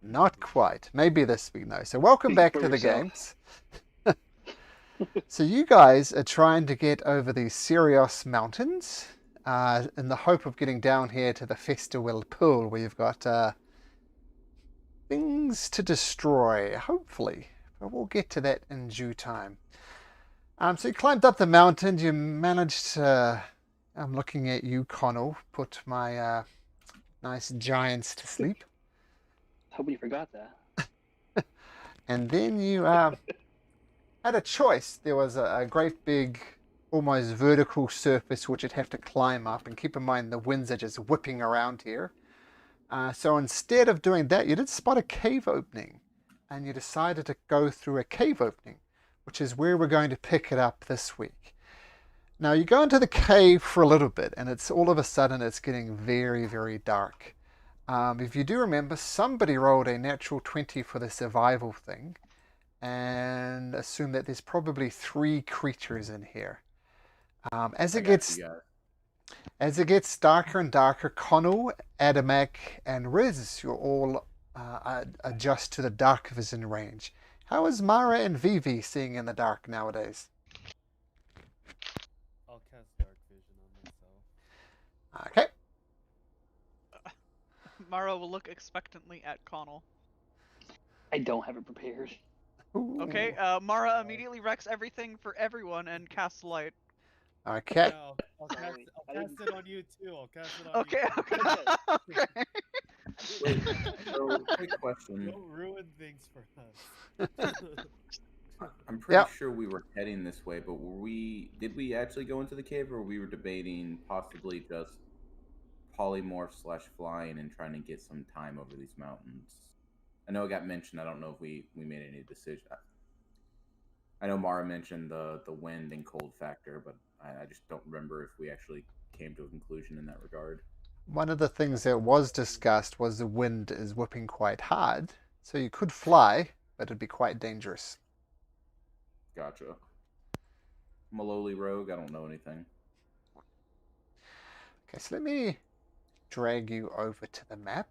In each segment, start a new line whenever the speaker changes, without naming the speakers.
Not quite. Maybe this week, no. So welcome
Speak
back
for
to the
yourself.
games. So you guys are trying to get over the Cyrios Mountains in the hope of getting down here to the Festerwill Pool where you've got things to destroy, hopefully. But we'll get to that in due time. So you climbed up the mountain. You managed to... I'm looking at you, Connell. Put my nice giants to sleep.
Hope you forgot that.
And then you had a choice. There was a great big, almost vertical surface which you'd have to climb up. And keep in mind, the winds are just whipping around here. So instead of doing that, you did spot a cave opening. And you decided to go through a cave opening, which is where we're going to pick it up this week. Now, you go into the cave for a little bit, and it's all of a sudden it's getting very, very dark. If you do remember, somebody rolled a natural 20 for the survival thing, and assume that there's probably 3 creatures in here. As it gets darker and darker, Connell, Adamak, and Riz, you'll all adjust to the dark vision range. How is Mara and Vivi seeing in the dark nowadays?
I'll cast dark vision on myself.
Okay.
Mara will look expectantly at Connell.
I don't have it prepared.
Ooh.
Okay, Mara immediately wrecks everything for everyone and casts light.
Okay.
No, I'll cast it on you too. I'll cast it on
Okay,
you.
okay. Okay.
Wait, so quick question.
Don't ruin things for us.
I'm pretty
Yep.
sure we were heading this way, but did we actually go into the cave, or we were debating possibly just polymorph / flying and trying to get some time over these mountains? I know it got mentioned. I don't know if we made any decision. I know Mara mentioned the wind and cold factor, but I just don't remember if we actually came to a conclusion in that regard.
One of the things that was discussed was the wind is whipping quite hard, so you could fly, but it'd be quite dangerous.
Gotcha. I'm a lowly rogue. I don't know anything.
Okay, so let me drag you over to the map.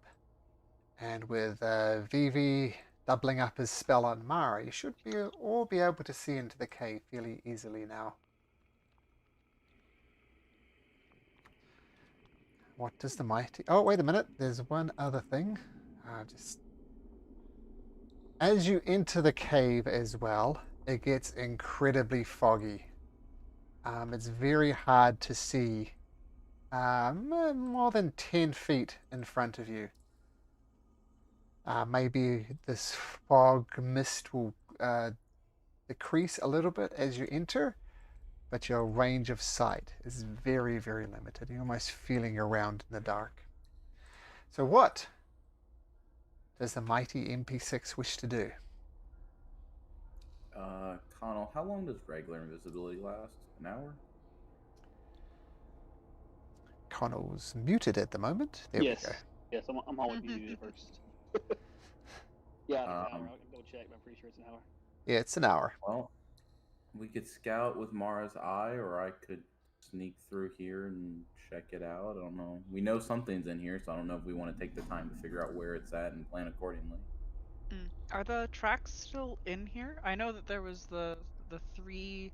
And with Vivi doubling up his spell on Mara, you should all be able to see into the cave fairly easily now. What does the mighty... Oh, wait a minute. There's one other thing. As you enter the cave as well, it gets incredibly foggy. It's very hard to see more than 10 feet in front of you. Maybe this fog mist will decrease a little bit as you enter, but your range of sight is very, very limited. You're almost feeling around in the dark. So what does the mighty MP6 wish to do?
Connell, how long does regular invisibility last? An hour?
Connell's muted at the moment. There
Yes.
we go.
Yes, I'm always muted first. Yeah, it's an hour. I can double check, but I'm pretty sure it's an hour.
Yeah, it's an hour.
Well, we could scout with Mara's eye, or I could sneak through here and check it out. I don't know. We know something's in here, so I don't know if we want to take the time to figure out where it's at and plan accordingly.
Are the tracks still in here? I know that there was the 3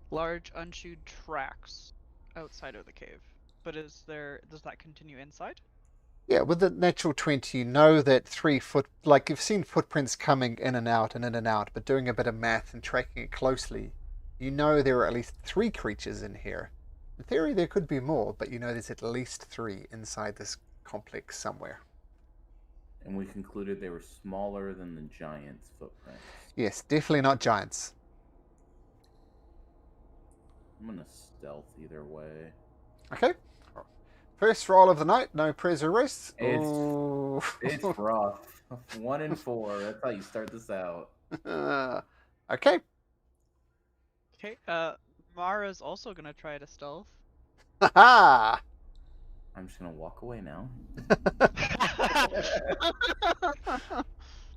large unchewed tracks outside of the cave, but does that continue inside?
Yeah, with the natural 20, you know that 3 foot, like you've seen footprints coming in and out and in and out, but doing a bit of math and tracking it closely, you know there are at least 3 creatures in here. In theory, there could be more, but you know there's at least 3 inside this complex somewhere.
And we concluded they were smaller than the giant's footprints.
Yes, definitely not giants.
I'm gonna stealth either way.
Okay. First roll of the night, no prayers or rests.
It's rough. 1 and 4. That's how you start this out.
Okay.
Okay, Mara's also gonna try to stealth.
Ha
I'm just gonna walk away now.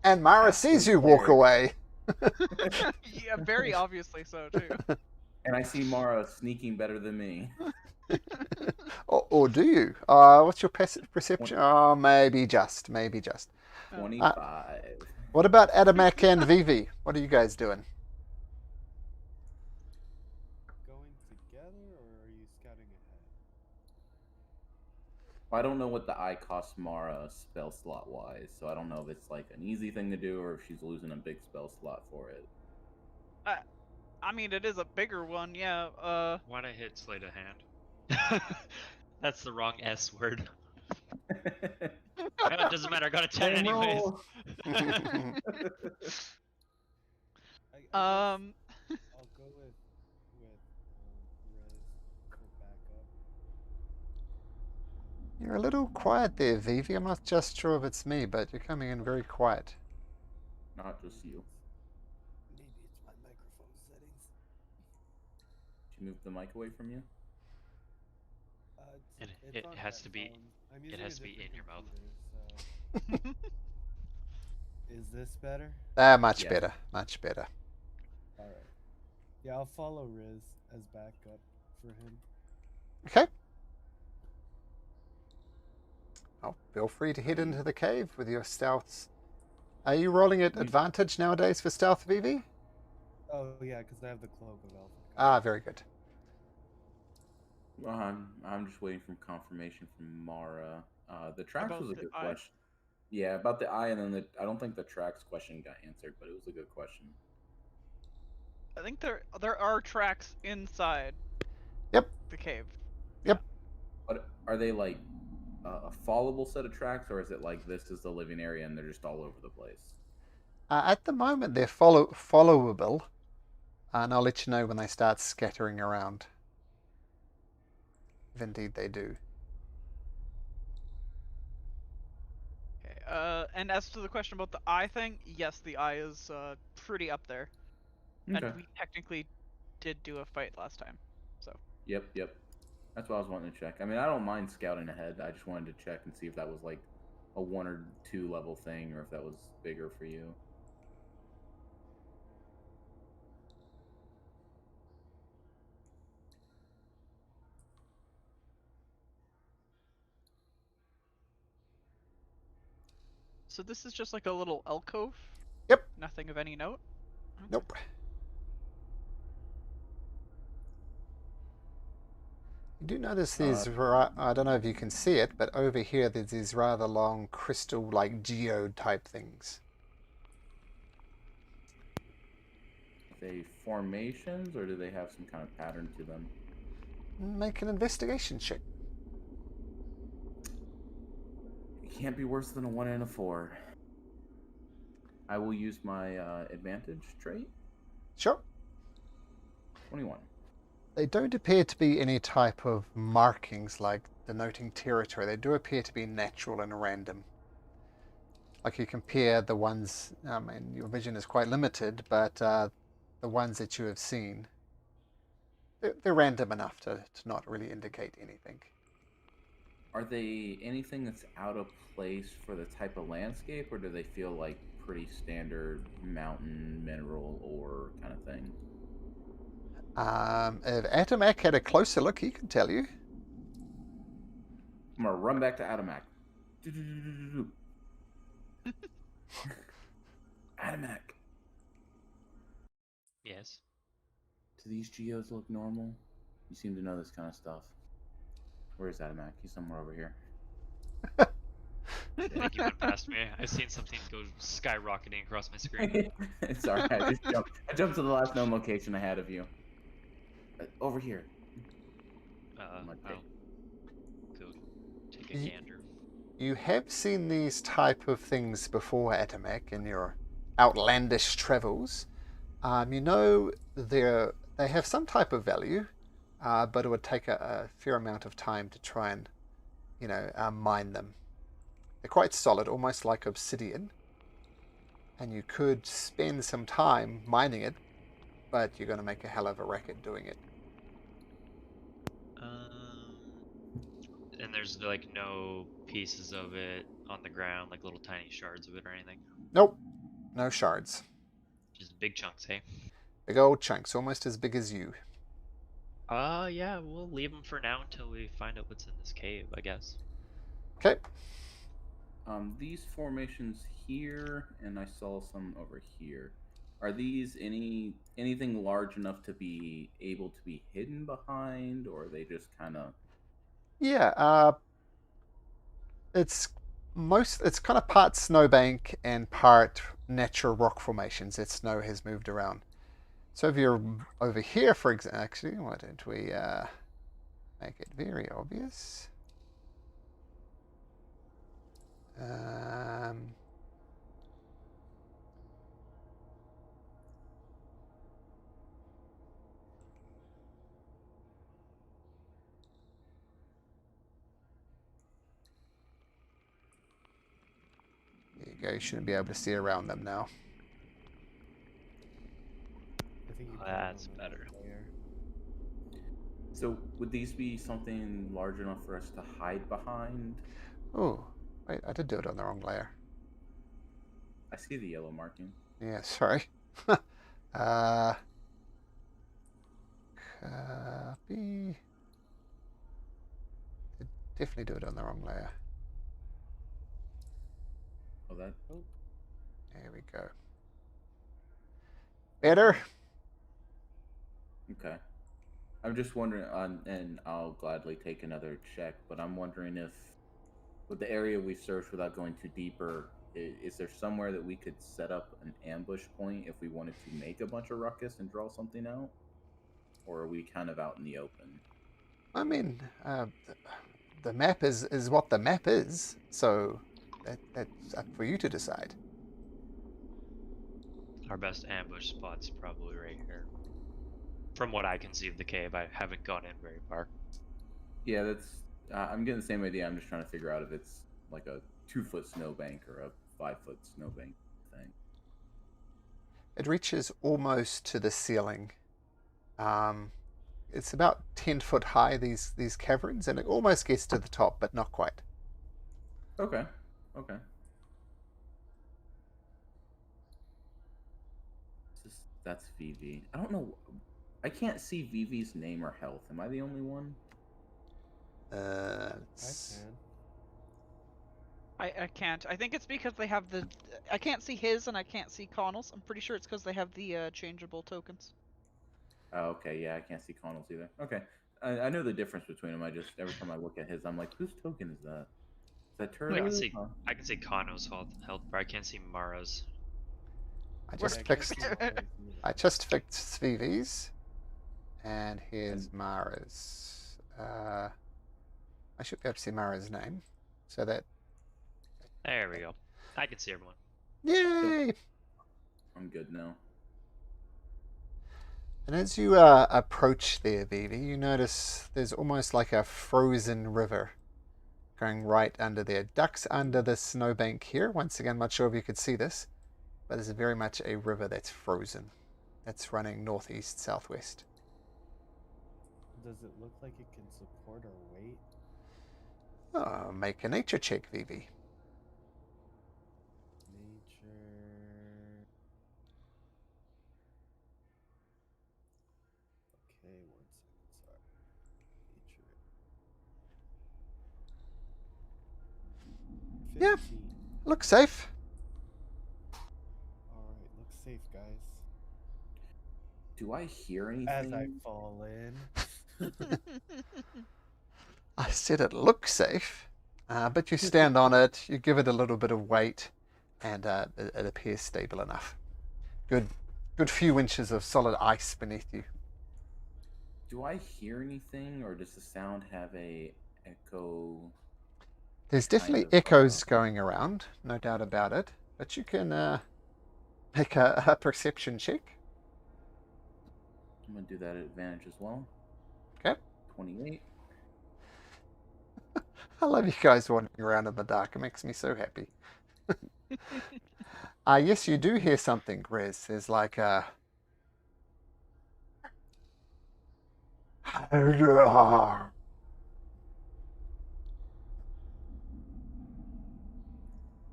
And Mara sees you walk away.
Yeah, very obviously so too.
And I see Mara sneaking better than me.
Or do you? What's your perception? Oh, maybe just.
Oh.
25.
What about Adamak and Vivi? What are you guys doing?
Going together, or are you scouting ahead?
I don't know what the eye costs Mara spell slot wise, so I don't know if it's like an easy thing to do or if she's losing a big spell slot for it.
I mean, it is a bigger one, yeah.
Why'd I hit sleight of hand? That's the wrong S word. It doesn't matter. I got a 10
Same
anyways.
roll.
I
Um,
guess I'll go with Rez for backup.
You're a little quiet there, Vivi. I'm not just sure if it's me, but you're coming in very quiet.
Not just you.
Maybe it's my microphone settings.
She moved the mic away from you?
It's
It
on
has to be.
headphones. I'm
It
using
has
a
to be in
different
your mouth.
computer, so- Is this better?
Much
Yeah.
better. Much better.
All right. Yeah, I'll follow Riz as backup for him.
Okay. Oh, feel free to head into the cave with your stealths. Are you rolling at advantage nowadays for stealth, Vivi?
Oh yeah, because I have the cloak of Elf.
Ah, very good.
I'm just waiting for confirmation from Mara. The tracks
About
was a
the
good
eye?
question. Yeah, about the eye, and then I don't think the tracks question got answered, but it was a good question.
I think there are tracks inside.
Yep.
The cave.
Yep.
But are they like a followable set of tracks, or is it like this is the living area and they're just all over the place?
At the moment, they're followable, and I'll let you know when they start scattering around. If indeed they do.
Okay. And as to the question about the eye thing, yes, the eye is pretty up there,
Okay.
and we technically did do a fight last time, so.
Yep. That's what I was wanting to check. I mean, I don't mind scouting ahead. I just wanted to check and see if that was like a 1 or 2 level thing, or if that was bigger for you.
So this is just like a little alcove?
Yep.
Nothing of any note? Okay.
Nope. You do notice these, I don't know if you can see it, but over here there's these rather long crystal-like geode type things.
Are they formations, or do they have some kind of pattern to them?
Make an investigation check.
It can't be worse than a 1 and a 4. I will use my advantage trait.
Sure.
21.
They don't appear to be any type of markings like denoting territory. They do appear to be natural and random. Like you compare the ones, I mean, your vision is quite limited, but the ones that you have seen, they're random enough to not really indicate anything.
Are they anything that's out of place for the type of landscape, or do they feel like pretty standard mountain, mineral, ore kind of thing?
If Atomac had a closer look, he could tell you.
I'm gonna run back to Adamak. Adamak,
Yes.
do these geodes look normal? You seem to know this kind of stuff. Where is Adamak? He's somewhere over here.
I think you went past me. I've seen something go skyrocketing across my screen.
It's alright, I jumped to the last known location I had of you. Over here.
I'll go take a
Ye-
gander.
You have seen these type of things before, Atomac, in your outlandish travels. You know they have some type of value, but it would take a fair amount of time to try and, mine them. They're quite solid, almost like obsidian, and you could spend some time mining it, but you're going to make a hell of a racket doing it.
And there's like no pieces of it on the ground, like little tiny shards of it or anything.
Nope, no shards.
Just big chunks, hey?
Big old chunks, almost as big as you.
Yeah, we'll leave them for now until we find out what's in this cave, I guess.
Okay.
These formations here, and I saw some over here. Are these anything large enough to be able to be hidden behind, or are they just kind of?
Yeah. It's kind of part snowbank and part natural rock formations that snow has moved around. So if you're over here, for example, actually, why don't we make it very obvious? Um, there you go. You shouldn't be able to see around them now.
I think you put it
That's
on the
better.
wrong layer.
So would these be something large enough for us to hide behind?
Oh, wait, I did do it on the wrong layer.
I see the yellow marking.
Yeah, sorry. Copy. Did definitely do it on the wrong layer.
Oh, that.
Oh,
There we go. Better?
Okay. I'm just wondering, and I'll gladly take another check, but I'm wondering if, with the area we searched without going too deeper, is there somewhere that we could set up an ambush point if we wanted to make a bunch of ruckus and draw something out? Or are we kind of out in the open?
I mean, the map is what the map is, so that's up for you to decide.
Our best ambush spot's probably right here. From what I can see of the cave, I haven't gone in very far.
Yeah, that's. I'm getting the same idea. I'm just trying to figure out if it's like a 2-foot snowbank or a 5-foot snowbank thing.
It reaches almost to the ceiling. It's about 10 foot high, these caverns, and it almost gets to the top, but not quite.
Okay. Okay. That's VV. I don't know. I can't see VV's name or health. Am I the only one?
I
It's-
can.
I can't. I think it's because they have the. I can't see his and I can't see Connell's. I'm pretty sure it's because they have the changeable tokens.
Oh, okay. Yeah, I can't see Connell's either. Okay. I know the difference between them. I just every time I look at his, I'm like, whose token is that? Is that
I can
Turtle?
see I can see Kano's health, but I can't see Mara's.
I
Yeah,
just
I can't
fixed.
see Mari's either.
I just fixed VV's, and here's Mara's. I should be able to see Mara's name, so that.
There we go. I can see everyone.
Yay!
I'm good now.
And as you approach there, Vivi, you notice there's almost like a frozen river going right under there. Ducks under the snowbank here. Once again, not sure if you could see this, but there's very much a river that's frozen. That's running northeast, southwest.
Does it look like it can support our weight?
Oh, make a nature check, Vivi.
Nature. Okay, 1 second. Sorry. Nature.
Yeah.
15.
Looks safe.
Alright, looks safe, guys.
Do I hear anything?
As I fall in.
I said it looks safe, but you stand on it, you give it a little bit of weight, and it appears stable enough. Good few inches of solid ice beneath you.
Do I hear anything, or does the sound have a echo?
There's definitely
Kind of,
echoes going around, no doubt about it, but you can make a perception check.
I'm gonna do that at advantage as well.
Okay.
28.
I love you guys wandering around in the dark. It makes me so happy. Yes, you do hear something, Grizz. There's like a...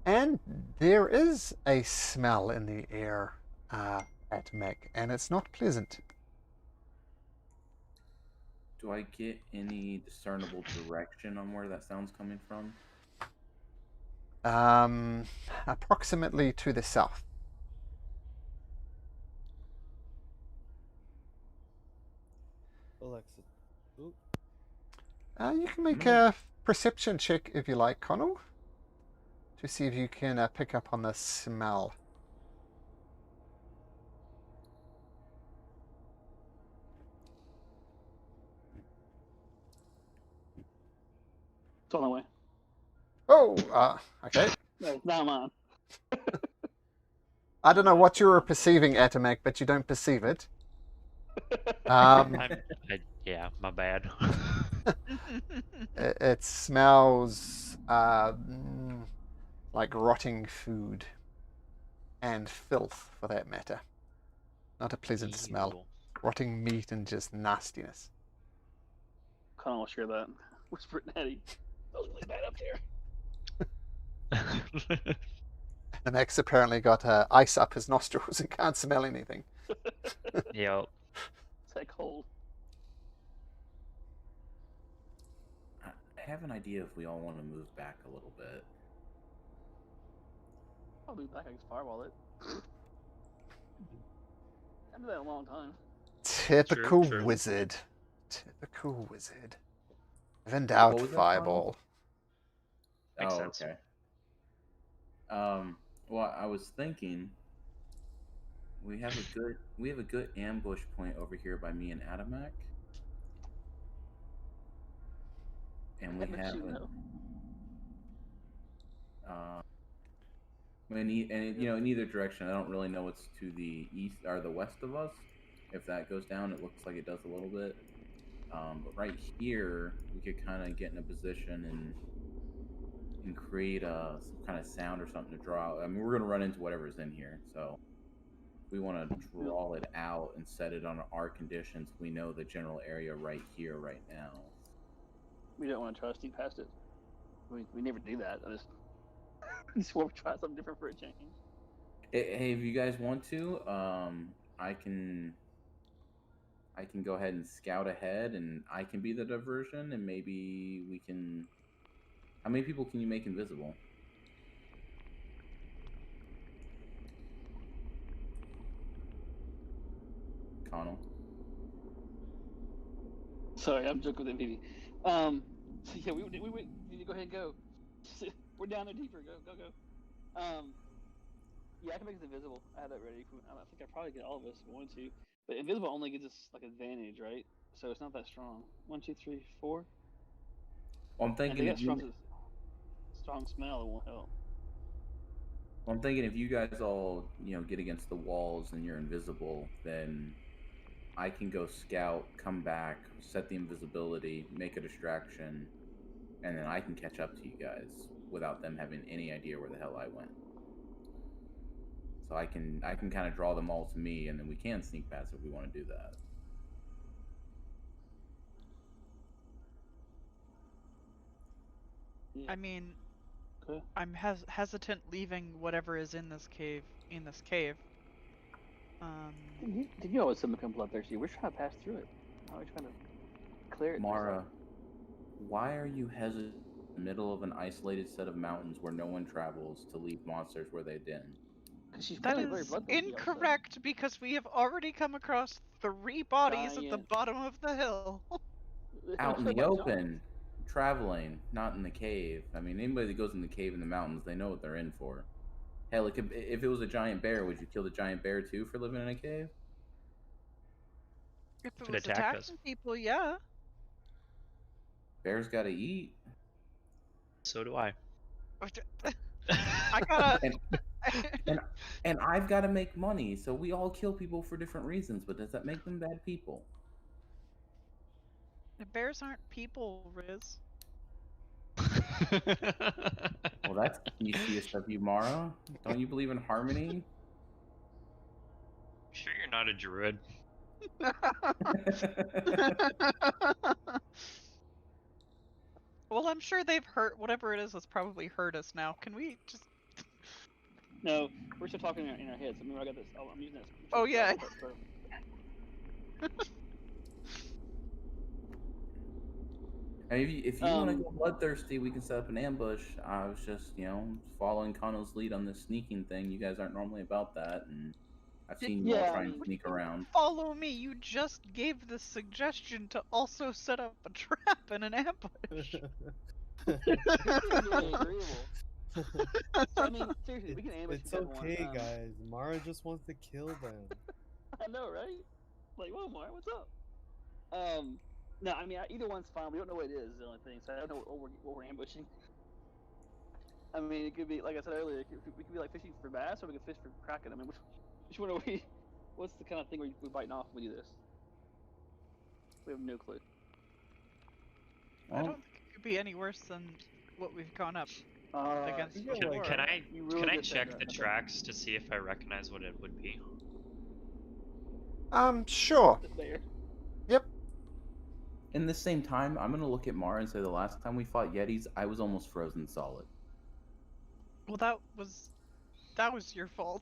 And there is a smell in the air at Meg, and it's not pleasant.
Do I get any discernible direction on where that sound's coming from?
Approximately to the south.
Alexa. Oop.
You can make
No.
a perception check if you like, Connell, to see if you can pick up on the smell.
It's on the way.
Oh, okay.
No, it's not mine.
I don't know what you were perceiving, Atomac, but you don't perceive it.
Yeah, my bad.
It smells like rotting food and filth, for that matter. Not a pleasant smell.
Ew.
Rotting meat and just nastiness.
Connell will share that. Whisper it, Natty. Smells really bad up there.
And Max apparently got ice up his nostrils and can't smell anything.
Yep.
It's that cold.
I have an idea if we all want to move back a little bit.
I'll be back. I can firewall it. I've done that in a long time.
Typical
True.
wizard. Typical wizard. I've endowed
What was that,
fireball.
Makes
Oh,
sense.
okay. Well, I was thinking we have a good ambush point over here by me and Atomac. And we
But
have
you know.
in either direction. I don't really know what's to the east or the west of us. If that goes down, it looks like it does a little bit. But right here, we could kind of get in a position and create some kind of sound or something to draw. I mean, we're going to run into whatever's in here, so we want to draw it out and set it on our conditions. We know the general area right here, right now.
We don't want to try to sneak past it. We never do that. I just want to try something different for a change.
Hey, if you guys want to, I can go ahead and scout ahead, and I can be the diversion, and maybe we can. How many people can you make invisible? Connell.
Sorry, I'm joking with MVP. So yeah, we need to go ahead and go. We're down there deeper. Go. Yeah, I can make us invisible. I have that ready. I think I probably get all of us if we want to. But invisible only gives us like advantage, right? So it's not that strong. 1, 2, 3, 4.
Well, I'm
And
thinking
they
if
got
you.
strong smell. It won't help.
Well, I'm thinking if you guys all get against the walls and you're invisible, then I can go scout, come back, set the invisibility, make a distraction, and then I can catch up to you guys without them having any idea where the hell I went. So I can kind of draw them all to me, and then we can sneak past if we want to do that.
Yeah.
I mean,
Okay.
I'm hesitant leaving whatever is in this cave.
Did you always come up there? We're trying to pass through it. How are we trying to clear it?
Mara, why are you hesitant in the middle of an isolated set of mountains where no one travels to leave monsters where they've been?
She's
That
probably very
is
bloodthirsty all of a sudden.
incorrect because we have already come across 3 bodies at the
Giant.
bottom of the hill.
Out in
They're
the
like
open,
giants.
traveling, not in the cave. I mean, anybody that goes in the cave in the mountains, they know what they're in for. Hell, if it was a giant bear, would you kill the giant bear too for living in a cave?
If it
Could
was
attack us.
attacking people, yeah.
Bears gotta eat.
So do I.
I gotta.
And I've got to make money, so we all kill people for different reasons. But does that make them bad people?
The bears aren't people, Riz.
Well, that's specious of you, Mara. Don't you believe in harmony?
Sure, you're not a druid.
Well, I'm sure they've hurt whatever it is that's probably hurt us now. Can we just?
No, we're still talking in our heads. I mean, I got this. Oh, I'm using this.
Oh, yeah.
And if you want to go bloodthirsty, we can set up an ambush. I was just, following Kano's lead on this sneaking thing. You guys aren't normally about that, and I've seen you all
Yeah,
try
I
and
mean-
sneak around.
Follow me. You just gave the suggestion to also set up a trap and an ambush.
Very agreeable. I mean, seriously, we can ambush
It's
each other one.
okay, guys. Mara just wants to kill them.
I know, right? Like, whoa, Mark, what's up? No, I mean, either one's fine. We don't know what it is, the only thing, so I don't know what we're ambushing. I mean, it could be, like I said earlier, we could be like fishing for bass, or we could fish for kraken. I mean, which one are we? What's the kind of thing we're biting off when we do this? We have no clue.
I don't think it could be any worse than what we've gone up against
you get,
before.
like,
Can I
You really just said
check
that.
the
Okay.
tracks to see if I recognize what it would be?
Sure.
There.
In the same time, I'm gonna look at Mara and say the last time we fought Yetis, I was almost frozen solid.
Well, that was your fault.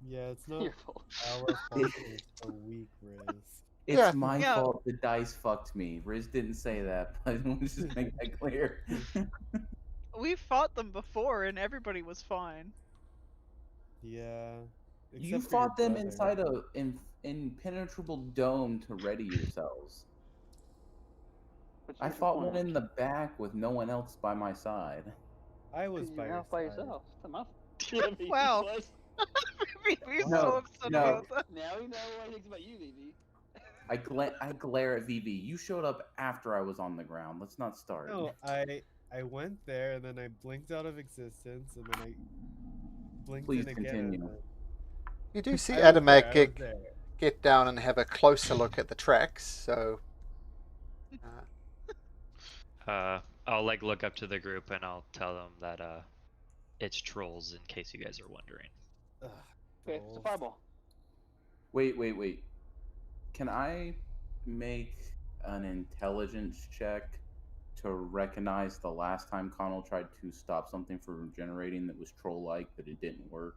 Yeah, it's not
Your fault.
our fault. It's so weak, Riz.
It's
Yeah.
my
Yeah.
fault the dice fucked me. Riz didn't say that, but let's just make that clear.
We fought them before, and everybody was fine.
Yeah.
You
except for your
fought them
brother.
inside an impenetrable dome to ready yourselves.
But
I
here's the
fought one
point.
in the back with no one else by my side.
I was
'Cause
by
you're
your
out by
side.
yourself. It's not my fault.
Wow.
Was.
We're
No,
so upset
no.
about that.
Now we know what he thinks about you, BB.
I glare at VV. You showed up after I was on the ground. Let's not start.
No, I went there and then I blinked out of existence and then I blinked
Please
in again.
continue.
And then
You do see
I was there,
Adamak
I was there.
get down and have a closer look at the tracks, so...
I'll like look up to the group and I'll tell them that it's trolls in case you guys are wondering.
Ugh,
Okay, it's a
trolls.
fireball.
Wait. Can I make an intelligence check to recognize the last time Connell tried to stop something from generating that was troll-like, but it didn't work?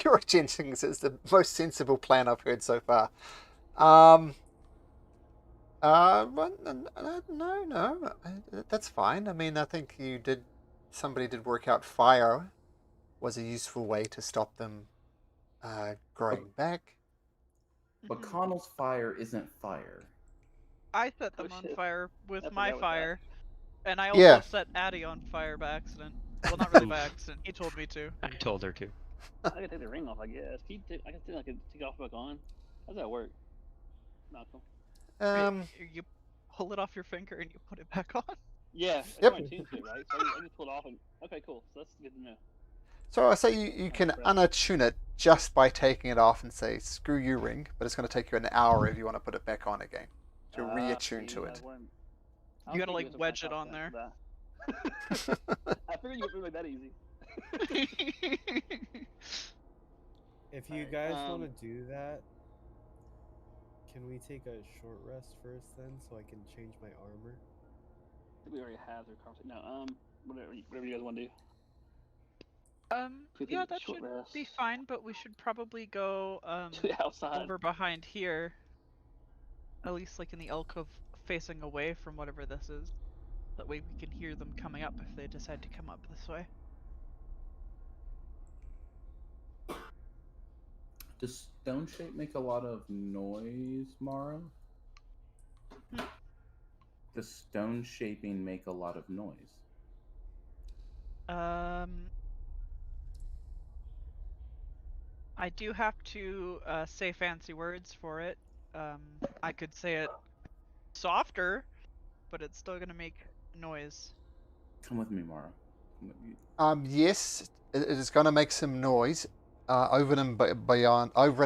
Your Jenkins is the most sensible plan I've heard so far. No, that's fine. I mean, I think somebody did work out fire was a useful way to stop them growing back.
But Connell's fire isn't fire.
I set
Oh,
them on
shit.
fire with
I
my
forgot about that.
fire, and I also
Yeah.
set Addie on fire by accident. Well, not really by accident. He told me to.
I told her to.
I can take the ring off, I guess. I can take it off back on. How does that work? Malcolm.
You pull it off your finger and you put it back on.
Yeah, it's
Yep.
my tuned to it, right? So I just pulled it off and okay, cool. So that's good to know.
So I say you can unattune it just by taking it off and say, screw you, ring, but it's going to take you an hour if you want to put it back on again to reattune to it.
You gotta like wedge it on there.
I figured you would make that easy.
If you
Alright,
guys want to do that, can we take a short rest first then so I can change my armor?
We already have their conversation. No, whatever you guys want to do. We
Yeah,
can
that
short
should
rest.
be fine, but we should probably go
To the outside.
over behind here. At least like in the alcove facing away from whatever this is. That way we can hear them coming up if they decide to come up this way.
Does stone shape make a lot of noise, Mara? Does stone shaping make a lot of noise?
I do have to say fancy words for it. I could say it softer, but it's still gonna make noise.
Come with me, Mara. Come with me.
Yes, it is going to make some noise over and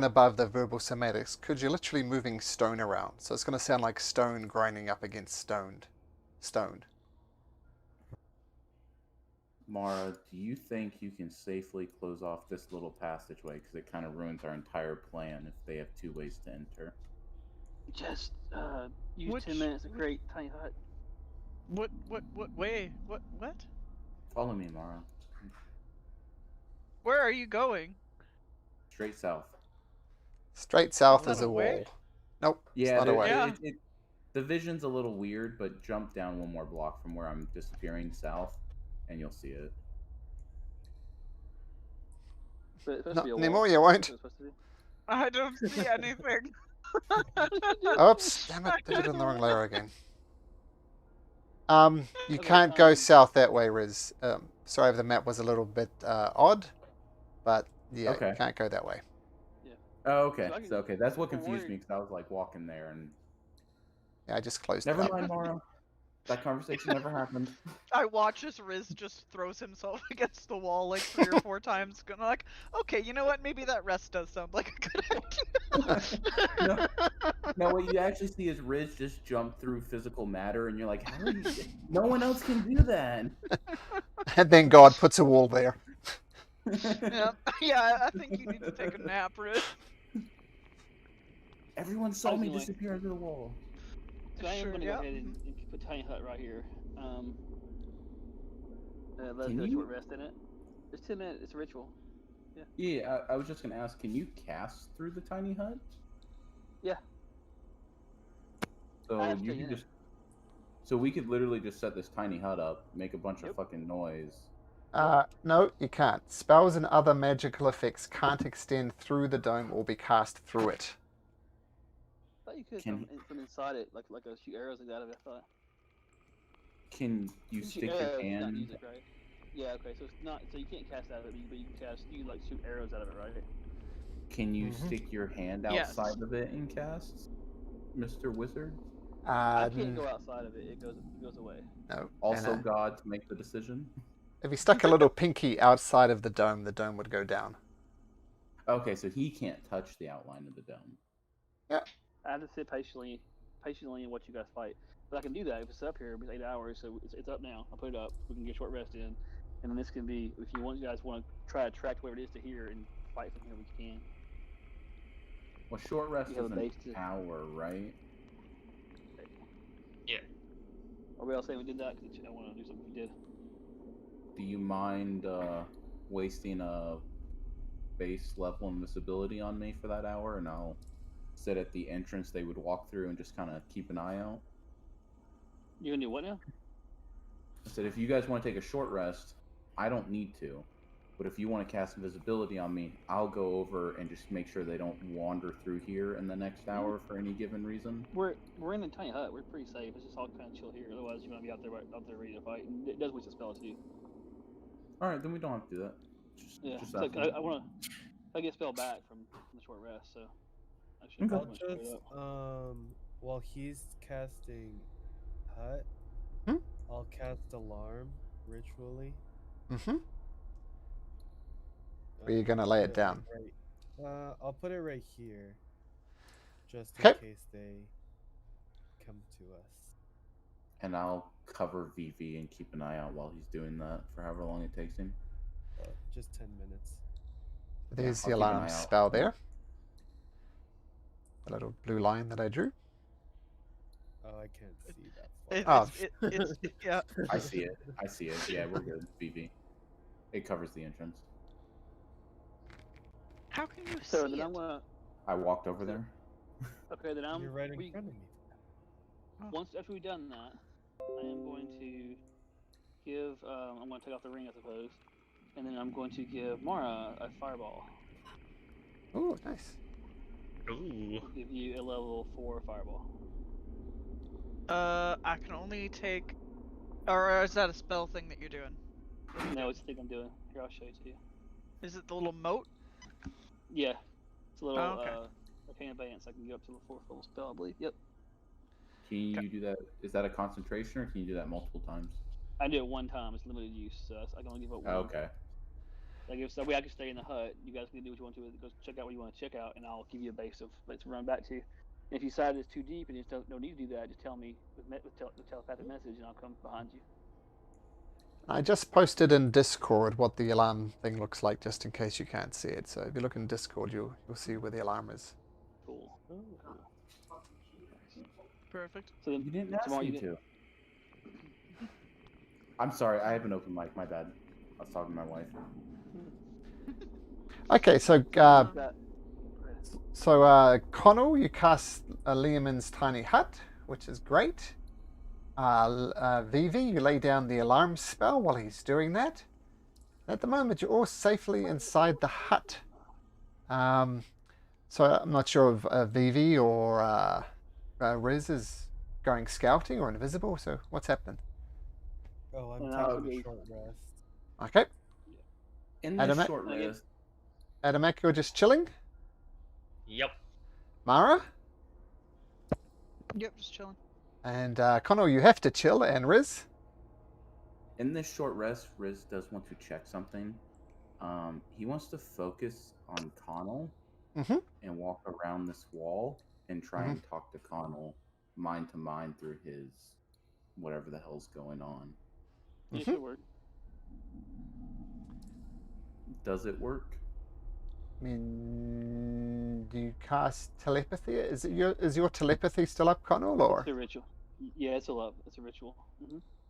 above the verbal somatics, because you're literally moving stone around. So it's going to sound like stone grinding up against stone.
Mara, do you think you can safely close off this little passageway? Because it kind of ruins our entire plan if they have two ways to enter.
Just use 10 minutes of great tiny hut.
What way? What?
Follow me, Mara.
Where are you going?
Straight south.
Straight south
Is
is
that
a
a way?
wall. Nope,
Yeah,
it's not a
there-
way.
Yeah.
The vision's a little weird, but jump down one more block from where I'm disappearing south, and you'll see it.
But it's supposed
Not
to be a wall.
anymore, you
That's
won't.
what it's supposed to be.
I don't see anything.
Oops, damn it, did it in the wrong layer again. You
Okay,
can't go south that way, Riz. Sorry if the map was a little bit odd, but yeah,
Okay.
you can't go that way.
Oh, okay.
So I can-
So, okay, that's what
don't
confused
worry.
me because I was like walking there and.
Yeah, I just closed
Never
it up.
mind, Mara. That conversation never happened.
I watch as Riz just throws himself against the wall like 3 or 4 times. Gonna like, okay, you know what? Maybe that rest does sound like a good idea.
No, what you actually see is Riz just jump through physical matter, and you're like, how are you? No one else can do that.
And then God puts a wall there.
Yeah, yeah, I think you need to take a nap, Riz.
Everyone saw me
Anyway.
disappear into the wall.
So I am
Sure,
going to
yeah.
go ahead and put tiny hut right here. Let's
Can
do a
you-
short rest in it. It's 10 minutes. It's a ritual.
Yeah, I was just gonna ask, can you cast through the tiny hut?
Yeah.
So
I have
you
to,
could
yeah.
just. So we could literally just set this tiny hut up, make a bunch
Yep.
of fucking noise.
No, you can't. Spells and other magical effects can't extend through the dome or be cast through it.
I thought you could
Can-
from inside it, like a shoot arrows like that. I thought.
Can you
can shoot
stick your
arrows, not
hand?
music, right? Yeah. Okay. So it's not. So you can't cast out of it, but you can cast. You can, like shoot arrows out of it, right?
Can you
Mhm.
stick your hand
Yes.
outside of it and cast, Mr. Wizard?
I can't go outside of it. It goes away.
No.
Also,
and,
God to make the decision.
if you stuck a little pinky outside of the dome would go down.
Okay, so he can't touch the outline of the dome.
I have to sit patiently and watch you guys fight. But I can do that if it's up here. It's 8 hours, so it's up now. I'll put it up. We can get a short rest in, and then this can be if you guys want to try to track whoever it is to here and fight from here, we can.
Well, short rest
You have
is
a
an
base to-
hour, right?
Are we all saying we did that? Because I want to do something we did.
Do you mind wasting a base level invisibility on me for that hour, and I'll sit at the entrance they would walk through and just kind of keep an eye out?
You gonna do what now?
I said, if you guys want to take a short rest, I don't need to. But if you want to cast invisibility on me, I'll go over and just make sure they don't wander through here in the next hour for any given reason.
We're in a tiny hut. We're pretty safe. It's just all kind of chill here. Otherwise, you're gonna be out there ready to fight. And it does waste a spell too.
All right, then we don't have to do that.
Yeah.
Just
It's like,
asking.
I want to. I get a spell back from the short rest, so I should
Okay.
I'll
probably straight
just
up.
while he's casting hut,
Hmm?
I'll cast alarm ritually.
Mm-hmm. Where you gonna lay it
put
down?
Right, I'll put it right here, just in
Okay.
case they come to us.
And I'll cover VV and keep an eye out while he's doing that for however long it takes him.
Just 10 minutes.
There's
I'll
the
keep an
alarm
eye out.
spell there. The little blue line that I drew.
Oh, I can't see that.
It's yeah.
I see it. I see it. Yeah, we're good. VV. It covers the entrance.
How can you
So
see
then
it?
I'm gonna.
I walked over there.
Okay, then
You're right in
we-
front of me.
Once after we've done that, I am going to give. I'm going to take off the ring, I suppose, and then I'm going to give Mara a fireball.
Oh, nice.
Ooh.
Give you a level 4 fireball.
I can only take. Or is that a spell thing that you're doing?
No, it's the thing I'm doing. Here, I'll show it to you.
Is it the little moat?
Yeah, it's a little
Oh, okay.
arcane advance. I can get up to the 4th level spell, I believe. Yep.
Can you do that? Is that a concentration, or can you do that multiple times?
I do it one time. It's limited use, so I can only give up one.
Oh, okay.
Like if that way I can stay in the hut. You guys can do what you want to. Go check out what you want to check out, and I'll give you a base of let's run back to. And if you decide it's too deep and you don't no need to do that, just tell me with telepathic message, and I'll come behind you.
I just posted in Discord what the alarm thing looks like, just in case you can't see it. So if you look in Discord, you'll see where the alarm is.
Cool.
Perfect.
So then
You didn't ask
tomorrow
me
you
to. I'm sorry. I have an open mic. My bad. I was talking to my wife.
Okay, so
that.
Connell, you cast Liamon's tiny hut, which is great. Vivi, you lay down the alarm spell while he's doing that. At the moment, you're all safely inside the hut. So I'm not sure if Vivi or Riz is going scouting or invisible. So what's happening?
Oh, I'm
And
taking
I'll
a
be-
short rest.
Okay,
In this
Adamak-
short rest,
Adamak, you're just chilling.
Yep.
Mara
Yep, just chilling.
and Connell, you have to chill, and Riz.
Riz does want to check something. He wants to focus on Connell
Mhm.
and walk around this wall and try and talk to Connell mind to mind through his whatever the hell's going on.
Yeah, should work.
Does it work?
I mean, do you cast telepathy? Is your telepathy still up, Connell, or?
It's a ritual. Yeah, it's a love. It's a ritual.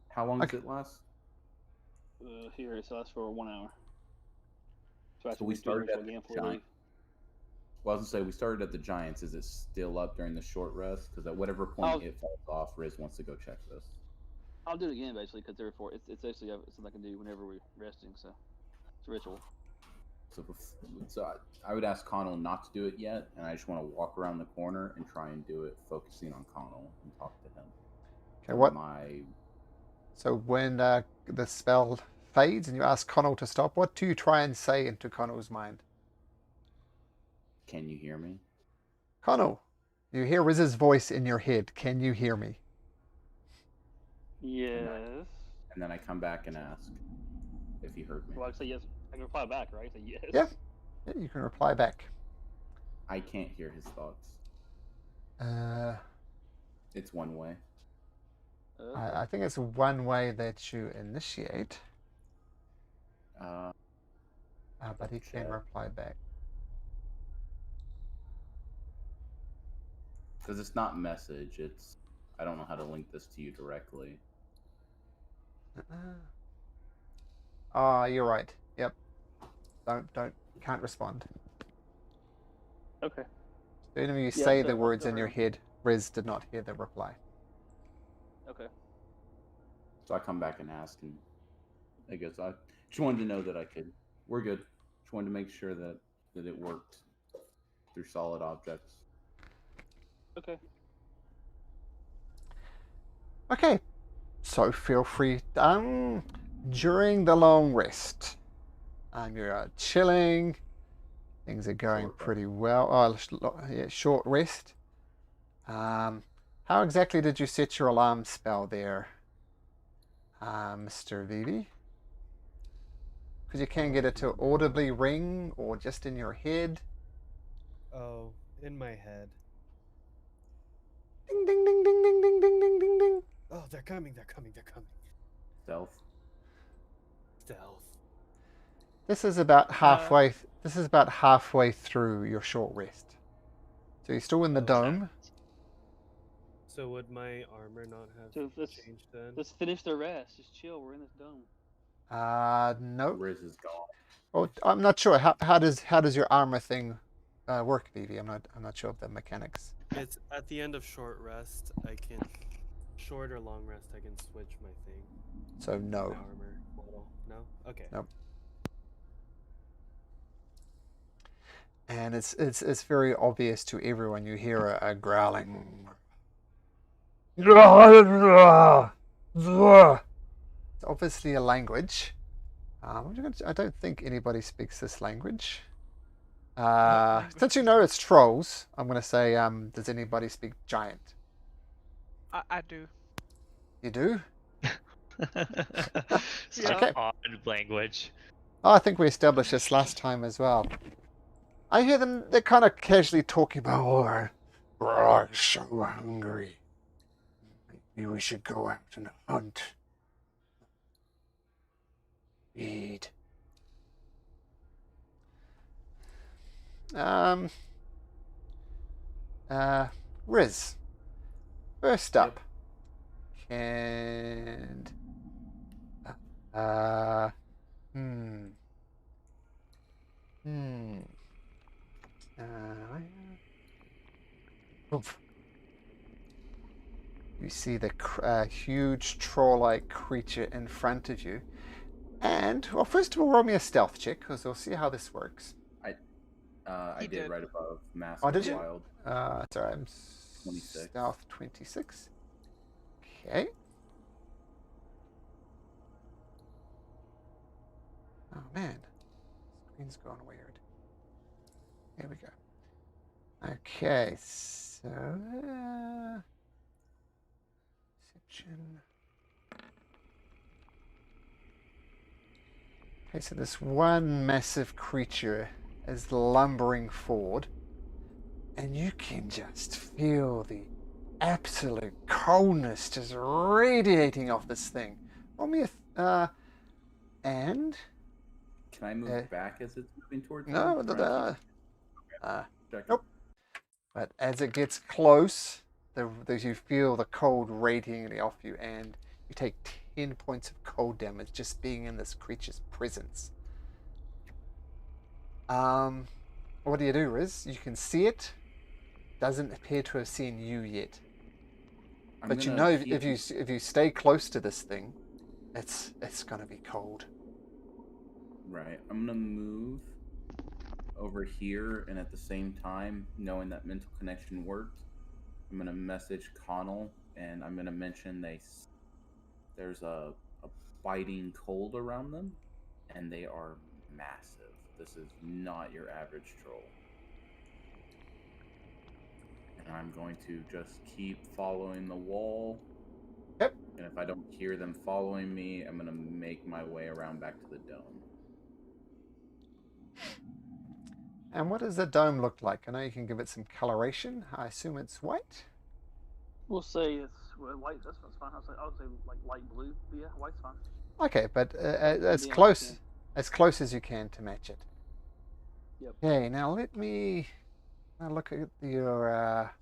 How long
Okay.
does it last?
Here it lasts for 1 hour. So I have
So
to
we
redo the
started
ritual
at the
again before we
giant.
leave.
Well, I was gonna say we started at the Giants. Is it still up during the short rest? Because at whatever point it falls off, Riz wants to go check this.
I'll do it again basically because therefore it's actually something I can do whenever we're resting. So it's a ritual.
So I would ask Connell not to do it yet, and I just want to walk around the corner and try and do it, focusing on Connell and talk to him.
Okay, what?
My
So when the spell fades and you ask Connell to stop, what do you try and say into Connell's mind?
Can you hear me?
Connell, you hear Riz's voice in your head. Can you hear me?
Yes.
And then I come back and ask if he heard me.
Well, I can say yes. I can reply back, right? Say yes.
Yeah. Yeah, you can reply back.
I can't hear his thoughts. It's one way.
I think it's one way that you initiate, but he can
check.
reply back.
Because it's not message. It's I don't know how to link this to you directly.
Ah, you're right. Yep. Can't respond.
Okay.
The minute you
Yeah,
say
so
the
I'll
words
go
in your
around.
head, Riz did not hear the reply.
Okay.
So I come back and ask, and I guess I just wanted to know that I could. We're good. Just wanted to make sure that it worked through solid objects.
Okay.
Okay. So feel free. During the long rest, you're chilling. Things are going
Short rest.
pretty well. Oh, yeah, short rest. How exactly did you set your alarm spell there, Mr. Vivi? Because you can get it to audibly ring or just in your head.
Oh, in my head.
Ding ding ding ding ding ding ding ding ding ding.
Oh, they're coming, they're coming, they're coming.
Stealth.
Stealth.
This is about halfway. This is about halfway through your short rest. So you're still in the dome.
So would my armor not have
So let's
changed then?
let's finish the rest. Just chill. We're in this dome.
No.
Riz is gone.
Oh, I'm not sure. How does your armor thing work, Vivi? I'm not sure of the mechanics.
It's at the end of short rest. I can short or long rest. I can switch my thing.
So no.
My armor model. No. Okay.
Nope. And it's very obvious to everyone. You hear a growling. It's obviously a language. I don't think anybody speaks this language. Since you know it's trolls, I'm going to say, does anybody speak giant?
I do.
You do?
Such
Okay.
odd language.
Oh, I think we established this last time as well. I hear them, they're kind of casually talking about, I'm so hungry. Maybe we should go out and hunt. Eat. Riz. First up. And oof. You see the huge troll-like creature in front of you. And, well, first of all, roll me a stealth check, because we'll see how this works.
I
He
did
did.
right above Mask
Oh,
of
did
the
you?
Wild.
Sorry, I'm
26.
stealth 26. Okay. Oh, man. Screen's gone weird. Here we go. Okay, so... Perception... Okay, so this one massive creature is lumbering forward, and you can just feel the absolute coldness just radiating off this thing. Roll me and
Can I move back as it's moving towards me?
no,
Or checking?
nope. But as it gets close, you feel the cold radiating off you, and you take 10 points of cold damage just being in this creature's presence. What do you do, Riz? You can see it. Doesn't appear to have seen you yet. But you know, if you stay close to this thing, it's gonna be cold.
Right. I'm gonna move over here, and at the same time, knowing that mental connection worked, I'm gonna message Connell, and I'm gonna mention there's a biting cold around them, and they are massive. This is not your average troll. And I'm going to just keep following the wall.
Yep.
And if I don't hear them following me, I'm gonna make my way around back to the dome.
And what does the dome look like? I know you can give it some coloration. I assume it's white.
We'll say it's white. That's fine. I'll say like light blue. But yeah, white's fine.
Okay, but as
Yeah,
close
yeah.
as close as you can to match it.
Yep.
Okay, now let me look at your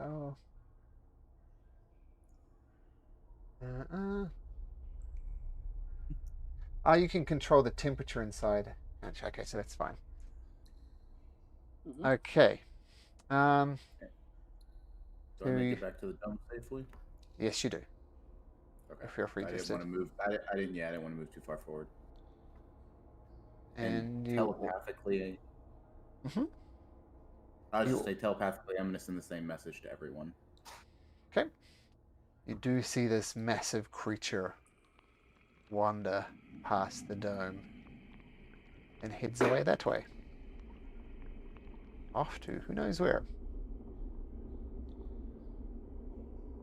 so you can control the temperature inside. Okay, so that's fine.
Mm-hmm.
Okay.
Do I make it back to the dome safely?
Yes, you do.
Okay.
Feel free
I
to
didn't want to move. I didn't want to move too far forward.
And you
telepathically.
Mm-hmm.
I was just say telepathically. I'm gonna send the same message to everyone.
Okay. You do see this massive creature wander past the dome and heads away that way. Off to who knows where.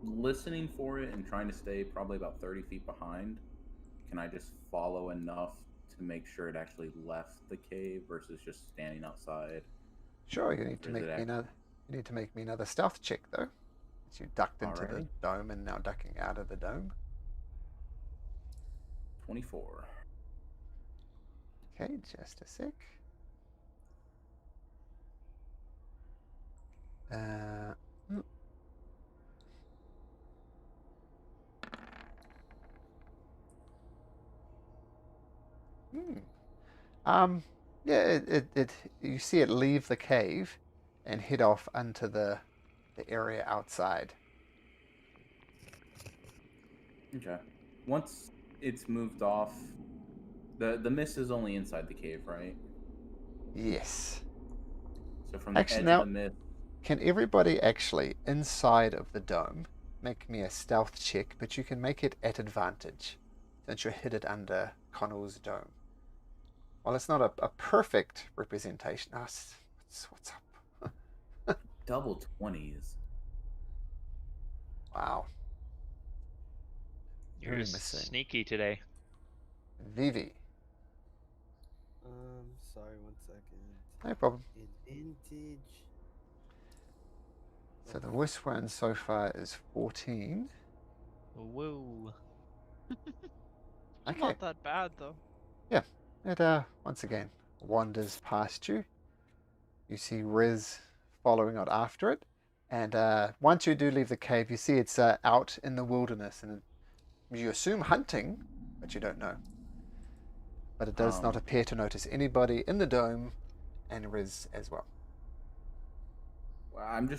Listening for it and trying to stay probably about 30 feet behind. Can I just follow enough to make sure it actually left the cave versus just standing outside?
Sure, you need to make me another stealth check though. As you ducked into the dome and now ducking out of the dome.
24.
Okay, just a sec. Yeah, you see it leave the cave and head off onto the area outside.
Okay. Once it's moved off, the mist is only inside the cave, right?
Yes.
So from the
Actually,
edge
now,
of the mist.
can everybody actually inside of the dome make me a stealth check, but you can make it at advantage since you're hidden under Connell's dome. Well, it's not a perfect representation. Oh, what's up?
Double 20s.
Wow.
You're just sneaky today.
Vivi.
Sorry, 1 second.
No problem.
Advantage.
So the worst one so far is 14.
Whoa.
Okay.
Not that bad though.
Yeah. It once again wanders past you. You see Riz following out after it. And once you do leave the cave, you see it's out in the wilderness, and you assume hunting, but you don't know. But it does not appear to notice anybody in the dome, and Riz as well.
I'm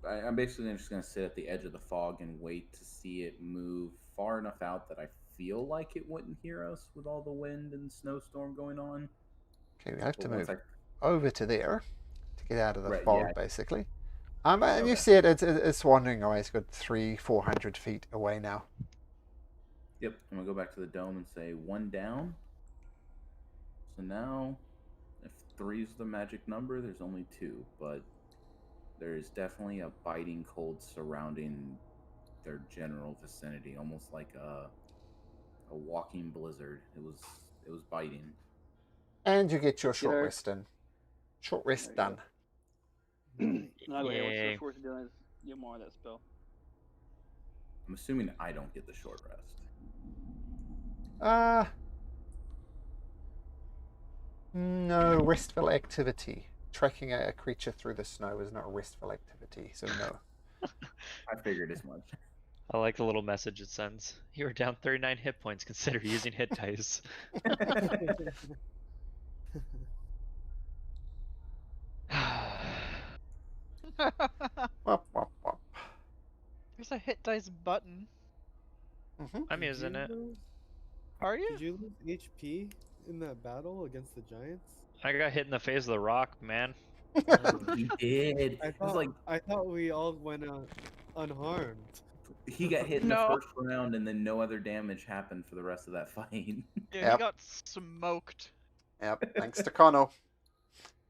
I'm basically just going to sit at the edge of the fog and wait to see it move far enough out that I feel like it wouldn't hear us with all the wind and snowstorm going on.
Okay, we have to
But once
move over to there to get out of the
Right,
fog,
yeah.
basically. And you
Okay.
see it's wandering away. It's got 300-400 feet away now.
Yep, I'm going to go back to the dome and say 1 down. So now, if 3 is the magic number, there's only 2, but there's definitely a biting cold surrounding their general vicinity, almost like a walking blizzard. It was biting.
And you get your short
Sure.
rest in. Short rest
There you
done.
Nice.
No, go ahead.
Yay.
What's worth doing is get more of that spell.
I'm assuming I don't get the short rest.
No restful activity. Tracking a creature through the snow is not a restful activity, so no.
I figured as much.
I like the little message it sends. You are down 39 hit points. Consider using hit dice.
Wop, wop, wop.
There's a hit dice button.
I'm
Did
using
you
it.
lose-
Are you?
Did you lose HP in that battle against the giants?
I got hit in the face with a rock, man.
He did.
I
It was
thought
like
I thought we all went out unharmed.
he got hit in
No.
the first round, and then no other damage happened for the rest of that fight.
Yeah,
Yep.
he got smoked.
Yep, thanks to Connell.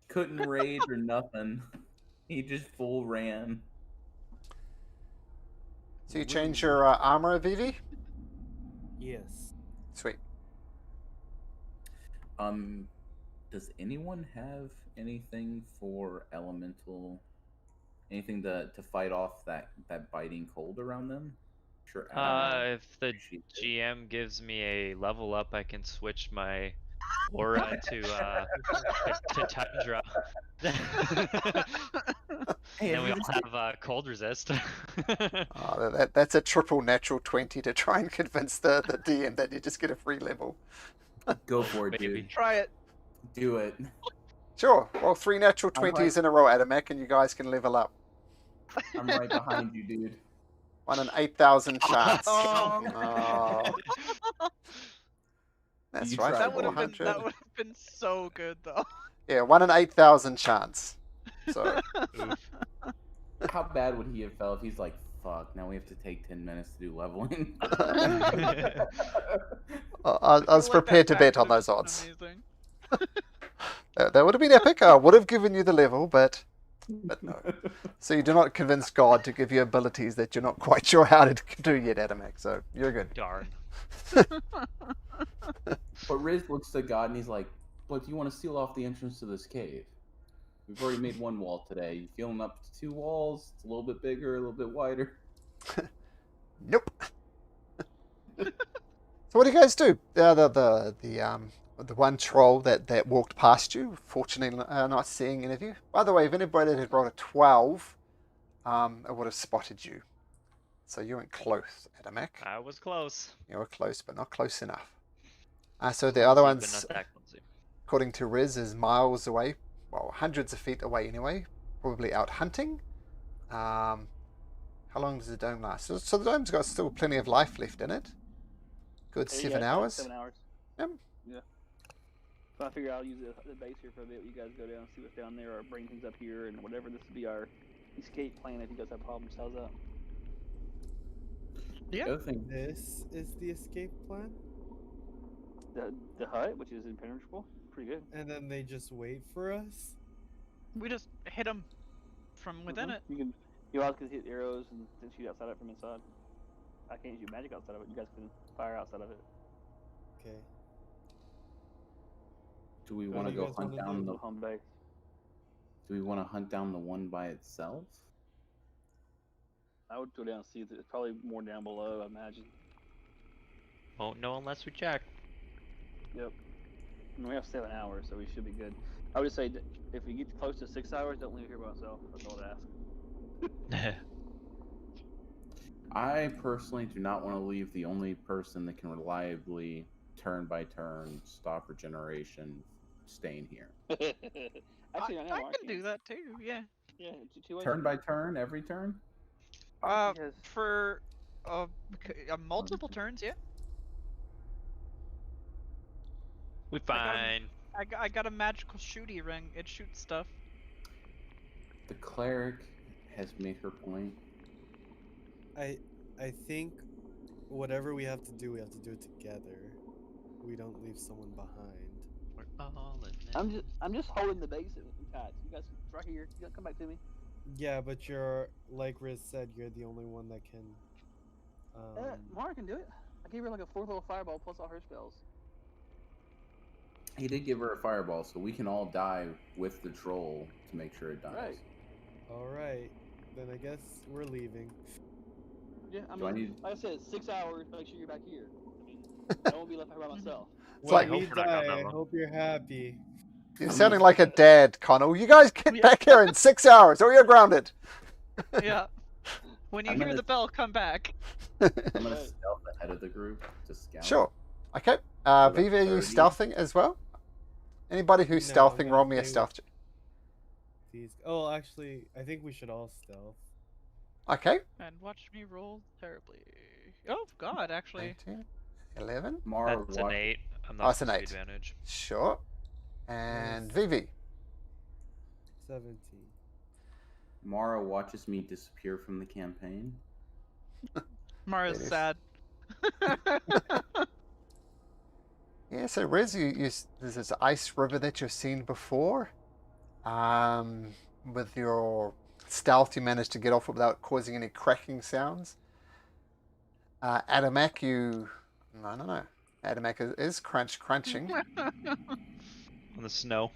Couldn't rage or nothing. He just full ran.
So you change your armor, Vivi?
Yes.
Sweet.
Does anyone have anything for elemental? Anything to fight off that biting cold around them? Sure.
If the GM gives me a level up, I can switch my aura to tundra.
Hey,
and we
have you
all have cold resist.
That's a triple natural 20 to try and convince the DM that you just get a free level.
Go for it,
Maybe.
dude.
Try it.
Do it.
Sure, well, 3 natural
I'm
20s
right.
in a row, Adamek, and you guys can level up.
I'm right behind you, dude.
1 in 8,000 chance.
Oh.
Oh. That's
You
right,
tried,
That would have
400.
been so good though.
Yeah, 1 in 8,000 chance. So,
How bad would he have felt if he's like, fuck, now we have to take 10 minutes to do leveling?
I
I
was
feel like
prepared to
that
bet on
would have
those odds.
been amazing.
That would have been epic. I would have given you the level, but no. So you do not convince God to give you abilities that you're not quite sure how to do yet, Adamek. So you're good.
Darn.
But Riz looks to God and he's like, look, do you want to seal off the entrance to this cave? We've already made 1 wall today. You feeling up to 2 walls? It's a little bit bigger, a little bit wider.
Nope. So what do you guys do? The one troll that walked past you, fortunately not seeing any of you. By the way, if anybody had rolled a 12, it would have spotted you. So you weren't close, Adamek.
I was close.
You were close, but not close enough. So the other
Clumsy,
ones,
but not that clumsy.
according to Riz, is miles away. Well, hundreds of feet away anyway. Probably out hunting. How long does the dome last? So the dome's got still plenty of life left in it. Good
Yeah,
7
it's like
hours.
7 hours.
Yep.
Yeah. So I figure I'll use the base here for a bit. You guys go down and see what's down there, or bring things up here, and whatever. This will be our escape plan if you guys have problems. How's that?
The other thing,
This is the escape plan,
The hut, which is impenetrable, pretty good.
and then they just wait for us.
We just hit him from within it.
You guys can hit arrows and shoot outside of it from inside. I can't shoot magic outside of it. You guys can fire outside of it.
Okay.
do we
What
want to
do you
go
guys
hunt
wanna
down
do?
the?
Home base.
Do we want to hunt down the one by itself?
I would go down and see. It's probably more down below, I imagine.
Won't know unless we check.
Yep. And we have 7 hours, so we should be good. I would just say that if we get close to 6 hours, don't leave it here by itself. That's all I'd ask.
I personally do not want to leave the only person that can reliably, turn by turn, stop regeneration, staying here.
Actually, I know
I
Mark
can do that too. Yeah.
Yeah, two-way.
Turn by turn, every turn?
Yes.
For multiple turns, yeah.
We fine.
I got a magical shooty ring. It shoots stuff.
The cleric has made her point.
I think whatever we have to do it together. We don't leave someone behind.
We're all in
I'm just holding the base in tight. You guys, it's right here. You gotta come back to me.
Yeah, but you're, like Riz said, you're the only one that can.
Mara can do it. I gave her like a 4th level fireball plus all her spells.
He did give her a fireball, so we can all die with the troll to make sure it dies.
Right.
All right, then I guess we're leaving.
Yeah, I
Do I
mean,
need-
like I said, 6 hours. Make sure you're back here. I mean, I won't be left here by myself.
It's like-
When we
Hope we're not gone
die,
that
I
long.
hope you're happy.
You're sounding like a dad, Connell. You guys get back here in 6 hours, or you're grounded.
Yeah. When you
I'm
hear
gonna-
the bell, come back.
I'm gonna stealth ahead of the group to scout.
Sure. Okay.
So that's
Vivi, are you
30.
stealthing as well? Anybody who's
No,
stealthing,
I'm
roll
gonna
me a
stay
stealth check.
Oh, actually, I think we should all stealth.
Okay.
And watch me roll terribly. Oh God, actually.
18, 11.
Mara,
That's an
watch-
8. I'm
Oh,
not
it's an
supposed to
8.
be advantage.
Sure. And
Nice.
Vivi.
17.
Mara watches me disappear from the campaign.
Mara's
It is.
sad.
Yeah, so Riz, there's this ice river that you've seen before. With your stealth, you managed to get off it without causing any cracking sounds. Adamak, no. Adamak is crunching.
On the snow.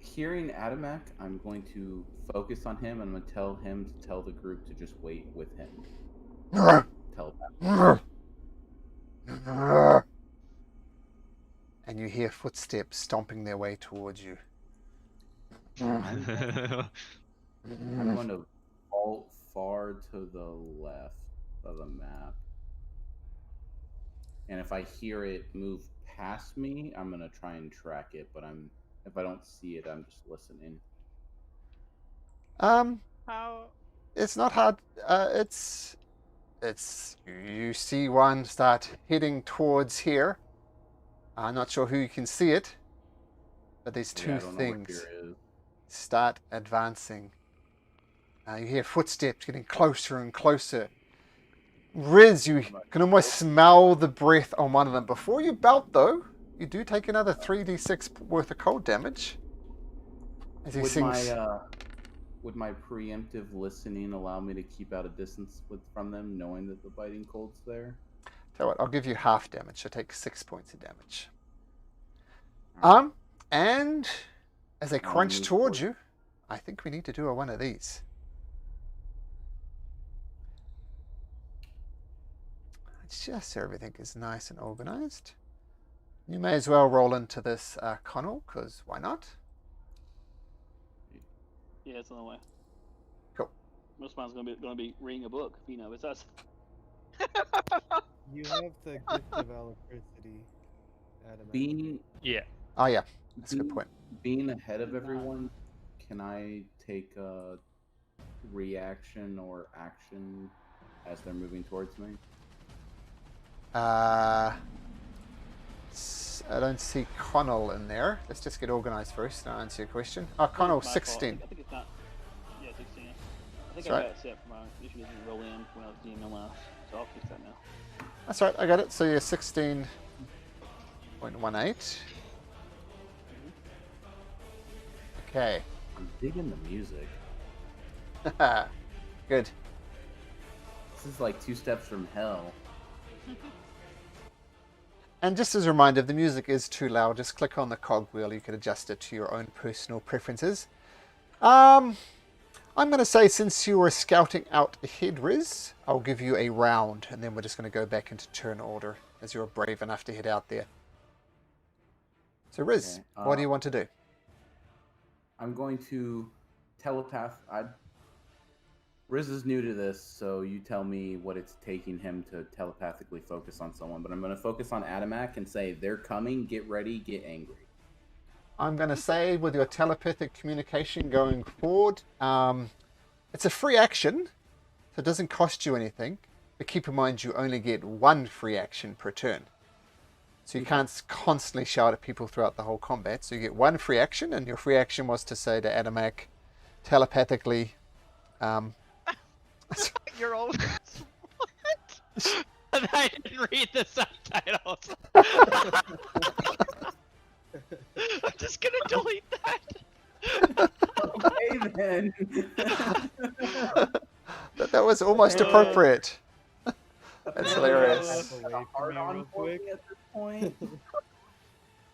Hearing Adamak, I'm going to focus on him and I'm going to tell him to tell the group to just wait with him. Telepath.
And you hear footsteps stomping their way towards you.
I'm going to vault far to the left of the map. And if I hear it move past me, I'm going to try and track it, but if I don't see it, I'm just listening.
How?
It's not hard. It's you see one start heading towards here. I'm not sure who you can see it, but there's two
Yeah, I don't know where
things
here is.
start advancing. You hear footsteps getting closer and closer. Riz, you can almost smell the breath on one of them. Before you belt, though, you do take another 3d6 worth of cold damage. As he sings.
Would my preemptive listening allow me to keep out a distance from them, knowing that the biting cold's there?
Tell you what, I'll give you half damage. So take 6 points of damage. And as they crunch
move
towards
forward.
you, I think we need to do one of these. Just so everything is nice and organized. You may as well roll into this Connell, because why not?
Yeah, it's on the way.
Cool.
Most of mine's gonna be reading a book. You know, it's us.
You have the gift of electricity, Adam.
Yeah.
Oh yeah, that's a good point.
Being ahead of everyone, can I take a reaction or action as they're moving towards me?
I don't see Connell in there. Let's just get organized first and I'll answer your question. Oh, Connell,
It's my fault.
16.
I think it's not. Yeah, 16. I think
That's
I
right.
got it set for my issue doesn't roll in when I was DMing last, so I'll fix that now.
That's right, I got it. So you're 16.18. Okay.
I'm digging the music.
Good.
This is like 2 steps from hell.
And just as a reminder, if the music is too loud, just click on the cogwheel. You can adjust it to your own personal preferences. I'm going to say, since you were scouting out ahead, Riz, I'll give you a round, and then we're just going to go back into turn order, as you're brave enough to head out there. So, Riz,
Okay,
what do you want to do?
I'm going to telepath. Riz is new to this, so you tell me what it's taking him to telepathically focus on someone. But I'm going to focus on Adamak and say, they're coming, get ready, get angry.
I'm going to say with your telepathic communication going forward, it's a free action, so it doesn't cost you anything. But keep in mind, you only get one free action per turn. So you can't constantly shout at people throughout the whole combat. So you get one free action, and your free action was to say to Adamak telepathically,
You're all. What? I didn't read the subtitles. I'm just gonna delete that.
Okay then.
that was almost appropriate. That's hilarious.
Step away from
Hard
me
on
real
for
quick.
me at this point.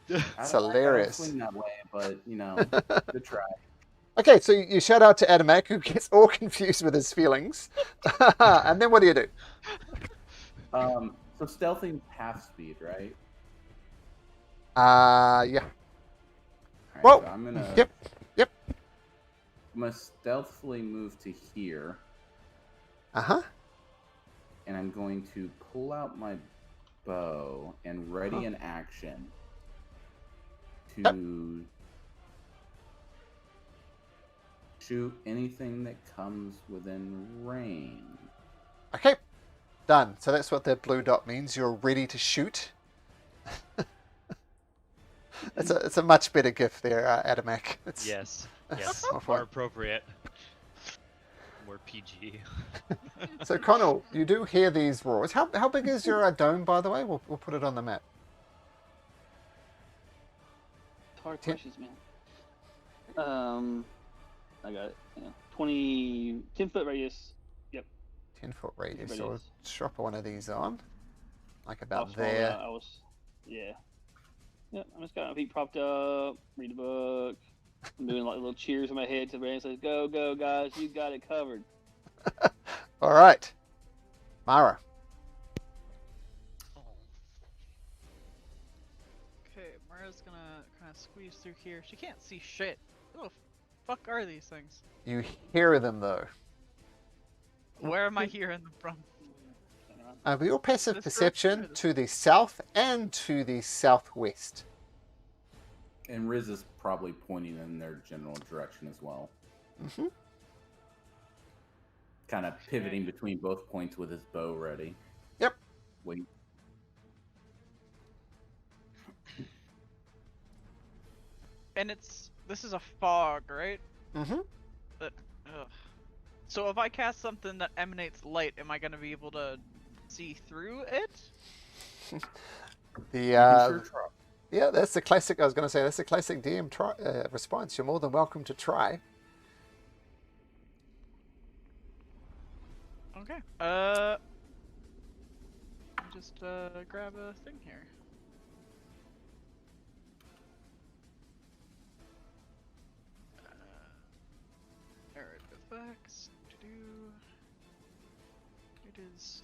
It's
I don't
hilarious.
swing that way, but you know, good try.
Okay, so you shout out to Adamak, who gets all confused with his feelings. And then what do you do?
So stealthing half speed, right?
Yeah.
Alright,
Well,
so I'm gonna.
yep.
I'm gonna stealthily move to here,
Uh-huh.
and I'm going to pull out my bow and ready an action to shoot anything that comes within range.
Okay, done. So that's what that blue dot means. You're ready to shoot. It's a much better gift there, Adamak. It's,
Yes. Yes.
More
More
fun.
appropriate. More PG.
So Connell, you do hear these roars. How big is your dome, by the way? We'll put it on the map.
Hard questions, man. I got it. Yeah. 10-foot radius.
10-foot radius.
Radius.
So we'll drop one of these on, like
How
about
small
there.
I was. Yeah. Yep. I'm just got my feet propped up. Read a book. I'm doing like little cheers in my head to Brandon says, "Go, go, guys! You got it covered."
All right, Mara.
Okay, Mara's gonna kind of squeeze through here. She can't see shit. Who the fuck are these things?
You hear them though.
Where am I hearing them from?
With your passive
This direction
perception
or this-
to the south and to the southwest.
And Riz is probably pointing in their general direction as well.
Mm-hmm.
Kind of pivoting between both points with his bow ready.
Yep.
Wait.
And this is a fog, right?
Mm-hmm.
Ugh. So if I cast something that emanates light, am I gonna be able to see through it?
The yeah, that's the classic. I was going to say that's the classic DM response. You're more than welcome to try.
Okay. Let me just grab a thing here. Alright, effects. It is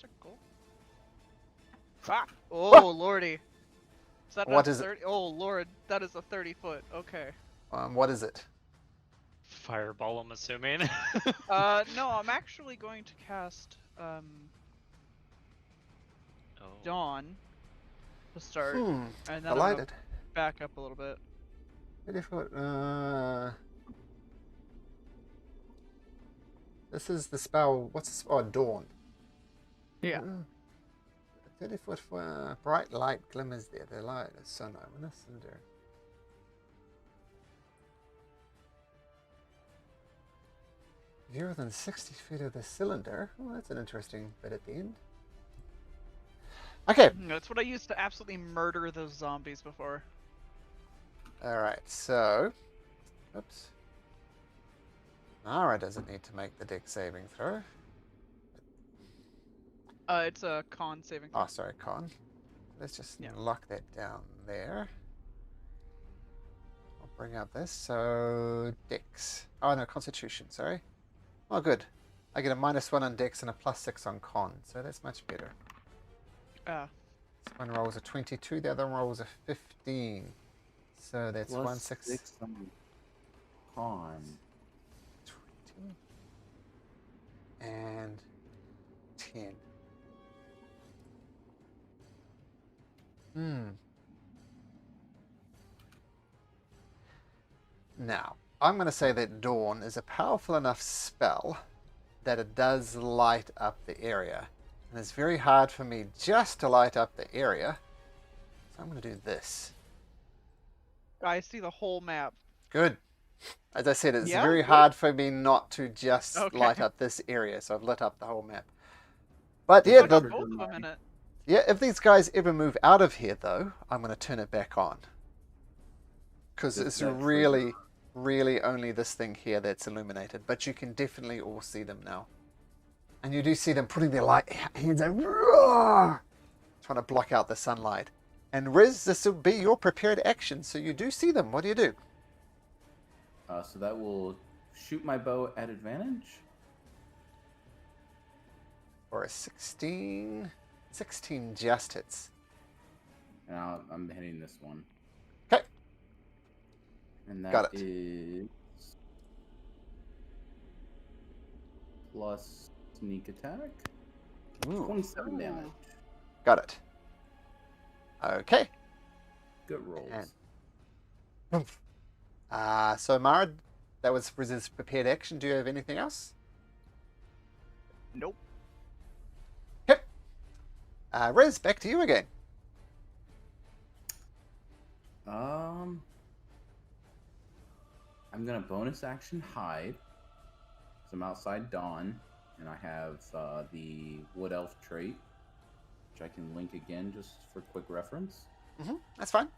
circle. Ah! Oh lordy. Is that
What
a
is it?
30? Oh lord, that is a 30-foot. Okay.
What is it?
Fireball, I'm assuming.
No, I'm actually going to cast
Oh.
Dawn to start, and then I'm gonna
Delighted.
back up a little bit.
30-foot. This is the spell. What's the spell? Oh, Dawn.
Yeah.
30-foot bright light glimmers there. The light is sun over the cinder. If you're within 60 feet of the cylinder, well, that's an interesting bit at the end. Okay.
That's what I used to absolutely murder those zombies before.
All right. So, oops. Nara doesn't need to make the deck saving throw.
It's a con saving throw.
Oh, sorry, con. Let's just
Yeah.
lock that down there. I'll bring up this. So, Dex. Oh, no, Constitution, sorry. Oh, good. I get a -1 on Dex and a +6 on Con, so that's much better. This one rolls a 22, the other one rolls a 15. So that's
Plus
1, 6,
6 on con.
20. And 10. Now, I'm going to say that Dawn is a powerful enough spell that it does light up the area. And it's very hard for me just to light up the area. So I'm going to do this.
I see the whole map.
Good. As I said, it's
Yeah,
very
good.
hard for me not to just
Okay.
light up this area. So I've lit up the whole map. But
I
yeah,
got
the,
both of them in it.
yeah, if these guys ever move out of here, though, I'm going to turn it back on. Because
Does
it's
that
really, really only this thing here that's illuminated. But you can definitely all see them now. And you do see them putting their light hands out, trying to block out the sunlight. And Riz, this will be your prepared action, so you do see them. What do you do?
So that will shoot my bow at advantage.
Or a 16? 16 just hits.
And I'm hitting this one.
Okay.
And that
Got it.
is plus sneak attack.
Ooh,
27 damage.
got it. Okay.
Good rolls.
So Mara, that was Riz's prepared action. Do you have anything else?
Nope.
Okay. Riz, back to you again.
I'm gonna bonus action hide. 'Cause I'm outside Dawn, and I have the Wood Elf trait, which I can link again just for quick reference.
That's fine.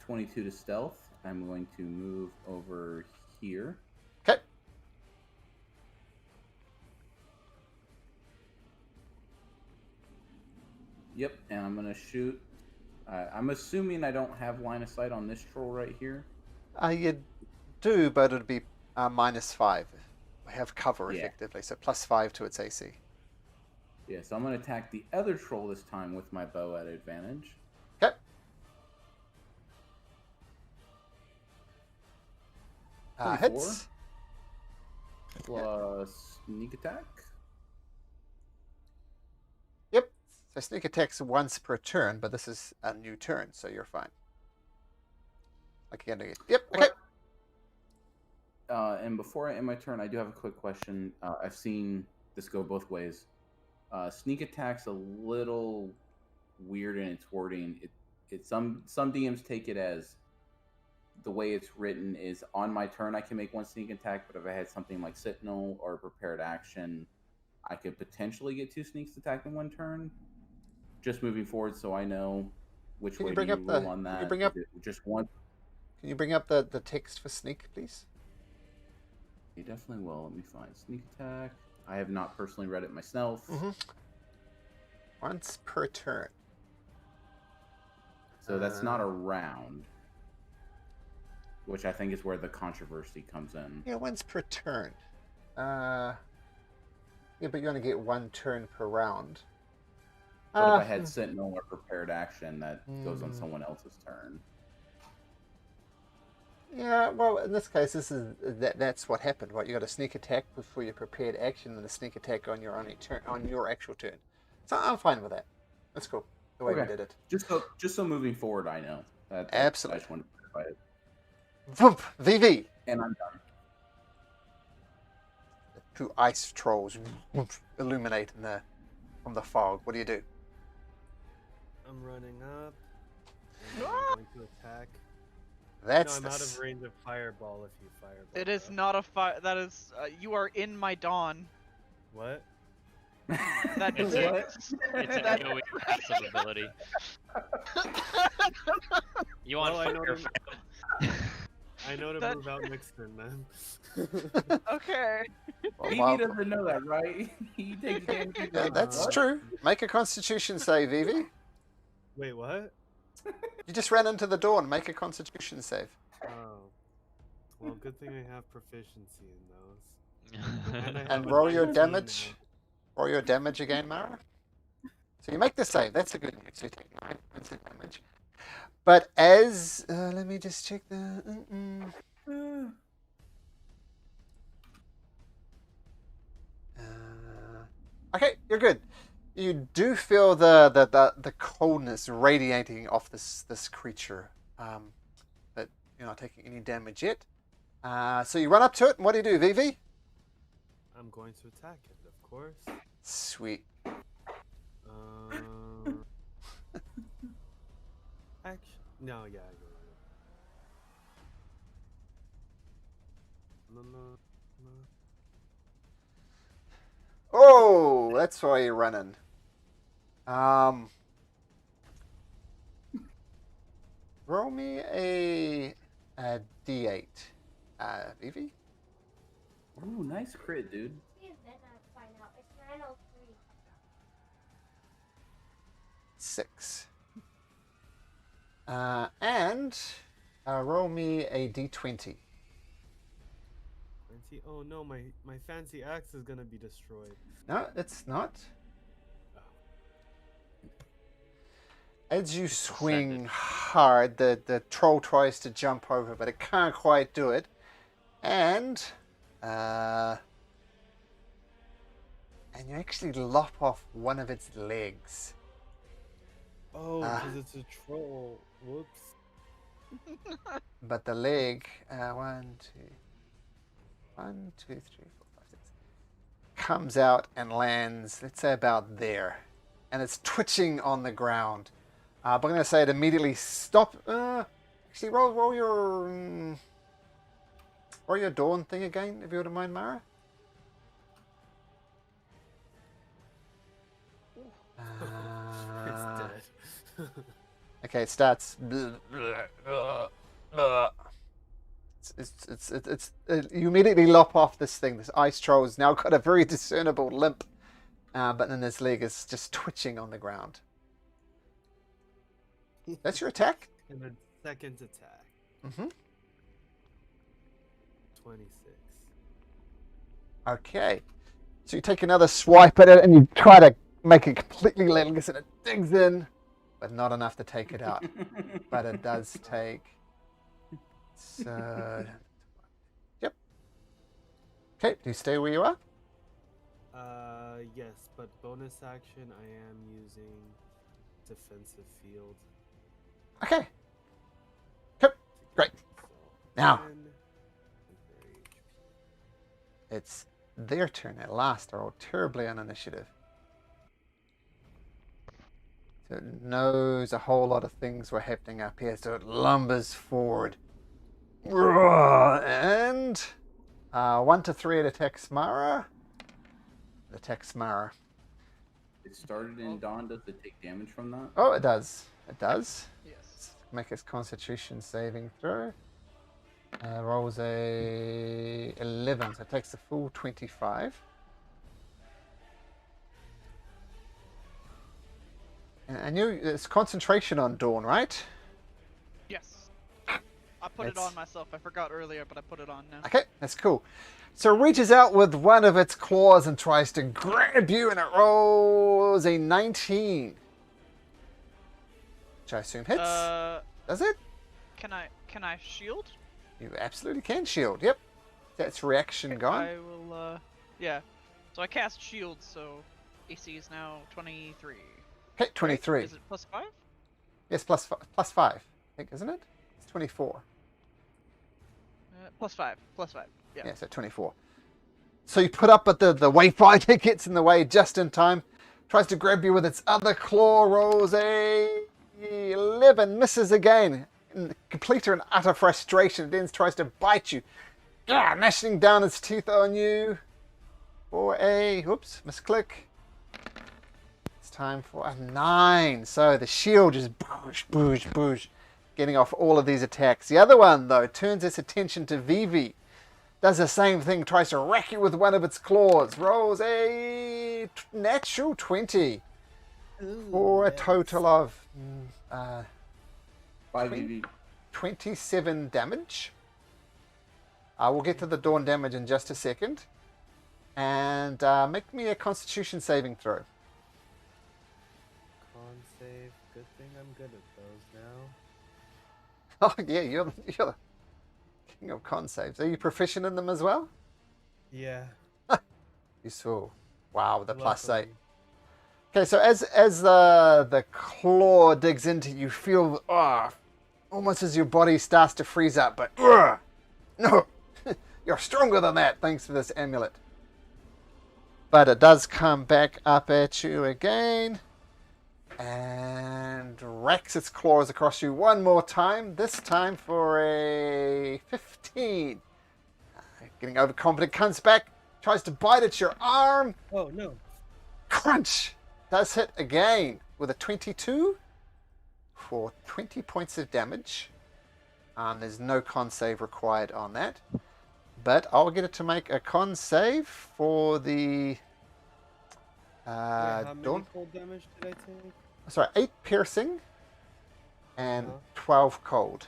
22 to stealth. I'm going to move over here.
Okay.
Yep, and I'm gonna shoot. I'm assuming I don't have line of sight on this troll right here.
You do, but it'd be -5. We have cover
Yeah.
effectively, so +5 to its AC.
Yeah, so I'm gonna attack the other troll this time with my bow at advantage.
Okay. Hits.
Plus sneak attack.
Yep. So sneak attacks once per turn, but this is a new turn, so you're fine. Like again. Yep. Okay.
And before I end my turn, I do have a quick question. I've seen this go both ways. Sneak attack's a little weird in its wording. Some DMs take it as the way it's written is on my turn I can make one sneak attack, but if I had something like Sentinel or prepared action, I could potentially get 2 sneaks attack in one turn. Just moving forward, so I know which
Can you
way
bring
to
up
rule
the-
on
can you
that.
bring up-
Is it just one?
Can you bring up the text for sneak, please?
You definitely will. Let me find sneak attack. I have not personally read it myself.
Once per turn.
So that's not a round, which I think is where the controversy comes in.
Yeah, once per turn. Yeah, but you only get 1 turn per round.
But if I had Sentinel or prepared action, that goes on
Mm.
someone else's turn.
Yeah, well, in this case, that's what happened. Right, you got a sneak attack before your prepared action, and a sneak attack on your actual turn. So I'm fine with that. That's cool. The way we
Okay.
did it.
Just so moving forward, I know.
Absolutely.
I just wanted to clarify it.
Voomp! VV!
And I'm done.
The 2 ice trolls illuminate from the fog. What do you do?
I'm running up. And I'm going to attack.
That's
No, I'm
the
out of range of fireball if you fireball.
It is
though.
not a fire. That is. You are in my dawn.
What?
That
It's
is
a,
it.
it's a AoE passive ability. You want
Well, I know
fire?
them. I know to
That-
move out next turn, man.
Okay.
Well,
Vivi
wow.
doesn't know that, right? He takes damage. he's
Yeah,
like,
that's
"What?"
true. Make a Constitution save, Vivi.
Wait, what?
You just ran into the door and make a Constitution save.
Oh. Well, good thing I have proficiency in those. I
And
have a
roll your
19
damage.
now.
Roll your damage again, Mara. So you make the save. That's a good news. So you take 9 points of damage. But as let me just check the. Okay, you're good. You do feel the coldness radiating off this creature. But You're not taking any damage yet. So you run up to it, and what do, Vivi?
I'm going to attack it, of course.
Sweet.
Actually, no, yeah, I go. No.
Oh, that's why you're running. Roll me a D8. Vivi?
Ooh, nice crit, dude.
It's 903.
6. And roll me a D20.
20. Oh no, my fancy axe is gonna be destroyed.
No, it's not. As you swing hard, the troll tries to jump over, but it can't quite do it. And you actually lop off one of its legs.
Oh, because it's a troll. Whoops.
But the leg, 1, 2, 3, 4, 5, 6, comes out and lands, let's say about there. And it's twitching on the ground. But I'm going to say it immediately stop. Actually, roll your dawn thing again, if you wouldn't mind, Mara.
It's dead.
Okay, it starts. You immediately lop off this thing. This ice troll has now got a very discernible limp, but then this leg is just twitching on the ground. That's your attack?
And then second attack. 26.
Okay. So you take another swipe at it and you try to make it completely legless and it digs in, but not enough to take it out. But it does take... So... Yep. Okay, do you stay where you are?
Yes, but bonus action I am using defensive field.
Okay. Yep. Great.
So,
Now.
10 is their HP.
It's their turn at last. They're all terribly on initiative. So it knows a whole lot of things were happening up here, so it lumbers forward. And 1 to 3 it attacks Mara. It attacks Mara.
It started in dawn. Does it take damage from that?
Oh, it does. It does.
Yes.
Make its Constitution saving throw. Rolls a 11, so it takes the full 25. And it's concentration on Dawn, right?
Yes. I put it
It's-
on myself. I forgot earlier, but I put it on now.
Okay, that's cool. So it reaches out with one of its claws and tries to grab you, and it rolls a 19. Which I assume hits. Does it?
Can I shield?
You absolutely can shield, yep. That's reaction gone.
I will, yeah. So I cast shield, so AC is now 23.
Okay, 23.
Is it plus 5?
Yes, plus 5, I think, isn't it? It's 24.
Plus 5. Plus 5. Yeah.
Yeah, so 24. So you put up, but the wayfinder gets in the way just in time. Tries to grab you with its other claw, rolls a 11, misses again. In complete and utter frustration, it then tries to bite you. Gnashing down its teeth on you. For a, oops, misclick. It's time for a 9. So the shield just boosh, boosh, boosh, getting off all of these attacks. The other one, though, turns its attention to Vivi. Does the same thing, tries to rack you with one of its claws. Rolls a natural 20. For a total of
5 EV.
27 damage. We'll get to the dawn damage in just a second. And make me a Constitution saving throw.
Con save. Good thing I'm good at those now.
Oh yeah, you're the king of con saves. Are you proficient in them as well?
Yeah.
You saw. Wow, with the plus 8.
luckily.
Okay, so as the claw digs into you, feel almost as your body starts to freeze up, but no, you're stronger than that thanks to this amulet. But it does come back up at you again and racks its claws across you one more time, this time for a 15. Getting overconfident, comes back, tries to bite at your arm.
Oh no.
Crunch! Does hit again with a 22 for 20 points of damage. There's no con save required on that. But I'll get it to make a con save for the
How many
Dawn.
cold damage did I take?
Sorry, 8 piercing and
Uh-huh.
12 cold.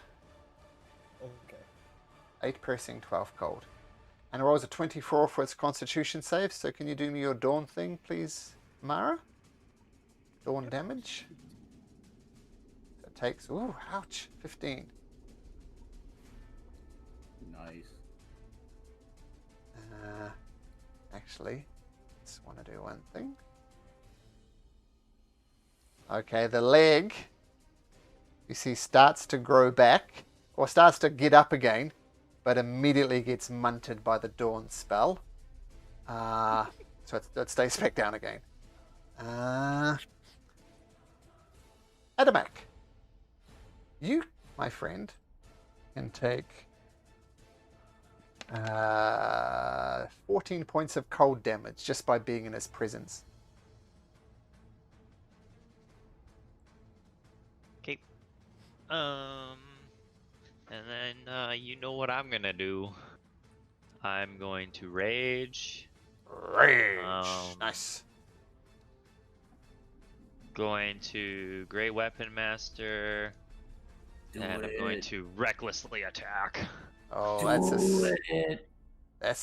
Okay.
8 piercing, 12 cold. And it rolls a 24 for its constitution save. So can you do me your Dawn thing, please, Mara? Dawn damage. So it takes, ooh, ouch, 15.
Nice.
Actually, just want to do one thing. Okay, the leg, you see, starts to grow back, or starts to get up again, but immediately gets munted by the Dawn spell. So it stays back down again. Adamak, you, my friend, can take 14 points of cold damage just by being in his presence.
Okay. And then you know what I'm gonna do. I'm going to rage.
Rage.
Um,
Nice.
Going to Great Weapon Master. And I'm going to recklessly attack.
Oh, that's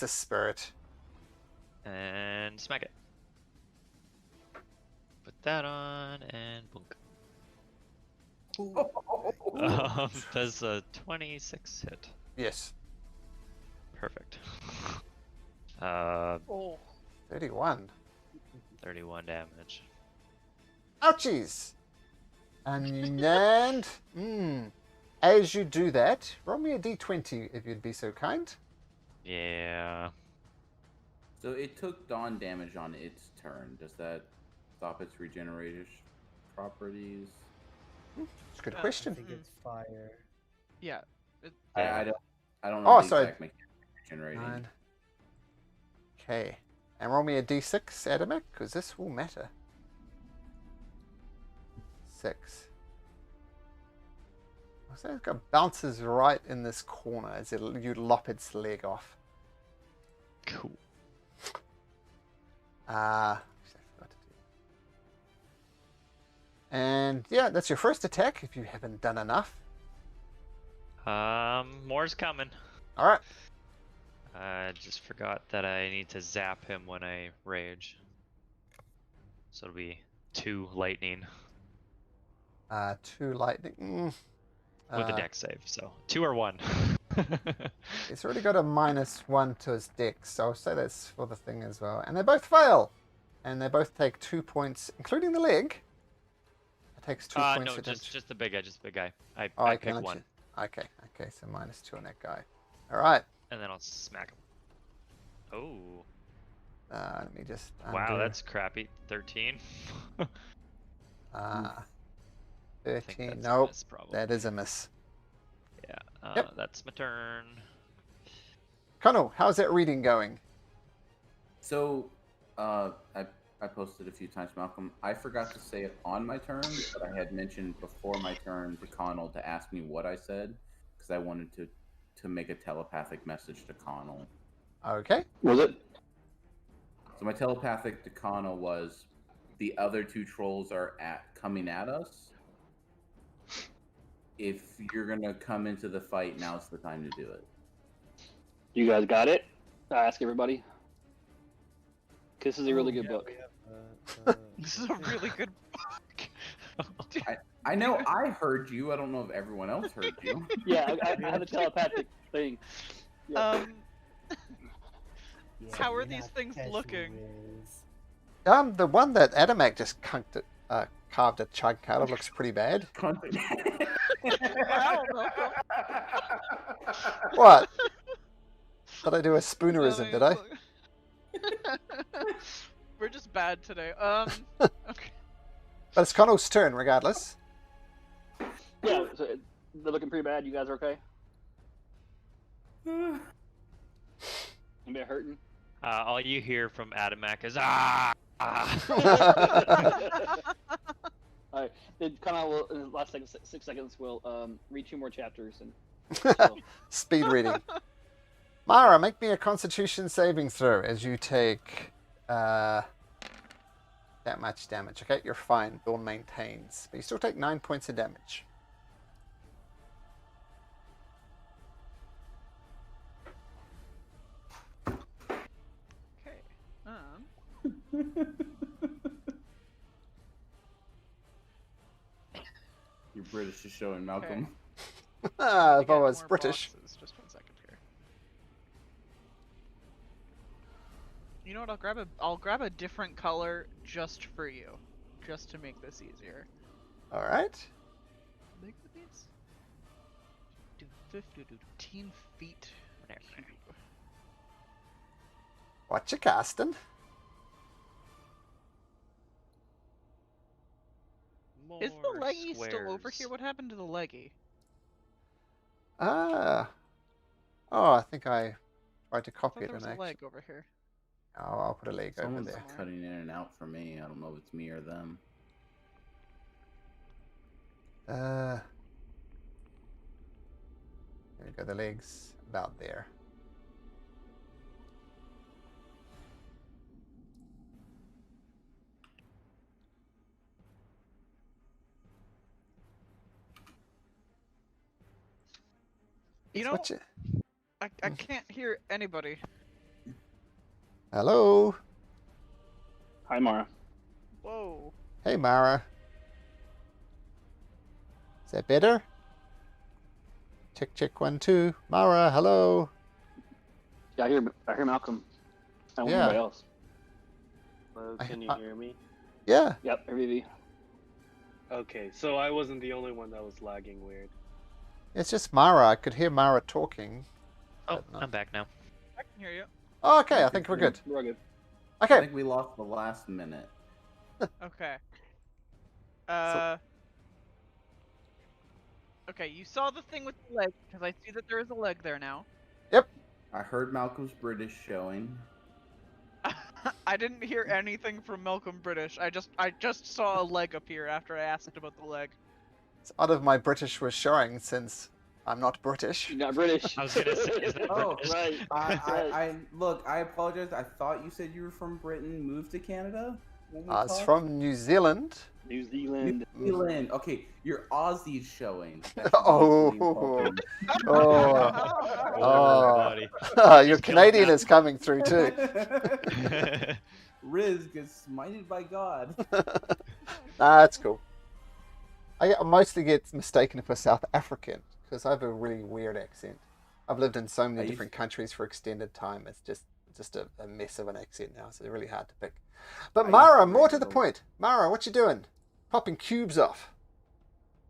a spirit.
And smack it. Put that on and boom. Does a 26 hit?
Yes.
Perfect.
31.
31 damage.
Ouchies. And as you do that, roll me a d20 if you'd be so kind.
Yeah.
So it took Dawn damage on its turn. Does that stop its regeneration properties?
It's a good
I
question.
think it's fire.
Yeah.
I don't know
Oh,
the
sorry.
exact mechanic of regenerating.
9. Okay. And roll me a d6, Adamek, because this will matter. 6. So it bounces right in this corner as you lop its leg off.
Cool.
And yeah, that's your first attack if you haven't done enough.
More's coming.
All right.
I just forgot that I need to zap him when I rage. So it'll be 2 lightning
2 lightning.
with a dex save. So 2 or 1.
It's already got a -1 to his dex, so I'll say that's for the thing as well. And they both fail. And they both take 2 points, including the leg. It takes 2 points
no,
of damage.
just the big guy, just the big guy. I
I
pick
can
1,
Okay, so -2 on that guy. All right.
and then I'll smack him. Oh,
Let me just.
wow,
undo.
that's crappy. 13. I think
13.
that's a
Nope.
miss, probably.
That is a miss.
Yeah.
Yep.
That's my turn.
Connell, how's that reading going?
So, I posted a few times, Malcolm. I forgot to say it on my turn, but I had mentioned before my turn to Connell to ask me what I said because I wanted to make a telepathic message to Connell.
Okay.
Was it?
So my telepathic to Connell was, the other 2 trolls are coming at us. If you're gonna come into the fight, now's the time to do it.
You guys got it? I ask everybody. This is a really good
Yeah,
book.
we have,
This is a really good book.
I know I heard you. I don't know if everyone else heard you.
Yeah, I have a telepathic thing. Yeah.
yeah,
How are
we
these
have
things
casual
looking?
ways.
The one that Adamak just carved a chunk out of looks pretty bad.
Wow, Malcolm.
What? Did I do a
I
spoonerism, did
mean,
I?
look- We're just bad today. Okay.
But it's Connell's turn, regardless.
Yeah, so they're looking pretty bad. You guys are okay? Anybody hurting?
All you hear from Adamak is ah.
All right. It kind of will, in the last 6 seconds, we'll read 2 more chapters and.
Speed reading. Mara, make me a Constitution saving throw as you take that much damage. Okay, you're fine. Dawn maintains, but you still take 9 points of damage.
Okay.
You're British is showing, Malcolm.
Okay.
Ah, if I
Get
was
more
British.
boxes. Just 1 second here. You know what? I'll grab a different color just for you, just to make this easier.
All right.
Make these. 15 feet. Cube.
What you casting?
Is the
More
leggy still over
squares.
here? What happened to the leggy?
Ah. Oh, I think I tried to
I
copy
thought
it
there was
and
a
actually.
leg over here.
Oh, I'll put a leg over
Someone's
there.
cutting in and out for me. I don't know if it's me or them.
There we go. The legs about there.
You know,
What you...
I can't hear anybody.
Hello.
Hi, Mara.
Whoa.
Hey, Mara. Is that better? Check, check, 1, 2. Mara, hello.
Yeah, I hear Malcolm. I don't hear
Yeah.
anybody else.
Hello,
I-
can you hear me?
Yeah.
Yep, Vivi.
Okay, so I wasn't the only one that was lagging weird.
It's just Mara. I could hear Mara talking.
Oh,
but not-
I'm back now.
I can hear you.
Oh, okay, I think we're good.
We're good.
I
Okay.
think we lost the last minute.
Okay.
So-
Okay, you saw the thing with the leg, because I see that there is a leg there now.
I heard Malcolm's British showing.
I didn't hear anything from Malcolm British. I just saw a leg appear after I asked about the leg.
It's odd if my British was showing since I'm not British.
You're not British.
I was gonna say, is that
Oh,
British?
right.
I look. I apologize. I thought you said you were from Britain, moved to Canada. When we
I was
talked?
from New Zealand.
New Zealand.
New Zealand. Okay, your Aussie's showing.
Oh.
Oh.
Oh.
Oh, buddy.
Your
Just killed
Canadian
that.
is coming through too.
Riz gets smited by God.
Nah, that's cool. I mostly get mistaken for South African because I have a really weird accent. I've lived in so
I
many
used-
different countries for extended time. It's just a mess of an accent now, so it's really hard to pick. But
I used
Mara,
to
more to the
radio.
point. Mara, what you doing? Popping cubes off.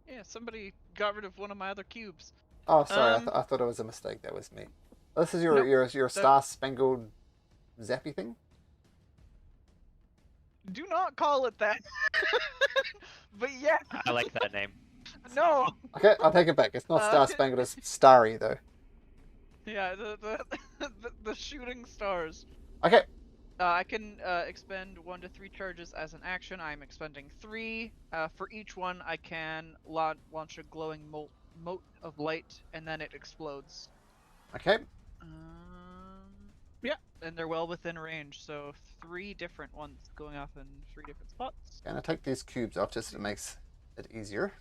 Yeah, somebody got rid of one of my other cubes.
Oh, sorry. I thought it was a mistake. That was me. This is your
Nope,
your Star Spangled Zappy thing.
Do not call it that. But yeah,
I like that name.
no.
Okay, I'll take it back. It's not Star Spangled. It's Starry though.
Yeah, the shooting stars.
Okay.
I can expend 1 to 3 charges as an action. I'm expending 3. For each one, I can launch a glowing mote of light, and then it explodes.
Okay.
Yeah, and they're well within range, so 3 different ones going off in 3 different spots.
Gonna take these cubes off just so it makes it easier.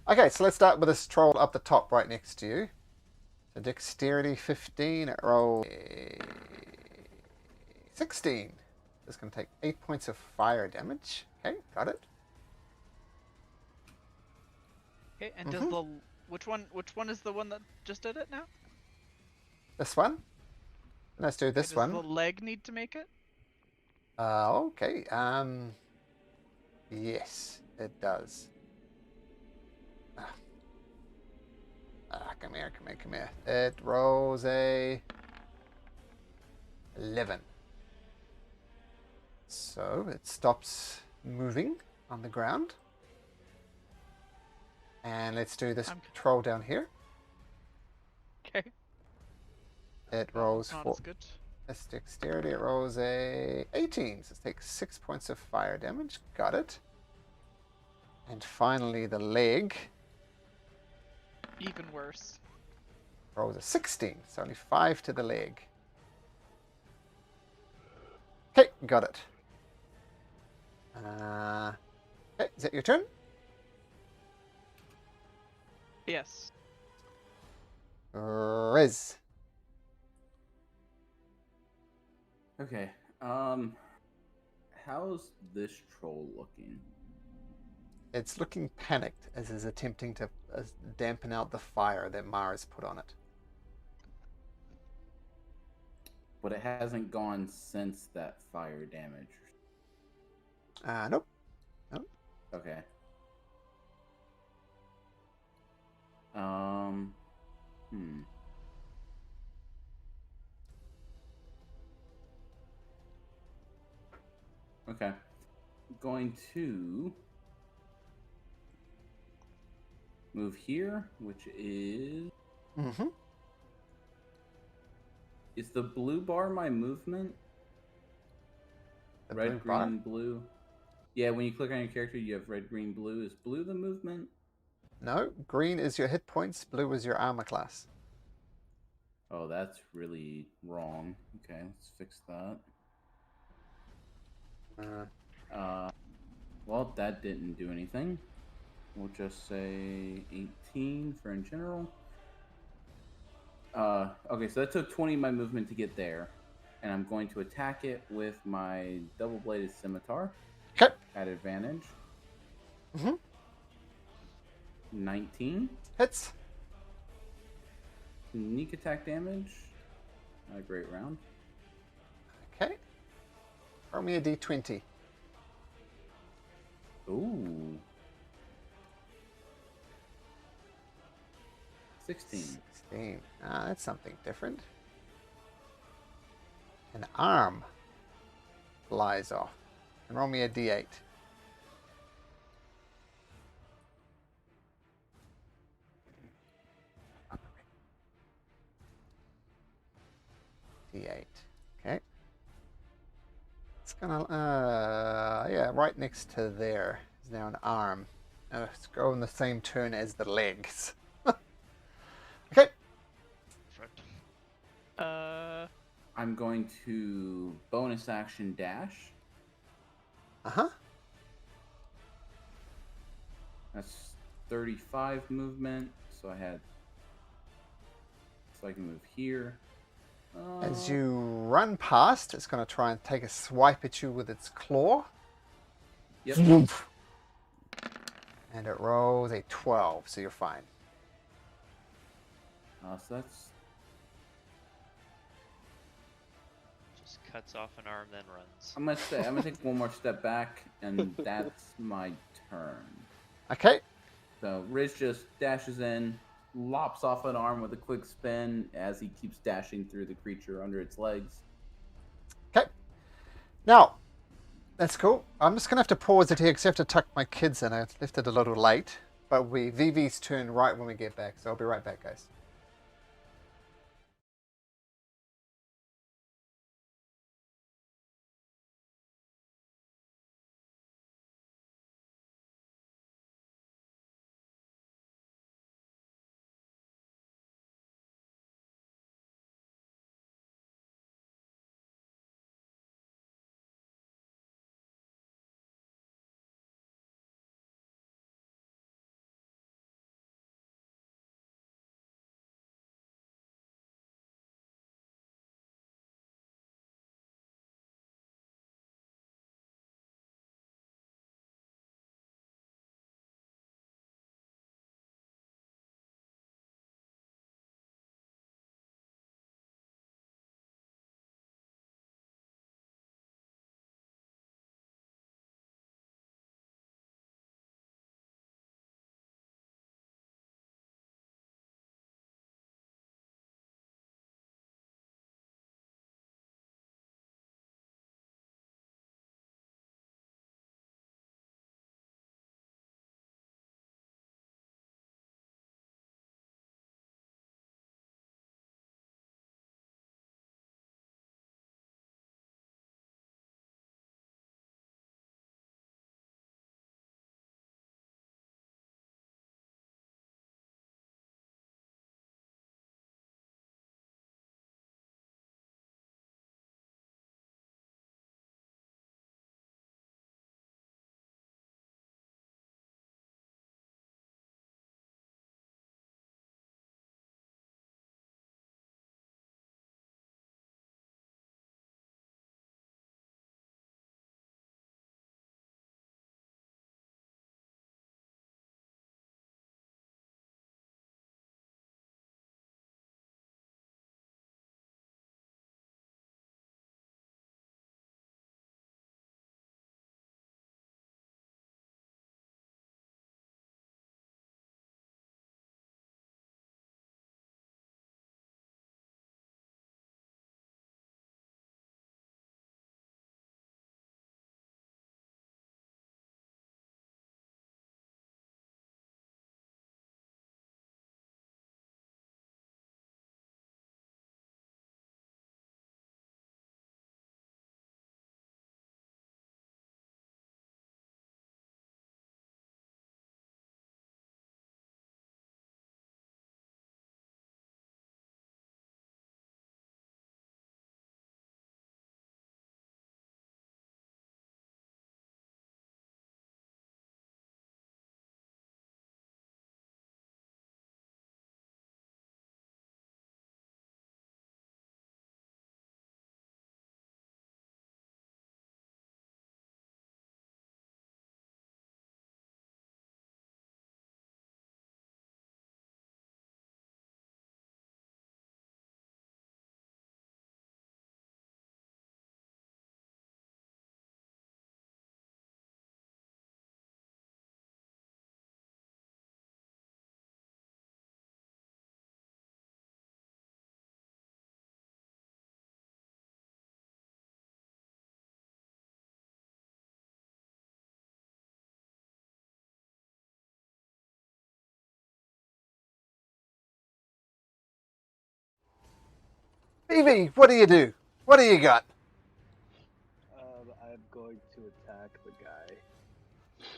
Okay, so let's start with this troll up the top right next to you. So dexterity 15, it rolled 16. It's gonna take 8 points of fire damage. Okay, got it.
Okay, and does the which one is the one that just did it now?
This one. Let's do this
Does
one.
the leg need to make it?
Okay. Yes, it does. come here, come here, come here. It rolls a 11. So it stops moving on the ground. And let's do this
I'm-
troll down here.
Okay.
It
That
rolls
one's not
for
as good.
this dexterity. It rolls a 18. So it takes 6 points of fire damage. Got it. And finally, the leg
Even worse.
rolls a 16. So only 5 to the leg. Okay, got it. Okay, is that your turn?
Yes.
Riz.
Okay. How's this troll looking?
It's looking panicked as is attempting to dampen out the fire that Mara's put on it.
But it hasn't gone since that fire damage.
Nope.
Okay. Okay. Going to move here, which is
Mm-hmm.
is the blue bar my movement?
The
Red,
blue
green,
bar?
blue. Yeah, when you click on your character, you have red, green, blue. Is blue the movement?
No, green is your hit points, blue is your armor class.
Oh, that's really wrong. Okay, let's fix that. Well, that didn't do anything. We'll just say 18 for in general. Okay, so that took 20 of my movement to get there. And I'm going to attack it with my double-bladed scimitar.
Okay.
At advantage.
Mm-hmm.
19.
Hits.
Sneak attack damage. Not a great round.
Okay. Roll me a d20.
Ooh. 16.
16. That's something different. An arm flies off. And roll me a d8. D8. Okay. It's gonna, yeah, right next to there is now an arm. It's going the same turn as the legs. Okay.
I'm going to bonus action dash.
Uh-huh.
That's 35 movement. So I can move here.
As you run past, it's going to try and take a swipe at you with its claw.
Yep.
Woof. And it rolls a 12, so you're fine.
So that's
Just cuts off an arm, then runs.
I'm gonna take one more step back, and that's my turn.
Okay.
So Riz just dashes in, lops off an arm with a quick spin as he keeps dashing through the creature under its legs.
Okay. Now, that's cool. I'm just going to have to pause it here because I have to tuck my kids in. I left it a little late. But Vivi's turn right when we get back. So I'll be right back, guys. Evie, what do you do? What do you got?
I'm going to attack the guy.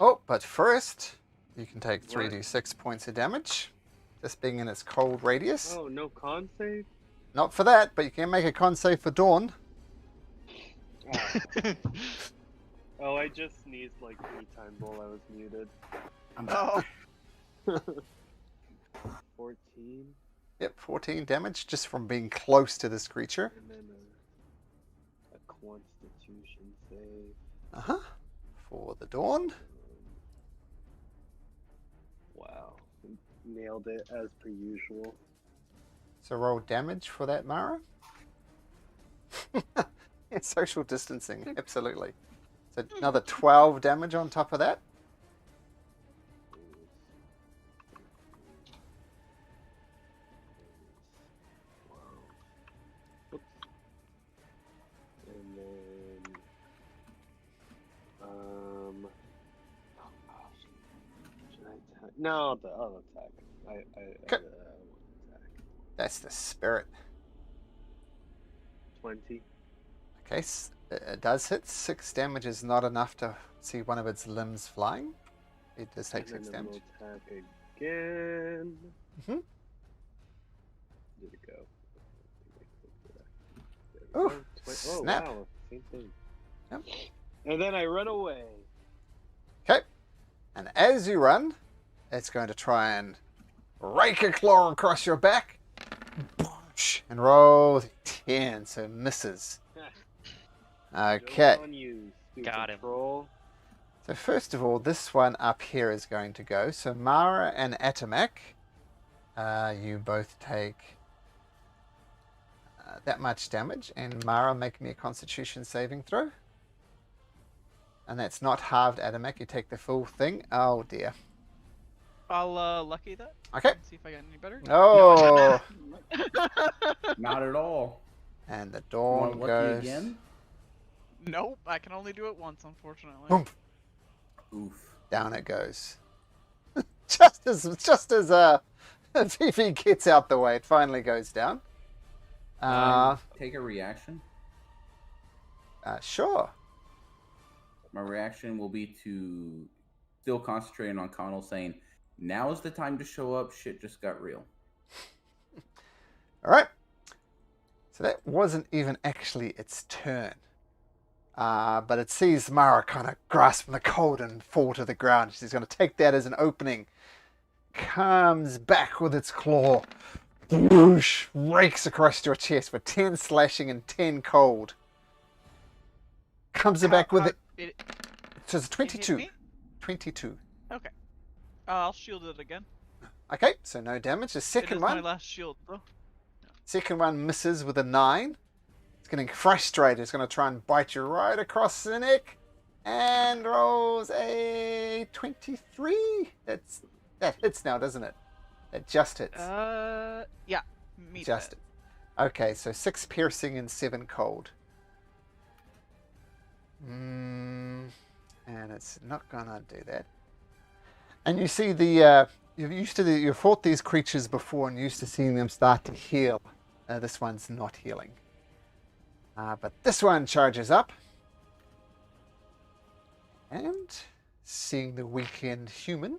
Oh, but first, you can take
What?
3d6 points of damage. Just being in its cold radius.
Oh, no con save?
Not for that, but you can make a con save for Dawn.
Oh, I just sneezed like 3 times while I was muted.
I'm back.
Oh,
14,
Yep, 14 damage just from being close to this creature.
and then a Constitution save.
Uh-huh. For the Dawn.
Wow, nailed it as per usual.
So roll damage for that, Mara. Yeah, social distancing, absolutely. So another 12 damage on top of that.
Wow. Oops. And then, oh gosh, should I attack? No, I'll attack. I won't attack.
That's the spirit.
20.
Okay, it does hit. 6 damage is not enough to see one of its limbs flying. It does take 6
And then
damage.
we'll attack again.
Mhm.
Did it go? There we
Oof,
go. Oh
snap.
wow, same thing.
Yep.
And then I run away.
Okay, and as you run, it's going to try and rake a claw across your back. And roll 10, so misses. Okay.
Joke's on you, stupid
Got him.
troll.
So first of all, this one up here is going to go. So Mara and Atamak, you both take that much damage. And Mara, make me a Constitution saving throw. And that's not halved, Atamak. You take the full thing. Oh dear.
I'll lucky that.
Okay.
See if I get any better.
Oh,
Not at all.
and the
You
Dawn
want lucky
goes.
again?
Nope, I can only do it once, unfortunately.
Boom.
Oof.
Down it goes. just as Fifi gets out the way, it finally goes down.
Take a reaction.
Sure.
My reaction will be to still concentrating on Connell saying, now is the time to show up. Shit just got real.
All right. So that wasn't even actually its turn. But it sees Mara kind of grasp the cold and fall to the ground. She's going to take that as an opening. Comes back with its claw. Whoosh, rakes across your chest for 10 slashing and 10 cold. Comes back with it. So it's
It hit
22.
me?
22.
Okay. I'll shield it again.
Okay, so no damage. The
It
second
is
one.
my last shield, though.
Second one misses with a 9. It's getting frustrated. It's going to try and bite you right across the neck. And rolls a 23. That hits now, doesn't it? That just hits.
Yeah. Meet
Just
that.
it. Okay, so 6 piercing and 7 cold. And it's not going to do that. And you see you've fought these creatures before and used to seeing them start to heal. This one's not healing. But this one charges up. And seeing the weakened human,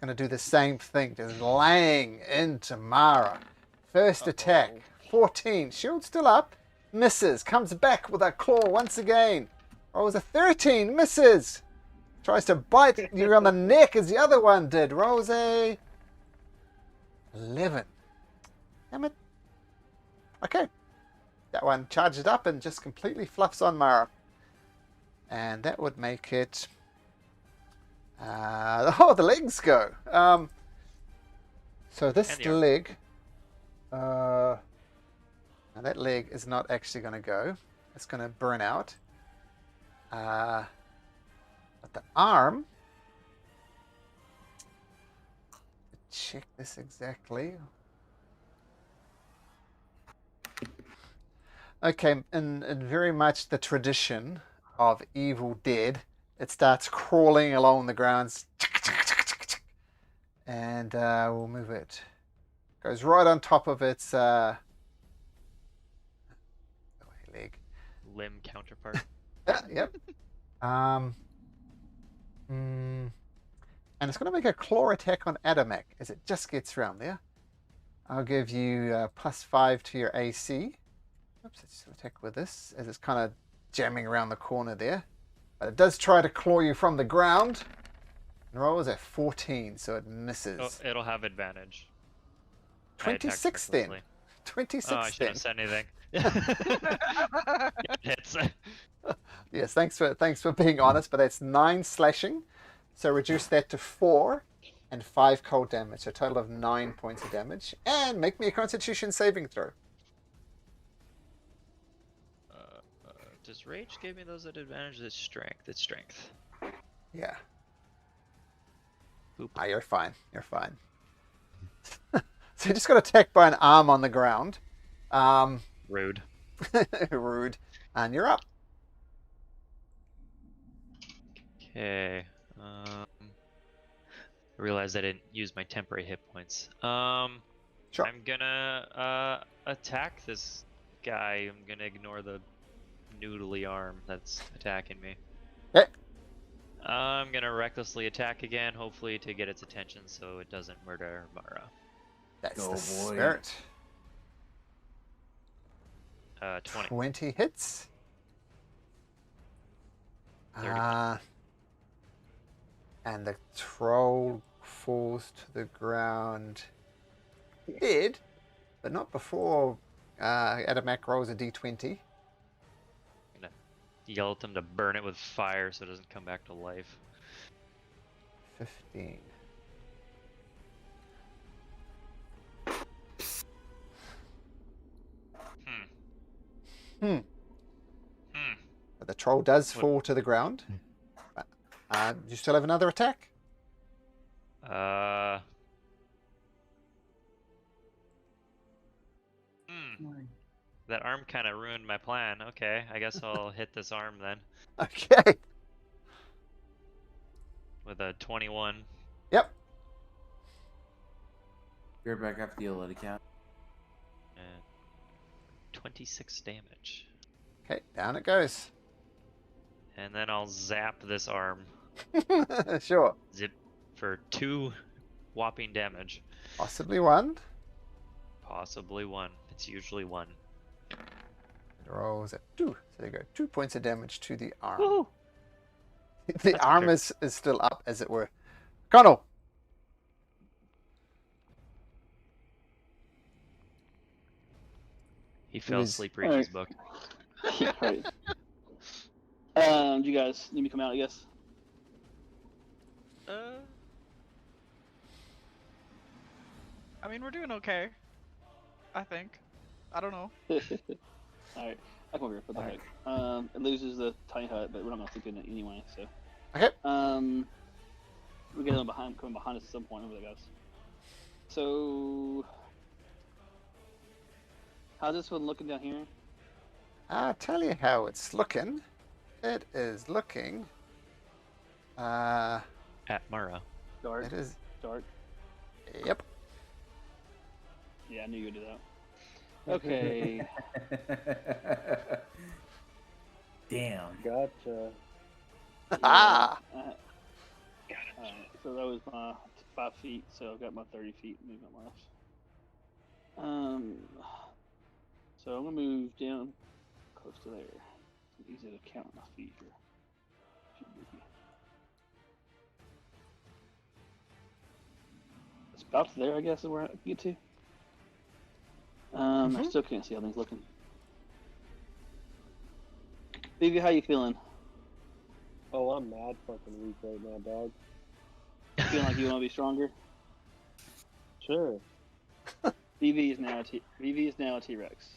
going to do the same thing, just laying into Mara. First attack, 14, shield still up, misses, comes back with a claw once again. Rolls a 13, misses. Tries to bite you on the neck as the other one did. Rolls a 11. Damn it. Okay. That one charged up and just completely fluffs on Mara. And that would make it... the legs go. So this
And the arm.
leg... now that leg is not actually going to go. It's going to burn out. But the arm... Check this exactly. Okay, in very much the tradition of Evil Dead, it starts crawling along the grounds. And we'll move it. Goes right on top of its leg.
Limb counterpart.
Yep. And it's going to make a claw attack on Adamak as it just gets around there. I'll give you +5 to your AC. Oops, let's attack with this as it's kind of jamming around the corner there. But it does try to claw you from the ground. And roll is at 14, so it misses.
Oh, it'll have advantage.
26 then. 26
Oh, I should
then.
have said anything. It hits.
Yes, thanks for being honest, but that's 9 slashing. So reduce that to 4 and 5 cold damage. So a total of 9 points of damage. And make me a Constitution saving throw.
Does rage give me those at advantage? It's strength. It's strength.
Yeah.
Boop.
Ah, you're fine. You're fine. So you just got attacked by an arm on the ground.
Rude.
Rude. And you're up.
Okay. I realized I didn't use my temporary hit points.
Sure.
I'm gonna attack this guy. I'm gonna ignore the noodly arm that's attacking me.
Okay.
I'm gonna recklessly attack again, hopefully to get its attention so it doesn't murder Mara.
That's
Oh,
the
boy.
spirit.
20.
20 hits.
30.
And the troll falls to the ground dead, but not before Adamak rolls a d20.
Yell at them to burn it with fire so it doesn't come back to life.
15. But the troll does fall to the ground. You still have another attack?
That arm kind of ruined my plan. Okay, I guess I'll hit this arm then
Okay.
with a 21.
Yep.
Be right back after the yellow count.
And 26 damage.
Okay, down it goes.
And then I'll zap this arm.
Sure.
Zip for 2 whopping damage.
Possibly 1.
Possibly 1. It's usually 1.
It rolls at 2. So there you go. 2 points of damage to the arm.
Woohoo!
The
That's
arm
fair.
is still up, as it were. Connell.
He fell
is-
asleep reading his book.
Yeah, right. Do you guys need me to come out, I guess?
I mean, we're doing okay. I think. I don't know.
Alright, I come over here for the
Alright.
heck. It loses the tiny hut, but we're not gonna sleep in it anyway, so.
Okay.
We get them coming behind us at some point over there, guys. So, how's this one looking down here?
I'll tell you how it's looking. It is looking.
At Mara.
Dark.
It is.
Dark.
Yep.
Yeah, I knew you would do that. Okay.
Damn.
Gotcha.
Ah.
Alright, so that was my 5 feet, so I've got my 30 feet movement left. So I'm gonna move down close to there. It's easy to count my feet here. It's about there, I guess, is where I can get to. I still can't see how things looking. Vivi, how you feeling?
Oh, I'm mad fucking weak right now, dog.
Feeling like you want to be stronger?
Sure.
Vivi is now a T-Rex.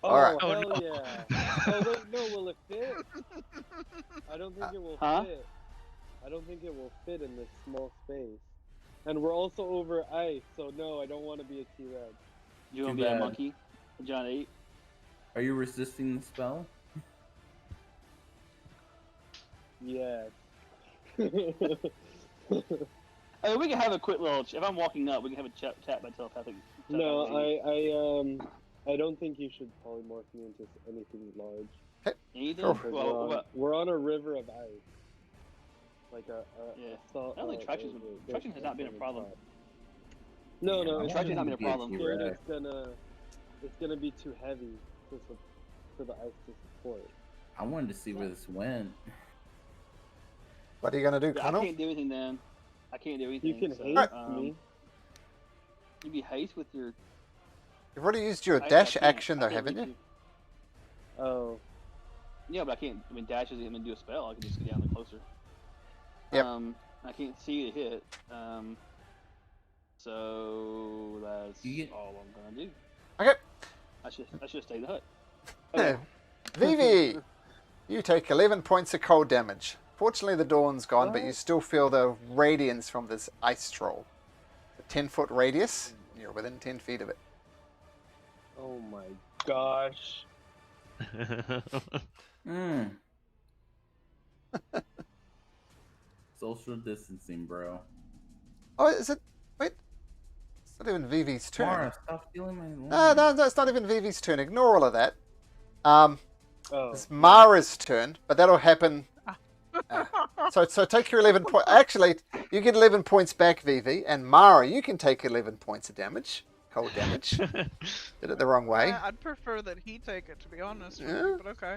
Oh,
Alright.
Oh,
hell
no.
yeah. Oh, wait, no, will it fit? I don't think it will
Huh?
fit. I don't think it will fit in this small space. And we're also over ice, so no, I don't want to be a T-Rex.
You want
Too
to be a
bad.
monkey? John 8?
Are you resisting the spell?
Yes.
We can have a quick little. If I'm walking up, we can have a chat by telepathic.
No, I don't think you should polymorph me into anything large.
Anything?
Sure.
Because
Well,
we're on a river of ice. Like
Yeah.
salt.
I don't think traction has not been a problem.
No,
Damn, I
it's
traction's not been a
wanted to be
problem.
scared
T-Rex.
it's gonna be too heavy for the ice to support.
I wanted to see where this went.
What are you gonna do,
Yeah, I
Connell?
can't do anything then. I can't do anything.
You can
so,
haste me.
You can haste with your
You've already used your
I
dash
can't-
action
I
though,
can't
haven't
reach
you?
Oh,
Yeah, but I can't. I mean, dash doesn't even do a spell. I can just get down there closer.
Yep.
I can't see to hit. So that's
You get-
all I'm gonna do.
Okay.
I should stay in the hut.
Okay. Vivi, you take 11 points of cold damage. Fortunately, the dawn's gone, but you still feel the radiance from this ice troll. A 10-foot radius, and you're within 10 feet of it.
oh my gosh.
Mm. Social distancing, bro.
Oh, is it? Wait. It's not even Vivi's turn.
Mara, stop stealing my
No,
line.
it's not even Vivi's turn. Ignore all of that.
Oh.
It's Mara's turn, but that'll happen. So take your 11 points. Actually, you get 11 points back, Vivi, and Mara, you can take 11 points of damage, cold damage. Did it the wrong way.
I'd prefer that he take it, to be honest. with
Yeah.
you, but okay.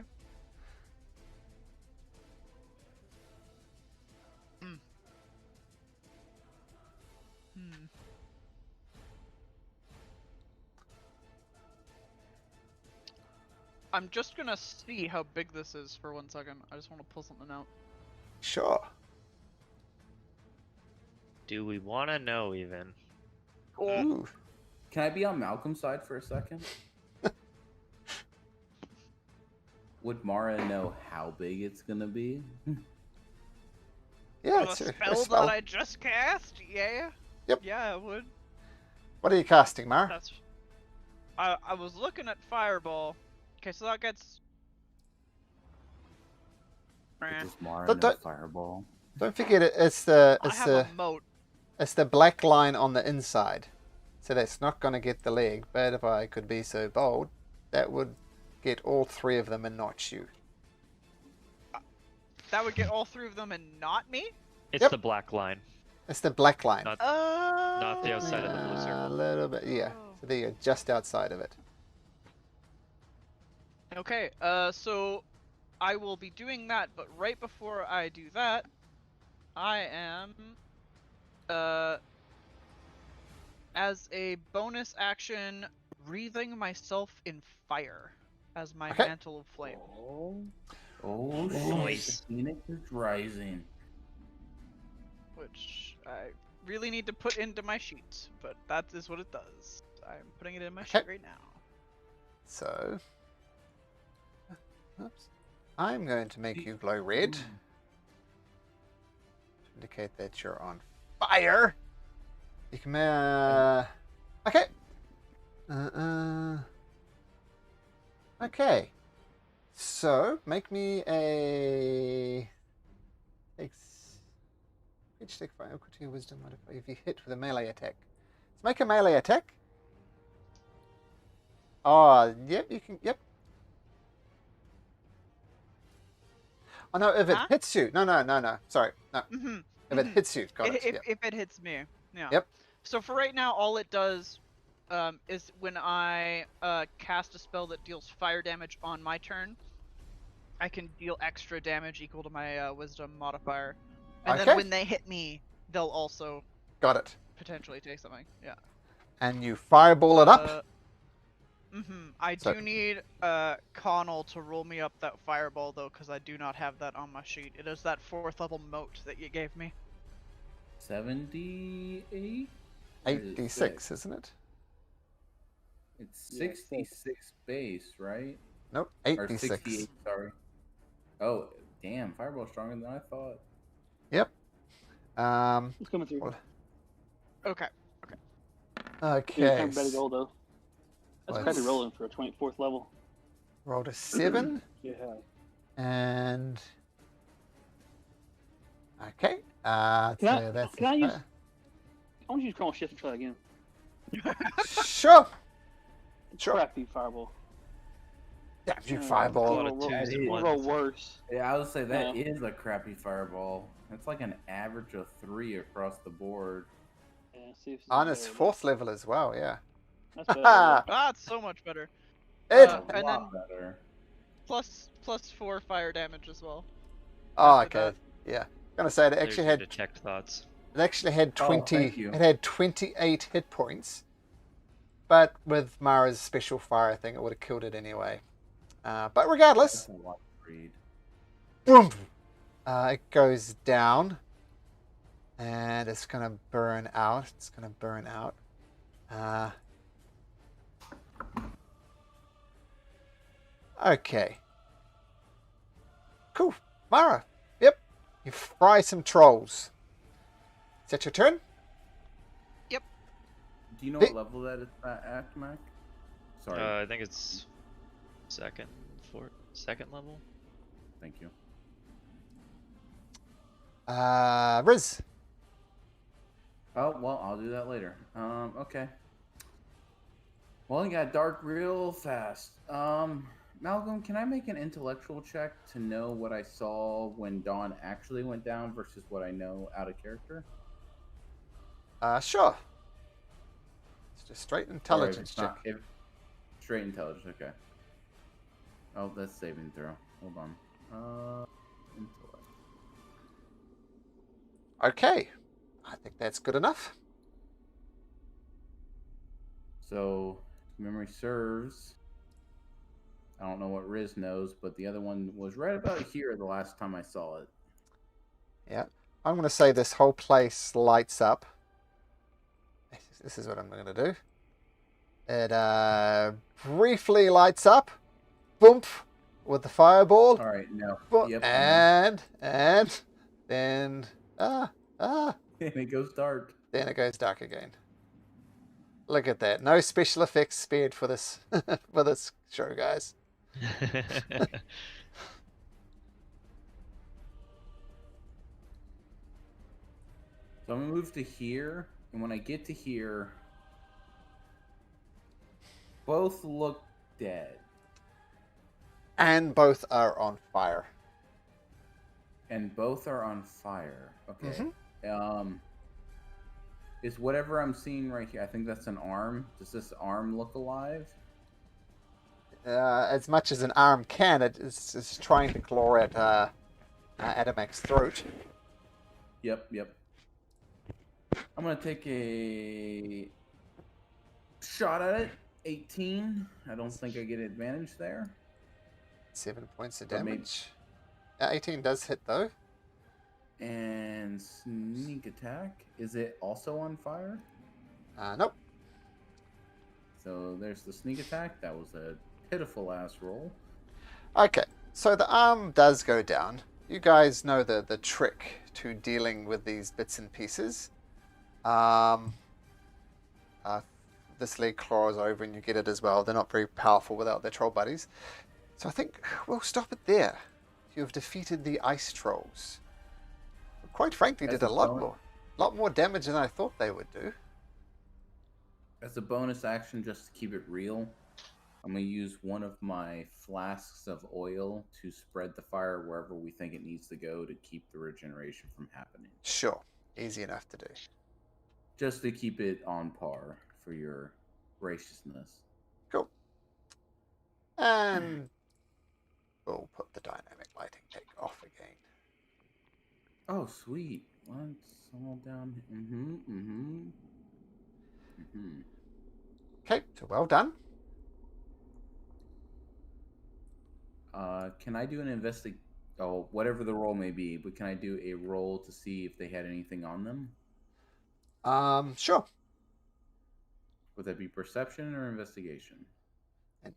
I'm just gonna see how big this is for 1 second. I just want to pull something out.
Sure.
Do we want to know even?
Ooh.
Can I be on Malcolm's side for a second? Would Mara know how big it's gonna be?
Yeah,
The
it's a
spell
spell.
that I just cast? Yeah.
Yep.
Yeah, I would.
What are you casting, Mara?
That's. I was looking at Fireball. Okay, so that gets.
Does Mara
But
know
don't-
Fireball?
Don't forget it's the
I have a moat.
it's the black line on the inside, so that's not going to get the leg. But if I could be so bold, that would get all three of them and not you.
That would get all three of them and not me?
It's
Yep.
the black line,
It's the black line.
not
Oh.
not the outside of the blue
A
circle.
little bit, yeah. So there you're just outside of it.
Okay, so I will be doing that, but right before I do that, I am, as a bonus action, breathing myself in fire as my
Okay.
mantle of flame.
Oh,
Nice.
shit. The Phoenix is rising.
Which I really need to put into my sheet, but that is what it does. I'm putting it in my
Okay.
sheet right now.
So, oops. I'm going to make you glow red to indicate that you're on fire. You can, okay. Okay. So, make me a. Each take fire, equal to your wisdom modifier if you hit with a melee attack. Let's make a melee attack. Oh, yep, you can, yep. Oh, no, if it
Huh?
hits you. No. Sorry. No.
Mm-hmm.
If it hits you, got it. Yep.
If it hits me, yeah.
Yep.
So for right now, all it does is when I cast a spell that deals fire damage on my turn, I can deal extra damage equal to my wisdom modifier. And
Okay.
then when they hit me, they'll also
Got it.
potentially take something. Yeah.
And you fireball it up.
I
So-
do need Connell to roll me up that fireball though, because I do not have that on my sheet. It is that 4th level moat that you gave me.
78?
8d6, isn't it?
It's
Yeah,
66 base, right?
Nope.
Or
8d6.
68, sorry. Oh, damn. Fireball's stronger than I thought.
Yep.
It's coming through.
Well,
Okay.
Yeah,
okay.
kind of better goal though. That's
Let's-
crappy rolling for a 24th level.
Rolled a 7.
Yeah.
And. Okay.
Can
so
I-
that's
can I
the
use- I want to use Cronal Shift and try that again.
Sure. Sure.
Crappy fireball.
Yeah, you
Uh,
fireball.
A lot of
We'll-
twos and
we'll
ones.
go worse.
Yeah, I would say that
Yeah.
is a crappy fireball. That's like an average of 3 across the board.
Yeah, see if
On his 4th level as well, yeah.
That's better. Yeah.
Ah, it's so much better.
Ed!
A
And
lot
then
better.
plus 4 fire damage as well.
Oh,
after
okay. Yeah. I'm gonna say it
There's
actually
your
had
detect thoughts.
had
Oh,
20
thank you.
it had 28 hit points. But with Mara's special fire thing it would have killed it anyway. But regardless,
That's a lot to read.
boom! It goes down. And it's gonna burn out. It's gonna burn out. Okay. Cool. Mara. Yep. You fry some trolls. Is that your turn?
Do you know
Hey.
what level that is at, Mac? Sorry.
I think it's second level.
Thank you.
Riz.
Oh, well, I'll do that later. Okay. Well, it got dark real fast. Malcolm, can I make an intellectual check to know what I saw when Dawn actually went down versus what I know out of character?
Sure. It's just straight
Or if
intelligence
it's
check.
not- if- straight intelligence, okay. Oh, that's saving throw. Hold on. Intellect.
Okay. I think that's good enough.
So, if memory serves. I don't know what Riz knows, but the other one was right about here the last time I saw it.
Yeah. I'm going to say this whole place lights up. This is what I'm going to do. It briefly lights up. Boom. With the fireball.
All right, no.
Boom,
Yep.
and then
And it goes dark.
then it goes dark again. Look at that. No special effects spared for this for this show, guys.
So I'm gonna move to here, and when I get to here, both look dead.
And both are on fire.
And both are on fire. Okay.
Mm-hmm.
Is whatever I'm seeing right here, I think that's an arm. Does this arm look alive?
As much as an arm can, it's trying to claw at Adamac's throat.
Yep. I'm gonna take a shot at it. 18. I don't think I get advantage there.
7 points of
But maybe-
damage. 18 does hit though.
And sneak attack. Is it also on fire?
Nope.
So there's the sneak attack. That was a pitiful ass roll.
Okay, so the arm does go down. You guys know the trick to dealing with these bits and pieces. This leg claws over and you get it as well. They're not very powerful without their troll buddies. So I think we'll stop it there. You have defeated the ice trolls. Quite frankly,
As
did
a
a lot
bonus-
more damage than I thought they would do.
As a bonus action, just to keep it real, I'm going to use one of my flasks of oil to spread the fire wherever we think it needs to go to keep the regeneration from happening.
Sure, easy enough to do.
Just to keep it on par for your graciousness.
Cool. And we'll put the dynamic lighting back off again.
Oh, sweet. It's all down.
Okay, so well done.
Can I do an Oh, whatever the roll may be, but can I do a roll to see if they had anything on them?
Sure.
Would that be perception or investigation?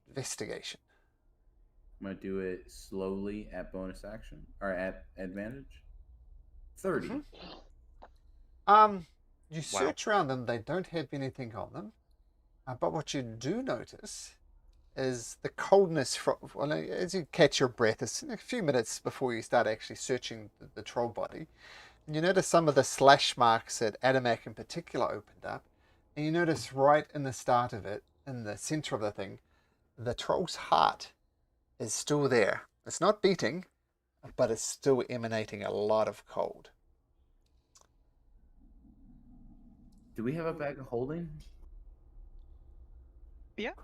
Investigation.
I'm gonna do it slowly at bonus action or at advantage. 30.
You search around them, they don't have anything on them. But what you do notice is the coldness from, well, as you catch your breath, it's a few minutes before you start actually searching the troll body. And you notice some of the slash marks that Adamac in particular opened up. And you notice right in the start of it, in the center of the thing, the troll's heart is still there. It's not beating, but it's still emanating a lot of cold.
Do we have a bag of holding?
Yes.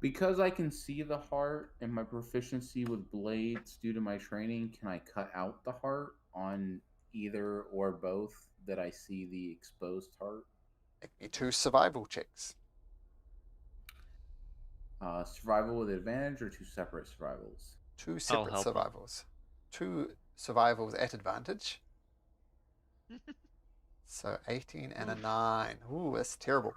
Because I can see the heart and my proficiency with blades due to my training, can I cut out the heart on either or both that I see the exposed heart?
Make me 2 survival checks.
Survival with advantage or 2 separate survivals?
2 separate
help 'em.
survivals. 2 survivals at advantage. So 18 and a 9. Ooh, that's terrible.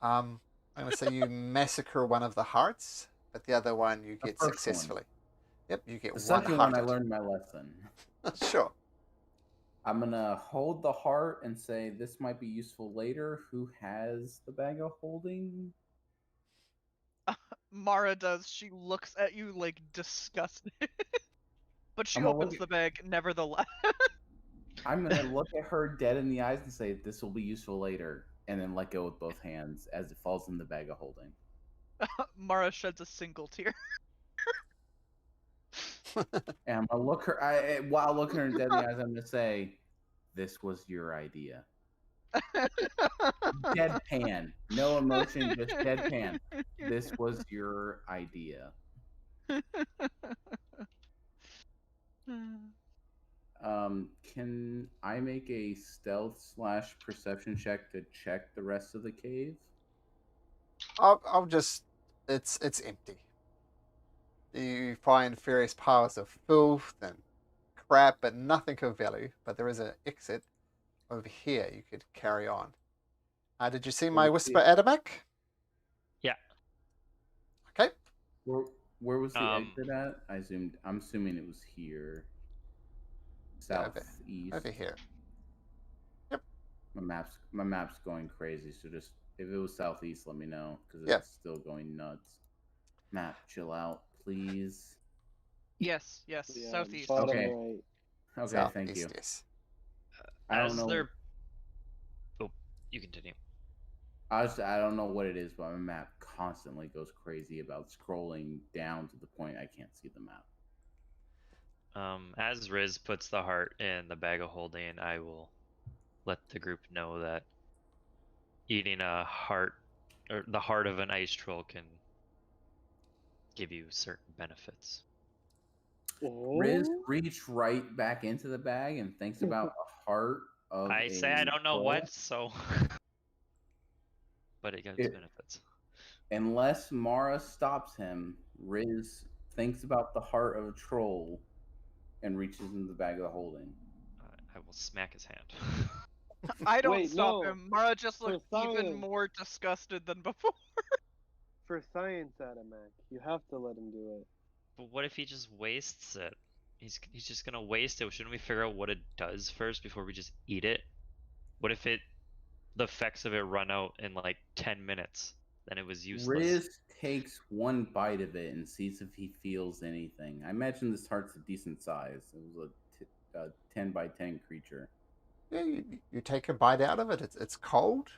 I'm going to say you massacre one of the hearts, but the other one you get
first one.
successfully. Yep, you get
The
one
second one, I
hearted.
learned my lesson.
Sure.
I'm going to hold the heart and say this might be useful later. Who has the bag of holding?
Mara does. She looks at you like disgusted. But she
I'm gonna
opens
look
the bag nevertheless.
I'm going to look at her dead in the eyes and say, this will be useful later, and then let go with both hands as it falls in the bag of holding.
Mara sheds a single tear.
And I'm going to look her, while looking her dead in the eyes, I'm going to say, this was your idea. Deadpan. No emotion, just deadpan. This was your idea. Can I make a stealth / perception check to check the rest of the cave?
I'll just... It's empty. You find various piles of filth and crap, but nothing of value. But there is an exit over here you could carry on. Did you see my whisper, Adamak?
Yeah.
Okay.
Where was the
Um,
exit at? I'm assuming it was here.
Yeah,
Southeast.
over here. Yep.
My map's going crazy, so just if it was southeast, let me know because
Yeah.
it's still going nuts. Map, chill out, please.
Yes,
Yeah,
southeast.
bottom
Okay.
right.
Okay,
Southeast,
thank you.
yes.
I don't
As
know.
they're... Oh, you continue.
I don't know what it is, but my map constantly goes crazy about scrolling down to the point I can't see the map.
As Riz puts the heart in the bag of holding, I will let the group know that eating a heart, or the heart of an ice troll, can give you certain benefits.
Riz
Oh,
reached right back into the bag and thinks about a heart of
I say I don't know
troll.
what, so... but it gives benefits.
Unless Mara stops him, Riz thinks about the heart of a troll and reaches into the bag of the holding.
I will smack his hand.
I don't
Wait,
stop
no.
him. Mara just
For
looked even
science.
more disgusted than before.
For science, Adamak, you have to let him do it.
But what if he just wastes it? He's just gonna waste it. Shouldn't we figure out what it does first before we just eat it? What if the effects of it run out in like 10 minutes? Then it was useless.
Riz takes one bite of it and sees if he feels anything. I imagine this heart's a decent size. It was a 10 by 10 creature.
Yeah, you take a bite out of it. It's cold.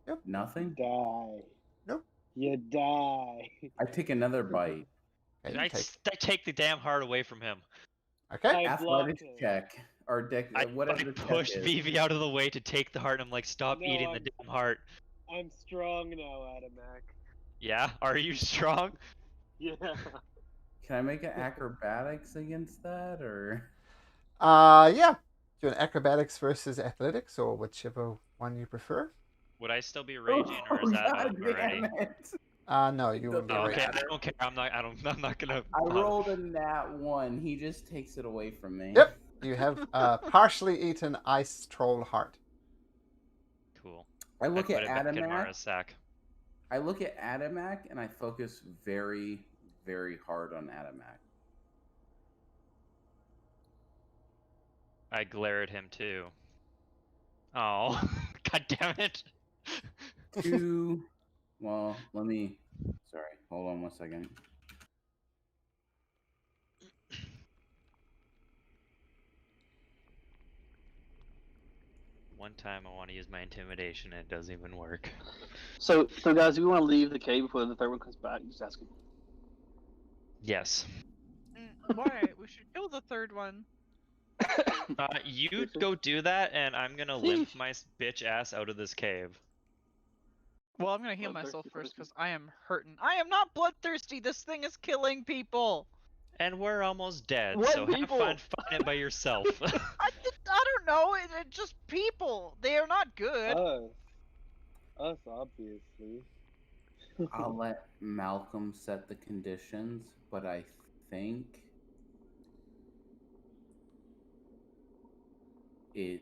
Yep.
Nothing?
Die.
Nope.
You die.
I take another bite.
Okay,
I take the damn heart away from him.
okay.
I blocked
Athletics
it.
check. Or deck,
I
whatever the
pushed
check is.
Vivi out of the way to take the heart, and I'm like, stop
No,
eating the damn heart.
I'm strong now, Adamak.
Yeah? Are you strong?
Yeah.
Can I make an acrobatics against that, or?
Yeah. Do an acrobatics versus athletics, or whichever one you prefer.
Would I still be raging, or is that
God
over already?
damn it.
No, you wouldn't be
Oh,
right.
okay, I don't care. I'm not gonna.
I rolled a nat 1. He just takes it away from me.
Yep. You have partially eaten ice troll heart.
Cool.
I look
put
at
it back in
Adamak.
Mara's sack.
I look at Adamak and I focus very, very hard on Adamak.
I glare at him too. Oh, god damn it!
2. Well, let me. Sorry, hold on 1 second.
One time I want to use my intimidation and it doesn't even work.
So guys, do we want to leave the cave before the third one comes back? Just asking.
Yes.
Why? We should kill the third one.
You
Seriously?
go do that, and I'm gonna limp my bitch ass out of this cave.
Well, I'm gonna heal
Bloodthirsty
myself first
person.
because I am hurting. I am not bloodthirsty. This thing is killing people.
And we're almost dead,
What
so
people?
have fun fighting it by yourself.
I don't know. It's just people. They are not good.
Us, obviously.
I'll let Malcolm set the conditions, but I think it.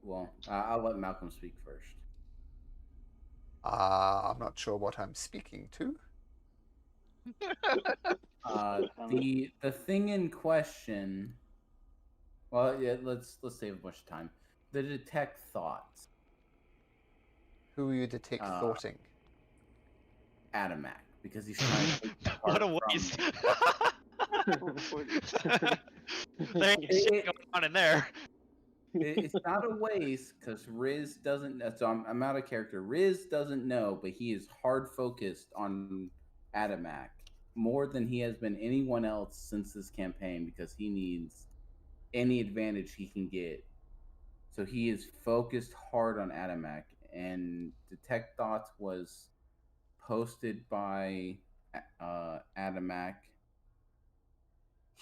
Well, I'll let Malcolm speak first.
I'm not sure what I'm speaking to.
The thing in question. Well, yeah, let's save a bunch of time. The detect thoughts.
Who you detect thoughting?
Adamak, because he's trying to take the
What a
heart from
waste!
me.
There ain't shit going on in there.
It's not a waste because Riz doesn't. So I'm out of character. Riz doesn't know, but he is hard focused on Adamak more than he has been anyone else since this campaign because he needs any advantage he can get. So he is focused hard on Adamak, and Detect Thoughts was posted by Adamak.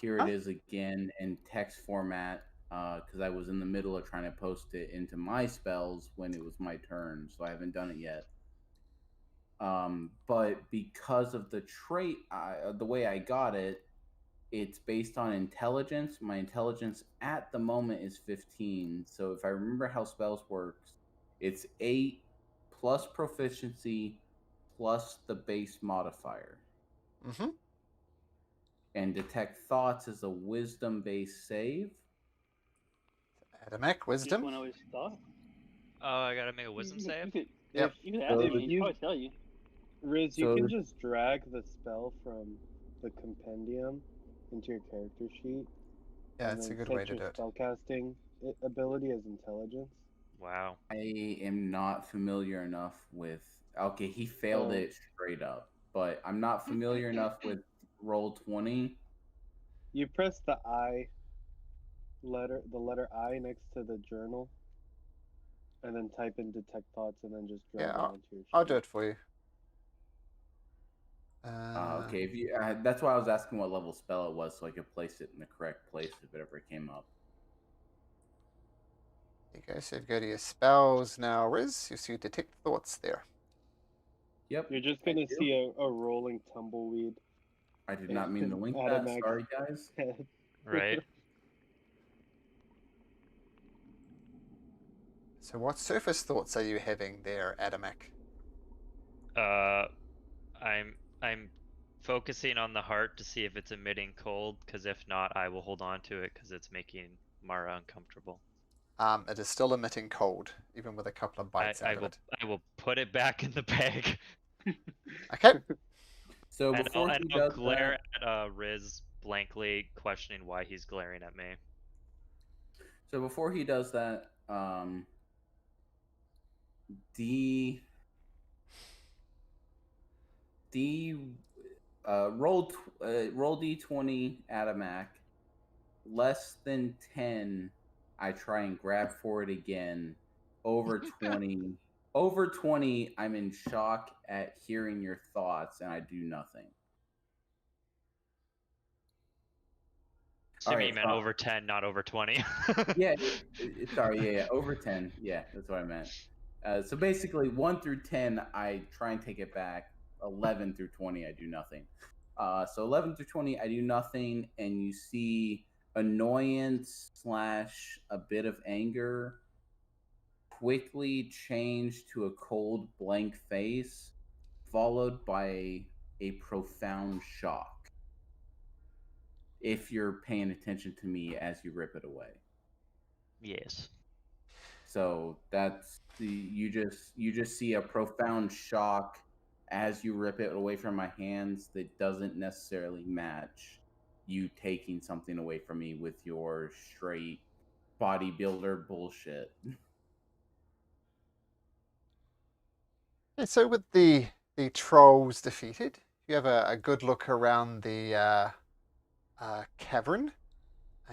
Here it is again in text format because I was in the middle of trying to post it into my spells when it was my turn, so I haven't done it yet. But because of the trait, the way I got it, it's based on intelligence. My intelligence at the moment is 15. So if I remember how spells works, it's 8 plus proficiency plus the base modifier.
Mm-hmm.
And Detect Thoughts is a wisdom-based save.
Adamak, wisdom.
When I always thought.
Oh, I gotta make a wisdom save?
Yep.
You can ask
If
him, he'd
you-
probably tell you.
Riz, you
So-
can just drag the spell from the compendium into your character sheet.
Yeah,
and
it's a
then
good
set
way to
your
do it.
Spellcasting ability as intelligence.
Wow.
I am not familiar enough with. Okay, he failed it straight up, but I'm not familiar enough with Roll20.
You press the letter I next to the journal, and then type in Detect Thoughts, and then just drag
Yeah,
it onto your sheet.
I'll do it for you.
Okay, if you, that's why I was asking what level spell it was, so I could place it in the correct place if it ever came up.
There you go. So if you go to your spells now, Riz, you see detect thoughts there.
Yep.
You're just gonna see a rolling tumbleweed.
I did not mean to link that.
Automatic
Sorry, guys.
head.
Right.
So what surface thoughts are you having there, Adamak?
I'm focusing on the heart to see if it's emitting cold, because if not, I will hold on to it because it's making Mara uncomfortable.
It is still emitting cold, even with a couple of bites out of it.
I will put it back in the bag.
Okay.
So
And
before he
I'll
does
glare
that,
at Riz blankly, questioning why he's glaring at me.
so before he does that, roll d20 Adamak. Less than 10, I try and grab for it again. Over 20, over 20, I'm in shock at hearing your thoughts, and I do nothing.
Assuming you meant over 10, not over 20.
Yeah, sorry, yeah, over 10. Yeah, that's what I meant. So basically, 1 through 10, I try and take it back. 11 through 20, I do nothing. So 11 through 20, I do nothing, and you see annoyance / a bit of anger quickly change to a cold, blank face, followed by a profound shock. If you're paying attention to me as you rip it away.
Yes.
So that's you just see a profound shock as you rip it away from my hands that doesn't necessarily match you taking something away from me with your straight bodybuilder bullshit.
Okay, so with the trolls defeated, you have a good look around the cavern.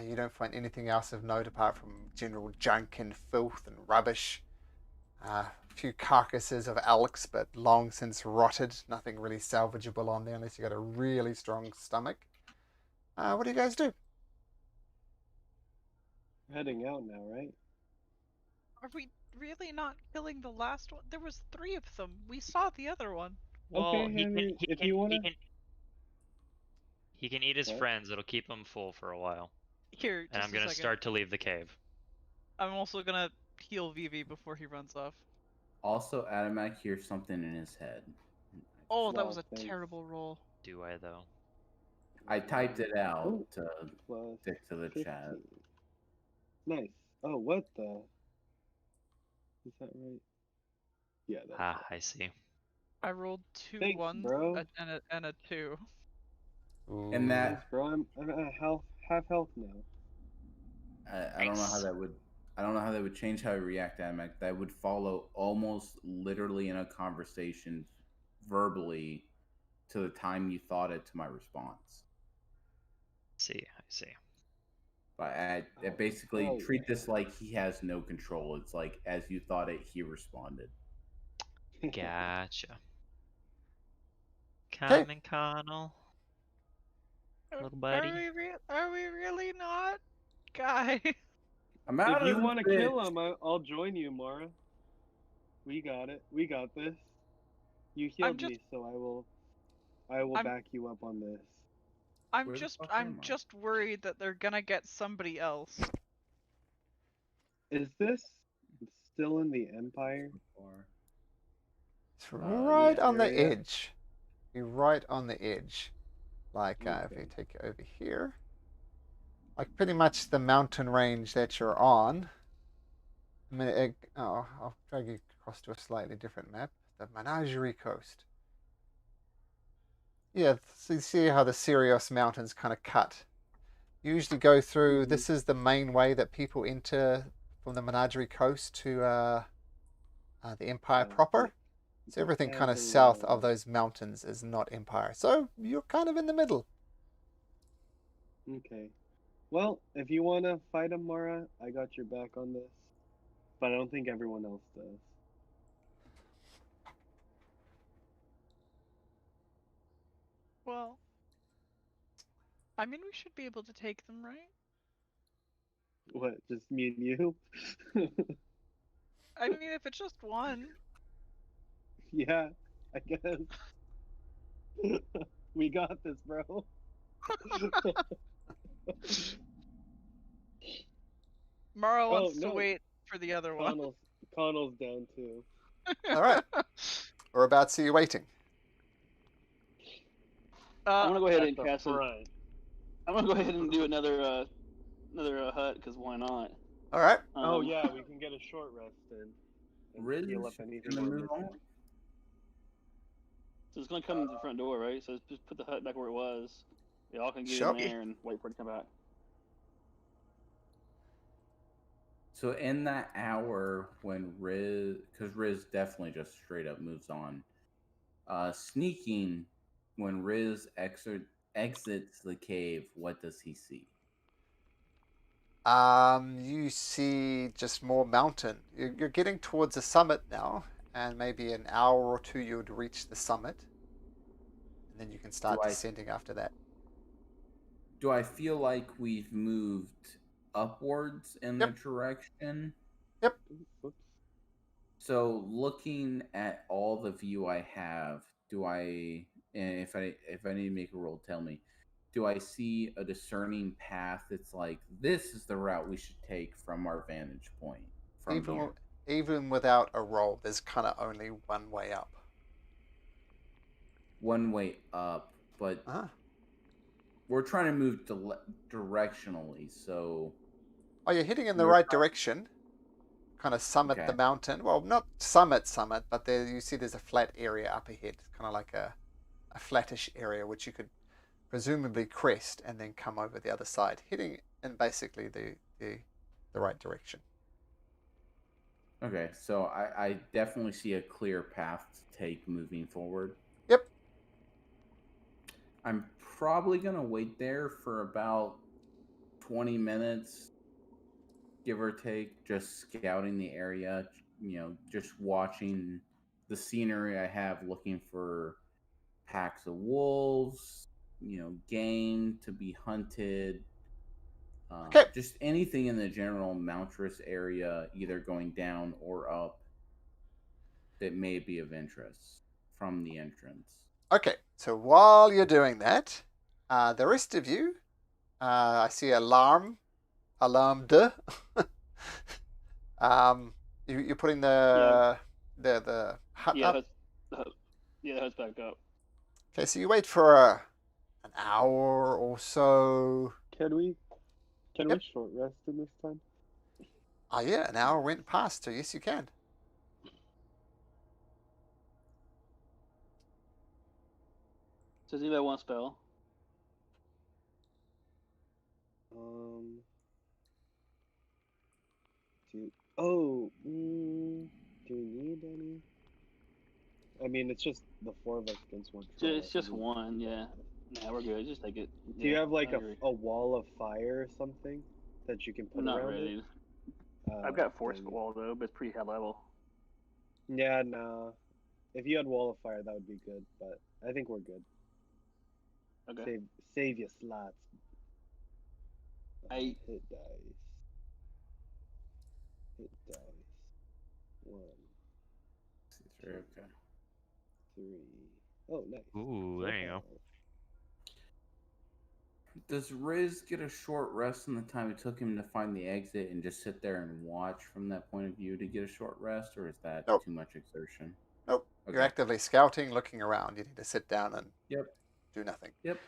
You don't find anything else of note apart from general junk and filth and rubbish. A few carcasses of elks, but long since rotted. Nothing really salvageable on there unless you got a really strong stomach. What do you guys do?
We're heading out now, right?
Are we really not killing the last one? There was 3 of them. We saw the other one.
Well,
Okay,
he
I
can
mean,
he
if
can
you
he
wanna,
can he can eat his
What?
friends. It'll keep him full for a while.
Here,
And
just
I'm
a
gonna
second.
start to leave the cave.
I'm also gonna heal Vivi before he runs off.
Also, Adamak hears something in his head.
Oh, that was
Wow,
a
thanks.
terrible roll.
Do I though?
I typed it out
Oh,
to
plus
stick to the
15.
chat.
Nice. Oh, what the? Is that right? Yeah, that's
Ah,
right.
I see.
I rolled 2
Thanks,
1s
bro.
and a 2.
And that
Thanks, bro. I'm at half health now.
I don't know how
Nice.
that would. I don't know how that would change how I react, Adamak. That would follow almost literally in a conversation, verbally, to the time you thought it to my response.
I see.
But I
Oh,
basically
hell
treat
yeah.
this like he has no control. It's like as you thought it, he responded.
Gotcha.
Okay,
Coming, Connell. Little buddy.
Are we really not, guy?
I'm
If
out
you
of
want to
the
kill
bitch.
him, I'll join you, Mara. We got it. We got this. You
I'm
healed
just
me, so I will
I'm
back you up on this.
Where the fuck
I'm
am I?
just worried that they're gonna get somebody else.
Is this still in the Empire?
it's right
Yeah.
on the
Area?
edge. You're right on the edge. Like if
Okay.
you take it over here, like pretty much the mountain range that you're on. I mean, I'll drag you across to a slightly different map. The Menagerie Coast. Yeah, so you see how the Cyrios Mountains kind of cut. You usually go through.
Mhm.
This is the main way that people enter from the Menagerie Coast to the Empire proper. So everything kind of south of those mountains is not Empire. So you're kind of in the middle.
Okay. Well, if you want to fight him, Mara, I got your back on this. But I don't think everyone else does.
Well, I mean, we should be able to take them, right?
What, just me and you?
I mean, if it's just one.
Yeah, I guess. We got this, bro.
Mara
Oh,
wants to
no.
wait for the other one.
Connell's down too.
All right. Whereabouts are you waiting?
I'm gonna go ahead
At
and
the
cast it.
front.
I'm gonna go ahead and do another hut because why not?
All right.
Oh yeah, we can get a short rest in. And
Riz
heal up anything
gonna
we're
move
missing.
on.
So it's gonna come to the front door, right? So just put the hut back where it was. Y'all can get
Sure.
in there and wait for it to come back.
So in that hour when because Riz definitely just straight up moves on. Sneaking, when Riz exits the cave, what does he see?
You see just more mountain. You're getting towards the summit now, and maybe an hour or two you'd reach the summit, and then you can start descending after that.
Do I feel like we've moved upwards in the direction?
Yep.
Whoops.
So looking at all the view I have, and if I need to make a roll, tell me. Do I see a discerning path that's like this is the route we should take from our vantage point from here?
Even without a roll, there's kind of only one way up.
One way up, but we're trying to move directionally. So,
you're heading in the right direction. Kind of summit the mountain. Well, not summit, but there you see there's a flat area up ahead, kind of like a flattish area which you could presumably crest and then come over the other side, heading in basically the right direction.
Okay, so I definitely see a clear path to take moving forward.
Yep.
I'm probably gonna wait there for about 20 minutes, give or take, just scouting the area, just watching the scenery I have, looking for packs of wolves, game to be hunted,
Okay.
just anything in the general Mountress area, either going down or up, that may be of interest from the entrance.
Okay. So while you're doing that, the rest of you, I see alarmed. You're putting the hut
Yeah,
up.
the hut's back up.
Okay, so you wait for an hour or so.
Can we
Yep.
short rest in this time?
Oh yeah, an hour went past, so yes, you can.
Does anybody want a spell?
Do we need any? I mean, it's just the 4 of us against one troll.
It's just one, yeah. Nah, we're good. Just take it.
Do you
Yeah,
have like
I agree.
a wall of fire or something that you can put
Not
around
ready.
it?
I've got force
then-
wall though, but it's pretty high level.
Yeah, no. If you had wall of fire, that would be good, but I think we're good.
Okay.
Save your slots.
I
Hit dice. Hit dice. 1,
Okay.
3. Oh, nice.
Ooh, there you go.
4.
Does Riz get a short rest in the time it took him to find the exit and just sit there and watch from that point of view to get a short rest, or is that
Nope.
too much exertion?
Nope.
Okay.
You're actively scouting, looking around. You need to sit down and do nothing.
Yep.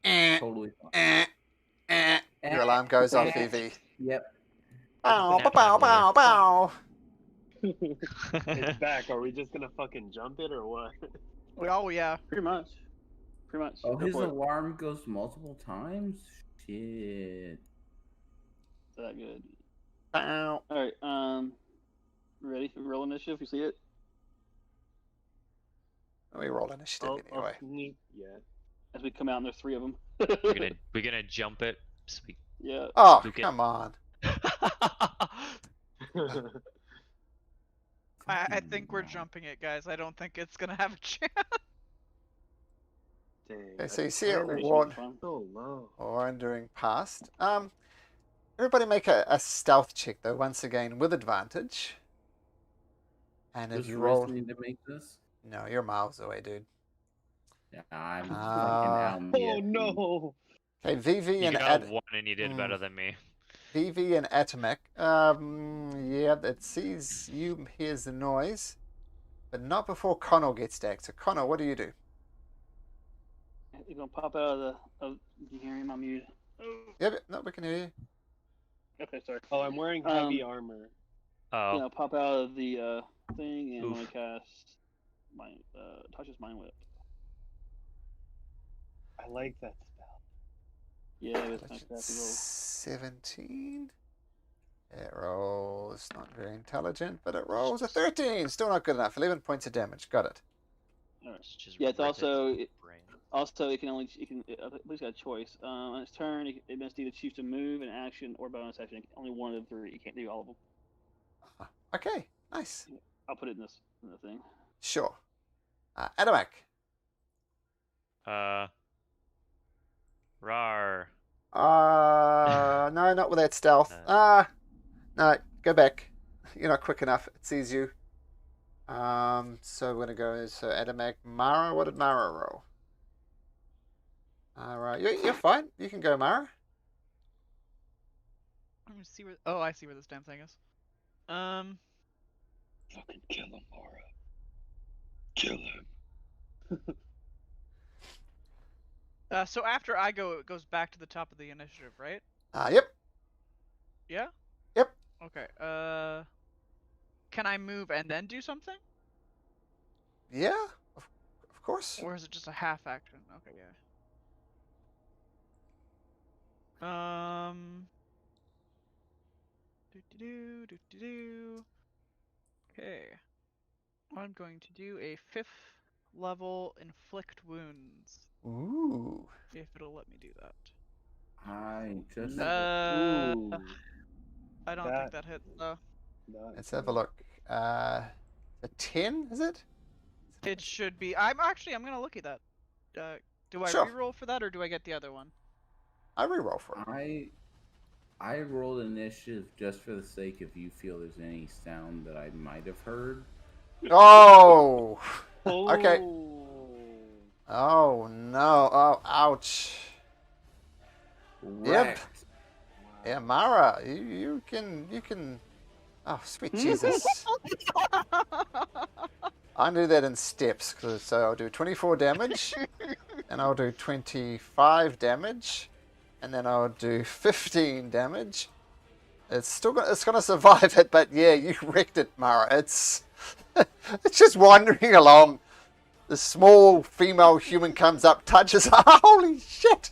Eh,
Totally fine.
Your alarm goes off, Evie.
Yep.
Bow,
Nap
bow,
time
bow, bow.
It's back. Are we just gonna fucking jump it or what?
Oh yeah.
pretty much.
Oh,
Go
his
for it.
alarm goes multiple times? Shit.
That good.
Bow.
All right. Ready for roll initiative? You see it?
We roll initiative anyway.
Yeah.
As we come out, and there's 3 of them.
We're gonna jump it. Sweet.
Yeah.
Oh,
Luke it.
come on.
I think we're jumping it, guys. I don't think it's gonna have a chance.
Dang.
Okay, so you see it
Pretty
Apparently
sure it's fine.
so low.
wandering past. Everybody make a stealth check though, once again with advantage. And if
Does
you
Riz
roll,
need to make this?
no, you're miles away, dude.
Yeah, I'm fucking
Ah.
out.
Oh no!
Okay, VV
You
and
got a 1 and you did better than me.
VV and Atomic. Yeah, it sees you, hears the noise, but not before Connell gets back. So Connell, what do you do?
You're gonna pop out of you hear him? I'm mute.
Yeah, no, we can hear you.
Okay, sorry.
Oh, I'm wearing heavy armor.
Oh,
Yeah, pop out of the thing and I'm
Oof.
gonna cast my Tasha's Mind Whip.
I like that spell.
Yeah, it's kind
That's
of crappy roll.
17. It rolls not very intelligent, but it rolls a 13. Still not good enough. 11 points of damage. Got it.
Alright.
just
Yeah, it's
rip its brain.
Also, it can please got a choice. On its turn, it must either choose to move, an action, or bonus action. Only one of the 3. You can't do all of them.
Okay, nice.
I'll put it in the thing.
Sure. Adamak.
Rar.
No, not with that stealth. No, go back. You're not quick enough. It sees you. So we're gonna go. So Adamak, Mara. What did Mara roll? All right, you're fine. You can go, Mara.
Let me see where. Oh, I see where this damn thing is.
Fucking kill him, Laura. Kill him.
So after I go, it goes back to the top of the initiative, right?
Yep.
Yeah.
Yep.
Okay. Can I move and then do something,
Yeah. Of course.
or is it just a half action? Okay, yeah. Do do do do do do. Okay. I'm going to do a 5th level inflict wounds.
Ooh.
If it'll let me do that.
I just
Ooh.
I don't think that hits though.
Let's have a look. A 10, is it?
It should be. I'm gonna look at that. Do I
Sure.
reroll for that or do I get the other one?
I reroll for it.
I rolled initiative just for the sake if you feel there's any sound that I might have heard.
Oh!
Oh.
Okay. Oh no. Oh, ouch. Yep.
Wrecked.
Yeah, Mara, you can. Oh, sweet Jesus. I do that in steps, so I'll do 24 damage, and I'll do 25 damage, and then I'll do 15 damage. It's gonna survive it, but yeah, you wrecked it, Mara. It's just wandering along. The small female human comes up, touches. Holy shit!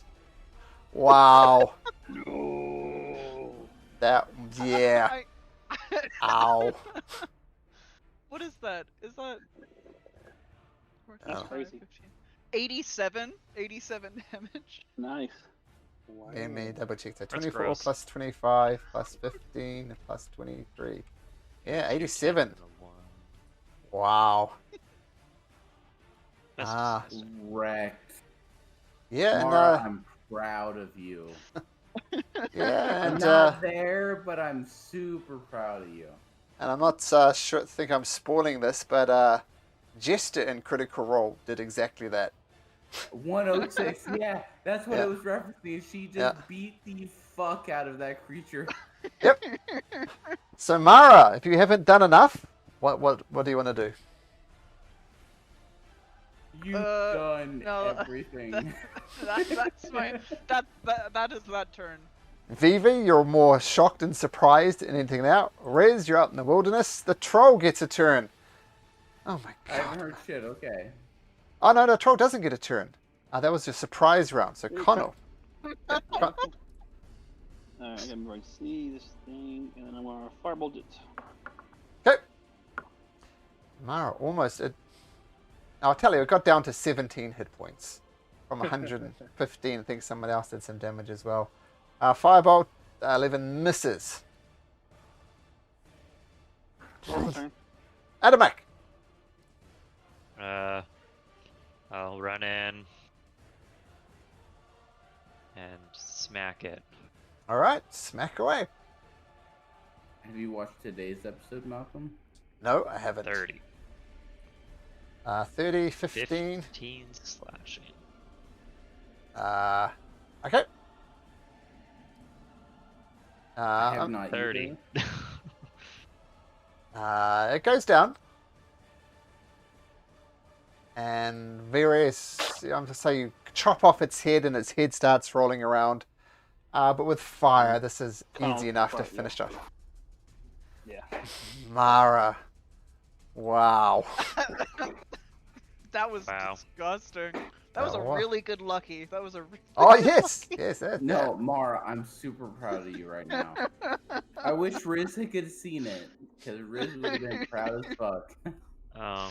Wow.
No.
That yeah. Ow.
What is that? Is that?
That's
crazy.
87 damage.
Nice.
Let me double check that.
That's
24
gross.
plus 25 plus 15 plus 23. Yeah, 87. Wow.
That's
Wrecked.
Yeah,
Mara,
and
I'm proud of you.
yeah,
I'm
and
not there, but I'm super proud of you.
I'm not sure. Think I'm spoiling this, but Jester in Critical Role did exactly that.
106, yeah, that's what
Yeah.
it was referencing. She just
Yeah.
beat the fuck out of that creature.
Yep. So Mara, if you haven't done enough, what do you want to do?
You've done
no,
everything.
That's my that is that turn.
Vivi, you're more shocked and surprised than anything now. Rez, you're out in the wilderness. The troll gets a turn. Oh my
I haven't
god.
heard shit, okay.
Oh no, the troll doesn't get a turn. That was your surprise round. So Connell.
Alright, I gotta see this thing, and then I'm gonna firebolt it.
Okay. Mara almost. I'll tell you, it got down to 17 hit points from 115. I think someone else did some damage as well. Firebolt 11 misses.
Turn.
Adamak.
I'll run in and smack it.
All right, smack away.
Have you watched today's episode, Malcolm?
No, I haven't.
30.
30, 15.
15 slashing.
Okay.
I have not
30.
either.
It goes down. And various, I'm going to say you chop off its head and its head starts rolling around. But with fire, this is easy enough to finish off.
Yeah.
Mara. Wow.
That was
Wow.
disgusting. That was a
Oh, wow.
really good lucky. That was a really
Oh,
good
yes.
lucky.
Yes.
No, Mara, I'm super proud of you right now. I wish Riz could have seen it, because Riz would have been proud as fuck.
Yeah.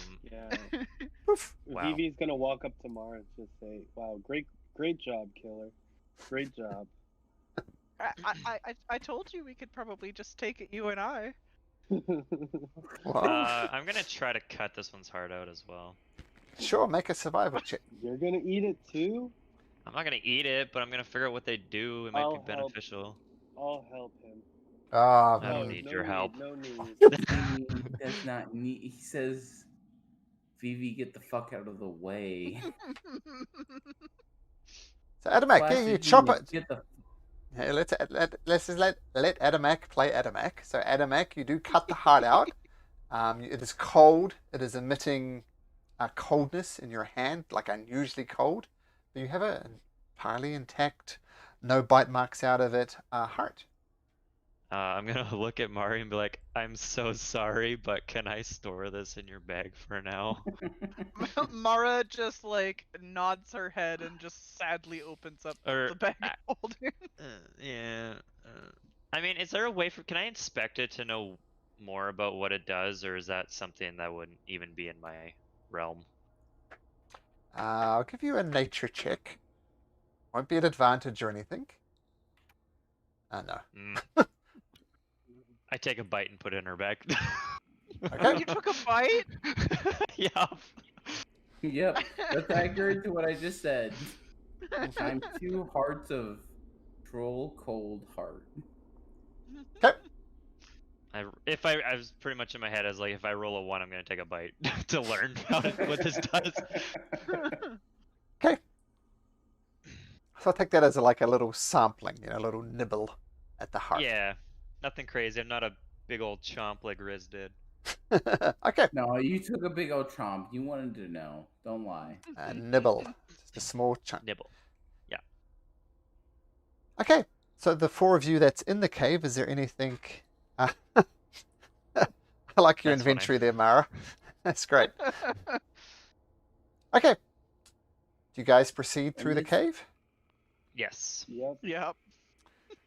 Oof.
Wow.
Vivi's gonna walk up to Mara and just say, "Wow, great job, killer. Great job."
I told you we could probably just take it, you and I.
Wow.
I'm gonna try to cut this one's heart out as well.
Sure, make a survival check.
You're gonna eat it too?
I'm not gonna eat it, but I'm gonna figure out what they do. It might
I'll
be beneficial.
I'll help him.
Ah,
I don't
No,
need
no
your help.
No need.
He does not need. He says, "Vivi, get the fuck out of the way."
So Adamak, yeah,
Classic
you chop
Vivi,
it.
Get the.
Hey, let's just let Adamak play Adamak. So Adamak, you do cut the heart out. It is cold. It is emitting coldness in your hand, like unusually cold. But you have a entirely intact, no bite marks out of it heart.
I'm gonna look at Mari and be like, "I'm so sorry, but can I store this in your bag for now?"
Mara just like nods her head and just sadly opens up
Or,
the bag holder.
yeah. I mean, is there a way for? Can I inspect it to know more about what it does, or is that something that wouldn't even be in my realm?
I'll give you a nature check. Won't be an advantage or anything. No.
Mm. I take a bite and put it in her bag.
Oh,
Okay.
you took a bite?
Yeah.
Yep, that's accurate to what I just said. Times 2 hearts of troll cold heart.
Okay.
I was pretty much in my head as like, if I roll a 1, I'm gonna take a bite to learn what this does.
Okay. So I'll take that as like a little sampling, a little nibble at the heart.
Yeah, nothing crazy. I'm not a big old chomp like Riz did.
Okay.
No, you took a big old chomp. You wanted to know. Don't lie.
A nibble. Just a small chunk.
Nibble. Yeah.
Okay. So the 4 of you that's in the cave, is there anything... I like your
That's funny.
inventory there, Mara. That's great. Okay. Do you guys proceed through the
it's-
cave?
Yes.
Yep.
Yep.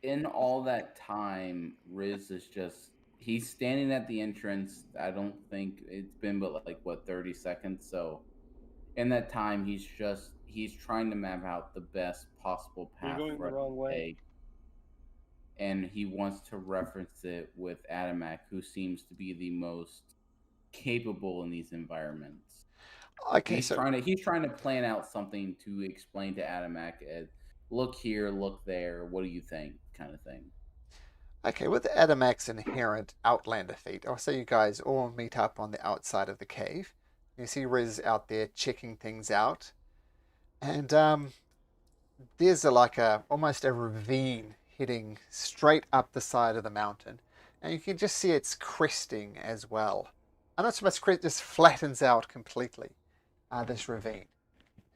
In all that time, Riz is just he's standing at the entrance. I don't think it's been but like what 30 seconds. So in that time he's trying to map out the best possible
You're
path
going
for
the
us
wrong
to
way.
take. And he wants to reference it with Adamak, who seems to be the most capable in these environments.
Okay,
He's
so
trying to plan out something to explain to Adamak as look here, look there, what do you think, kind of thing.
okay, with Adamak's inherent Outlander feat, I'll say you guys all meet up on the outside of the cave. You see Riz out there checking things out, and there's almost a ravine heading straight up the side of the mountain, and you can just see it's cresting as well. And not so much crest, just flattens out completely. This ravine,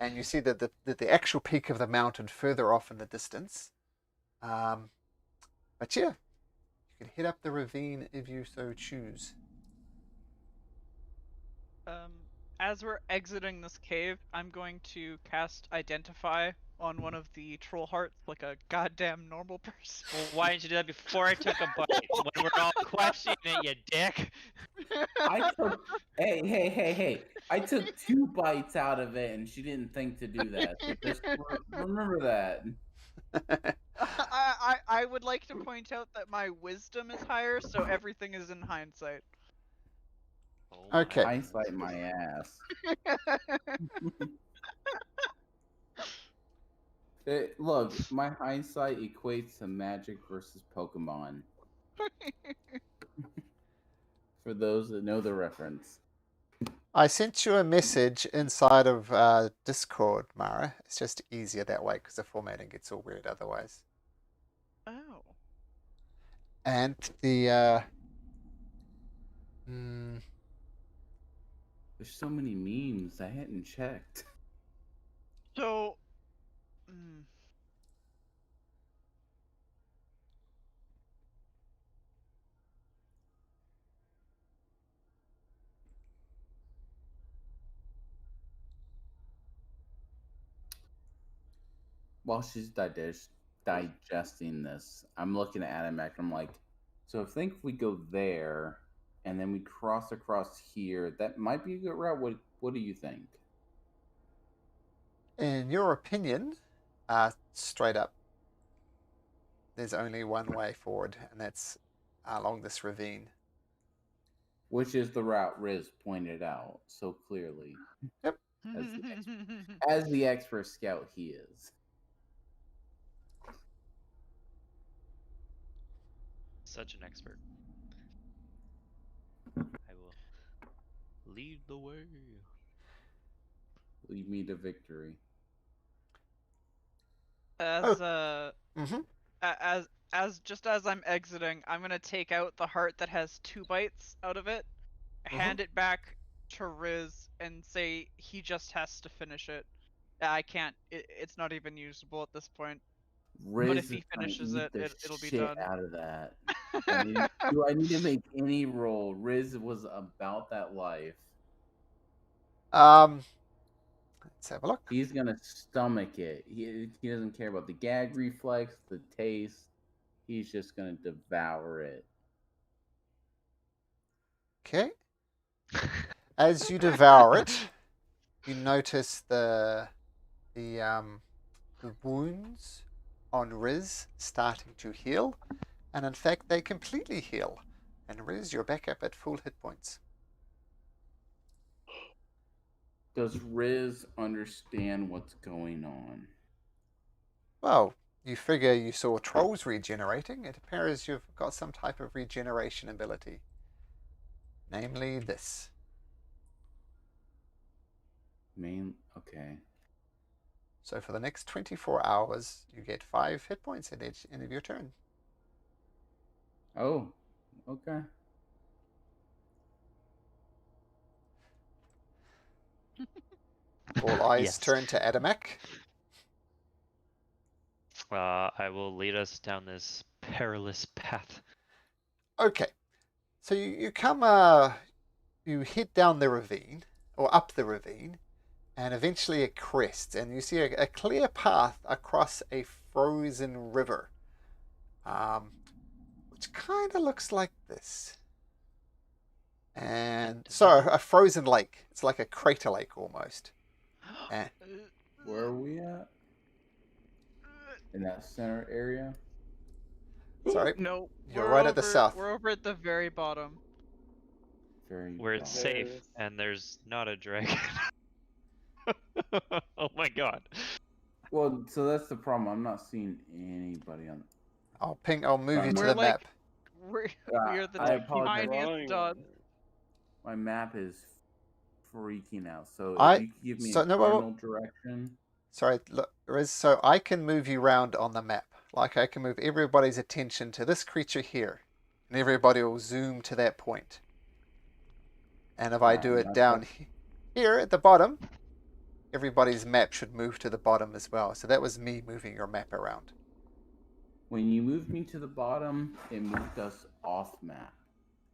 and you see that the actual peak of the mountain further off in the distance. But yeah, you can head up the ravine if you so choose.
As we're exiting this cave, I'm going to cast Identify on one of the troll hearts like a goddamn normal person.
Well, why didn't you do that before I took a bite? When we're all questioning it, you dick.
I took hey. I took 2 bites out of it and she didn't think to do that. So just remember that.
I would like to point out that my wisdom is higher, so everything is in hindsight.
Oh my.
Okay.
Hindsight my ass. Look, my hindsight equates to Magic versus Pokemon. For those that know the reference.
I sent you a message inside of Discord, Mara. It's just easier that way because the formatting gets all weird otherwise.
Oh.
And the
There's so many memes I hadn't checked.
So.
While she's digesting this, I'm looking at Adamak. I'm like, so I think if we go there and then we cross across here, that might be a good route. What do you think?
in your opinion, straight up, there's only one way forward, and that's along this ravine.
Which is the route Riz pointed out so clearly.
Yep.
As the expert scout he is.
Such an expert. I will lead the way.
Lead me to victory.
As I'm exiting, I'm gonna take out the heart that has 2 bites out of it, hand it back to Riz, and say he just has to finish it. I can't. It's not even usable at this point.
Riz
But if he
is gonna
finishes
eat
it,
the
it'll be
shit
done.
out of that. Do I need to make any roll? Riz was about that life.
Let's have a look.
He's gonna stomach it. He doesn't care about the gag reflex, the taste. He's just gonna devour it.
Okay. As you devour it, you notice the wounds on Riz starting to heal, and in fact they completely heal. And Riz, you're back up at full hit points.
Does Riz understand what's going on?
Well, you figure you saw trolls regenerating. It appears you've got some type of regeneration ability. Namely this.
Okay.
So for the next 24 hours, you get 5 hit points at each end of your turn.
Oh, okay.
All eyes
Yes.
turn to Adamek.
I will lead us down this perilous path.
Okay. So you come, you head down the ravine, or up the ravine, and eventually it crests, and you see a clear path across a frozen river, which kind of looks like this. And so a frozen lake. It's like a crater lake almost. And
Where are we at? In that center area?
sorry,
No,
you're right at the south.
We're over at the very bottom.
Where it's safe
There.
and there's not a dragon. Oh my god.
Well, so that's the problem. I'm not seeing anybody on.
I'll move you to
We're
the
like,
map.
we're the
I apologize.
tiniest dot.
My map is freaking out. So
I-
if you could give me
so
a
no,
cardinal direction.
Sorry, look, so I can move you around on the map. Like I can move everybody's attention to this creature here, and everybody will zoom to that point. And if I do it down here at the bottom, everybody's map should move to the bottom as well. So that was me moving your map around.
When you moved me to the bottom, it moved us off map.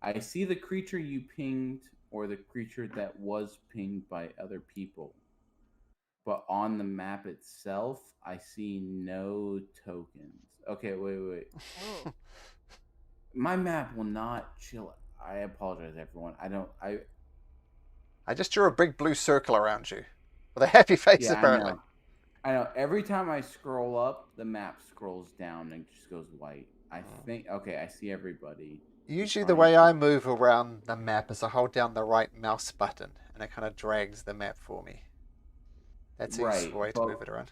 I see the creature you pinged, or the creature that was pinged by other people. But on the map itself, I see no tokens. Okay, wait.
Oh.
My map will not chill. I apologize, everyone.
I just drew a big blue circle around you with a happy face,
Yeah,
apparently.
I know. Every time I scroll up, the map scrolls down and just goes white. I think. Okay, I see everybody.
Usually the way I move around the map is I hold down the right mouse button and it kind of drags the map for me. That's a useful way to move it around.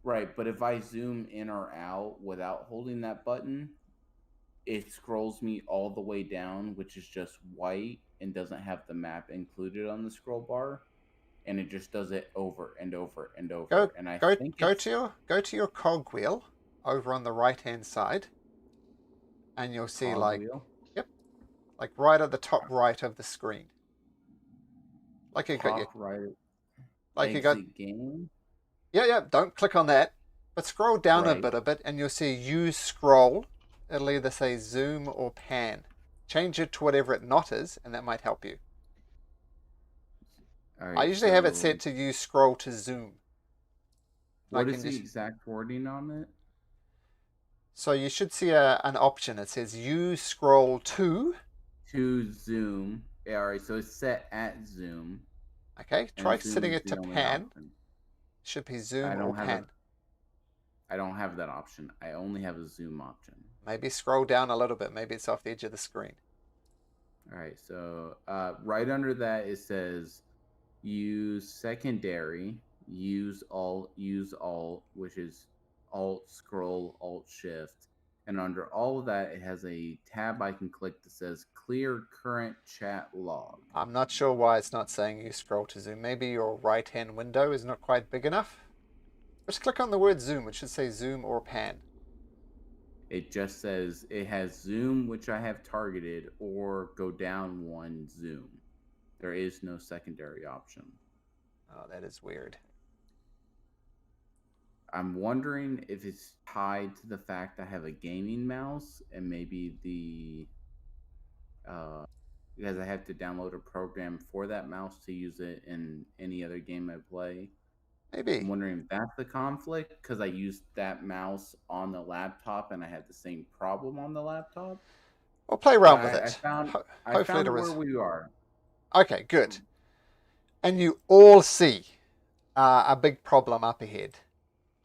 Right, but if I zoom in or out without holding that button, it scrolls me all the way down, which is just white and doesn't have the map included on the scroll bar, and it just does it over and over and over.
Go to your cogwheel over on the right hand side, and you'll see like right at the top right of the screen. Like you got
game.
Yeah. Don't click on that, but scroll down a bit, and you'll see use scroll. It'll either say zoom or pan. Change it to whatever it not is, and that might help you. I usually have it set to use scroll to zoom.
What is the exact wording on it?
So you should see an option. It says use scroll to
zoom. Yeah, all right, so it's set at zoom.
Okay, try setting it to pan. Should be zoom or pan.
I don't have that option. I only have a zoom option.
Maybe scroll down a little bit. Maybe it's off the edge of the screen.
All right, so right under that it says use secondary, use alt, which is alt scroll, alt shift. And under all of that, it has a tab I can click that says clear current chat log.
I'm not sure why it's not saying you scroll to zoom. Maybe your right-hand window is not quite big enough. Just click on the word zoom. It should say zoom or pan.
It just says it has zoom, which I have targeted, or go down one zoom. There is no secondary option.
Oh, that is weird.
I'm wondering if it's tied to the fact I have a gaming mouse and maybe because I have to download a program for that mouse to use it in any other game I play.
Maybe.
I'm wondering if that's the conflict because I used that mouse on the laptop and I had the same problem on the laptop.
Well, play around with
I
it.
found I
Hopefully
found
there
where
is.
we are.
Okay, good. And you all see a big problem up ahead.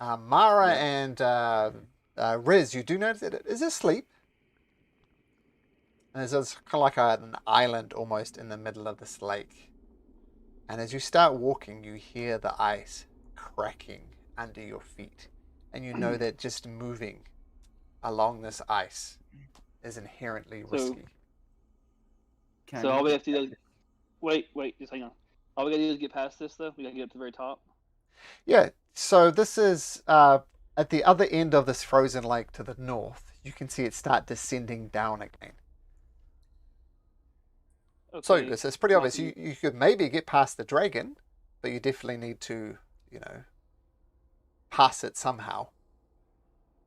Mara
Yep.
and Riz, you do notice it is asleep. And there's kind of like an island almost in the middle of this lake. And as you start walking, you hear the ice cracking under your feet. And you know that just moving along this ice is inherently risky.
Can I
So all
make
we
a
have to do is wait, just hang on. All we gotta do is get past this though. We gotta get up to the very top.
Yeah, so this is at the other end of this frozen lake to the north. You can see it start descending down again. So
Okay.
it's pretty
Now
obvious.
can
You could maybe get past the dragon, but you definitely need to, pass it somehow.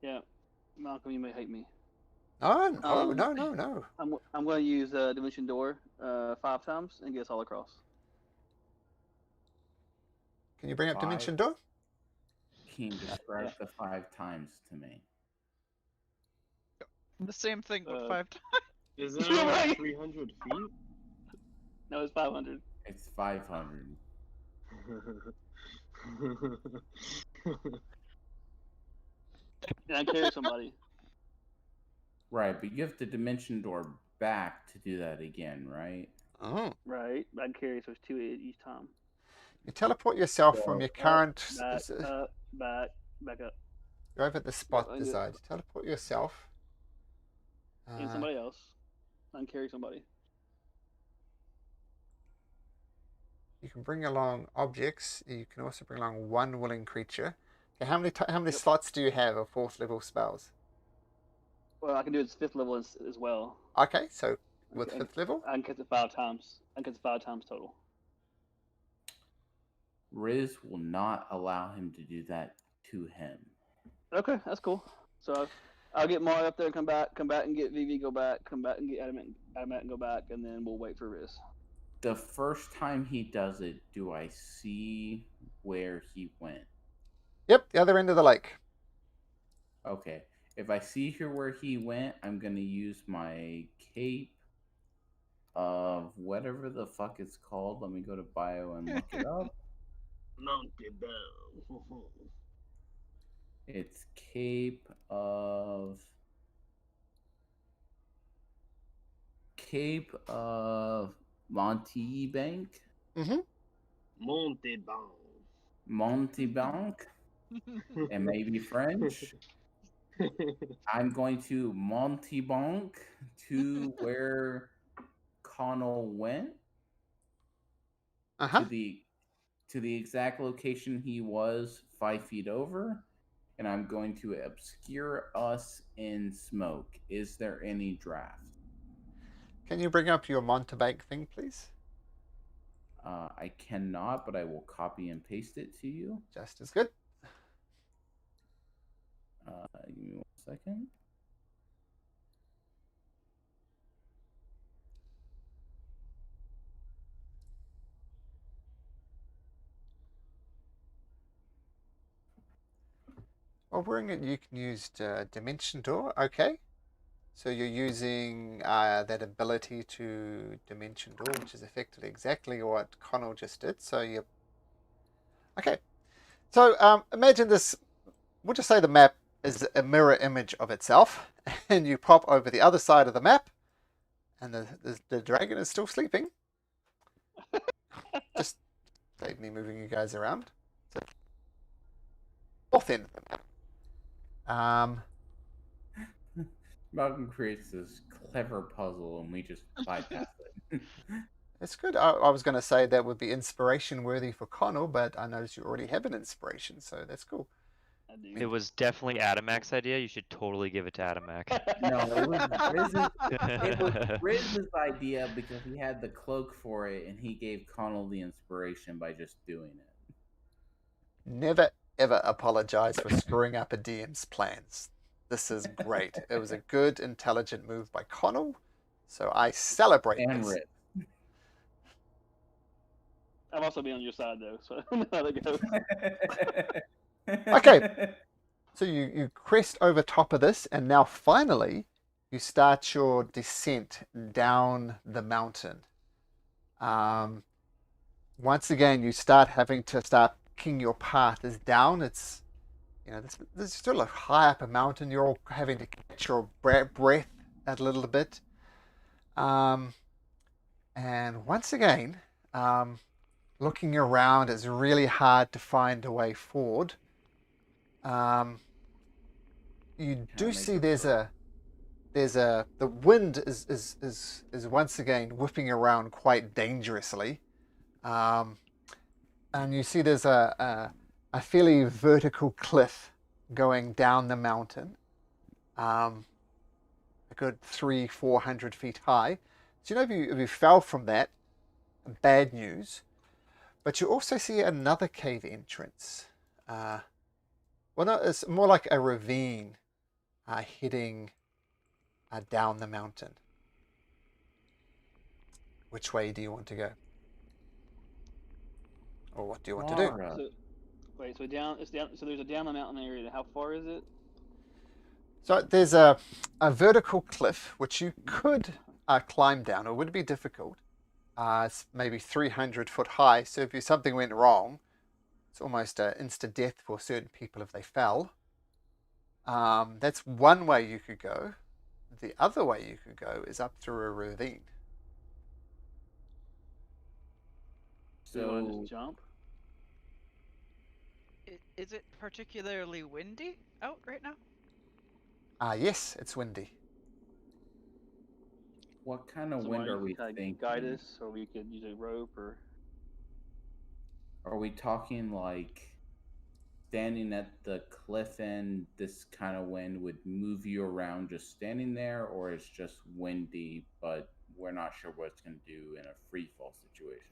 Yeah. Malcolm, you may hate me.
No, no,
Um,
no, no, no.
I'm going to use Dimension Door 5 times and get us all across.
Can you bring up
5?
Dimension Door?
Can you describe the 5 times to me?
The same thing, but 5 times.
Isn't
You're
it like
right.
300 feet?
No, it's 500.
It's 500.
And I carry somebody.
Right, but you have the dimension door back to do that again, right?
Oh.
Right. I can carry, so it's 2 each time.
You teleport yourself from your current.
Back up.
You're over at the spot
I do it.
desired. You teleport yourself.
And somebody else. I can carry somebody.
You can bring along objects. You can also bring along one willing creature. Okay, how many slots do you have of 4th level spells?
Well, I can do it at 5th level as well.
Okay, so with
Okay.
5th level?
I can cast it 5 times. I can cast it 5 times total.
Riz will not allow him to do that to him.
Okay, that's cool. So I'll get Mario up there and come back and get VV, go back, come back and get Adamant and go back, and then we'll wait for Riz.
The first time he does it, do I see where he went?
Yep, the other end of the lake.
Okay. If I see here where he went, I'm going to use my cape of whatever the fuck it's called. Let me go to bio and look it up.
Monkey Bell.
It's cape of Monty Bank.
Mm-hmm.
Monty Bell.
It may be French. I'm going to Monty Bank to where Connell went.
Uh-huh.
To the exact location he was 5 feet over, and I'm going to obscure us in smoke. Is there any draft?
Can you bring up your Montebank thing, please?
I cannot, but I will copy and paste it to you.
Just as good.
Give me 1 second.
While we're in it, you can use Dimension Door. Okay. So you're using that ability to Dimension Door, which is effectively exactly what Connell just did. So you. Okay. So imagine this. We'll just say the map is a mirror image of itself, and you pop over the other side of the map, and the dragon is still sleeping. Just save me moving you guys around. So, north end of the map.
Malcolm creates this clever puzzle, and we just bypass it.
It's good. I was going to say that would be inspiration worthy for Connell, but I noticed you already have an inspiration, so that's cool.
I do.
It was definitely Adamac's idea. You should totally give it to Adamac.
No, it was Riz's idea because he had the cloak for it, and he gave Connell the inspiration by just doing it.
Never ever apologize for screwing up a DM's plans. This is great. It was a good, intelligent move by Connell, so I celebrate
And
this.
Riz.
I'm also be on your side though, so I know how that goes.
Okay. So you crest over top of this, and now finally you start your descent down the mountain. Once again, you start having to start picking your path is down. It's this is still a high up a mountain. You're all having to catch your breath a little bit. And once again, looking around is really hard to find a way forward. You do see the wind is once again whipping around quite dangerously. And you see there's a fairly vertical cliff going down the mountain, a good 300-400 feet high. So if you fell from that, bad news. But you also see another cave entrance. Well, no, it's more like a ravine heading down the mountain. Which way do you want to go? Or what do you want to do?
So, wait, so it's down. So there's a down the mountain area. How far is it?
So there's a vertical cliff which you could climb down. It would be difficult. It's maybe 300 foot high. So if something went wrong, it's almost instant death for certain people if they fell. That's one way you could go. The other way you could go is up through a ravine.
So you want to just jump?
Is it particularly windy out right now?
Yes, it's windy.
What kind of
So
wind
you
are we
could
thinking?
guide us, or we could use a rope, or
Are we talking like standing at the cliff end, this kind of wind would move you around just standing there, or it's just windy, but we're not sure what it's going to do in a free fall situation?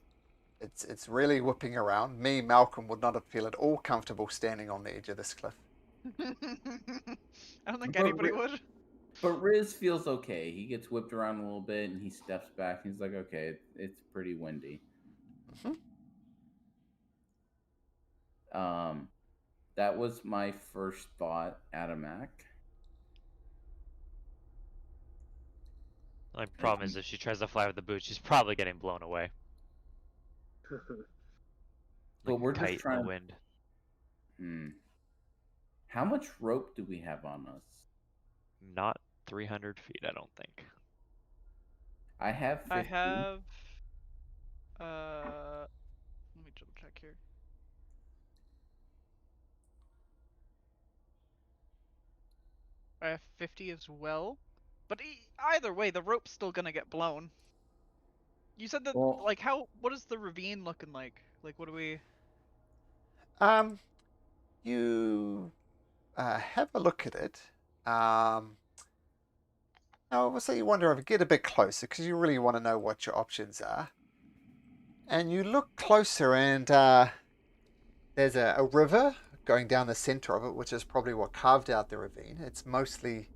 It's really whipping around. Me, Malcolm, would not feel at all comfortable standing on the edge of this cliff.
I don't think
But
anybody would.
But Riz feels okay. He gets whipped around a little bit and he steps back. He's like, okay, it's pretty windy. That was my first thought, Adamak.
The only problem is if she tries to fly with the boot, she's probably getting blown away.
But
Like
we're
a
just
kite
trying
in the wind.
How much rope do we have on us?
Not 300 feet, I don't think.
I have 50.
I have. Let me double check here. I have 50 as well, but either way, the rope's still gonna get blown. You said that,
Well-
like, what is the ravine looking like? Like, what do we?
You have a look at it. Now, obviously, you wonder if you get a bit closer because you really want to know what your options are. And you look closer, and there's a river going down the center of it, which is probably what carved out the ravine. It's mostly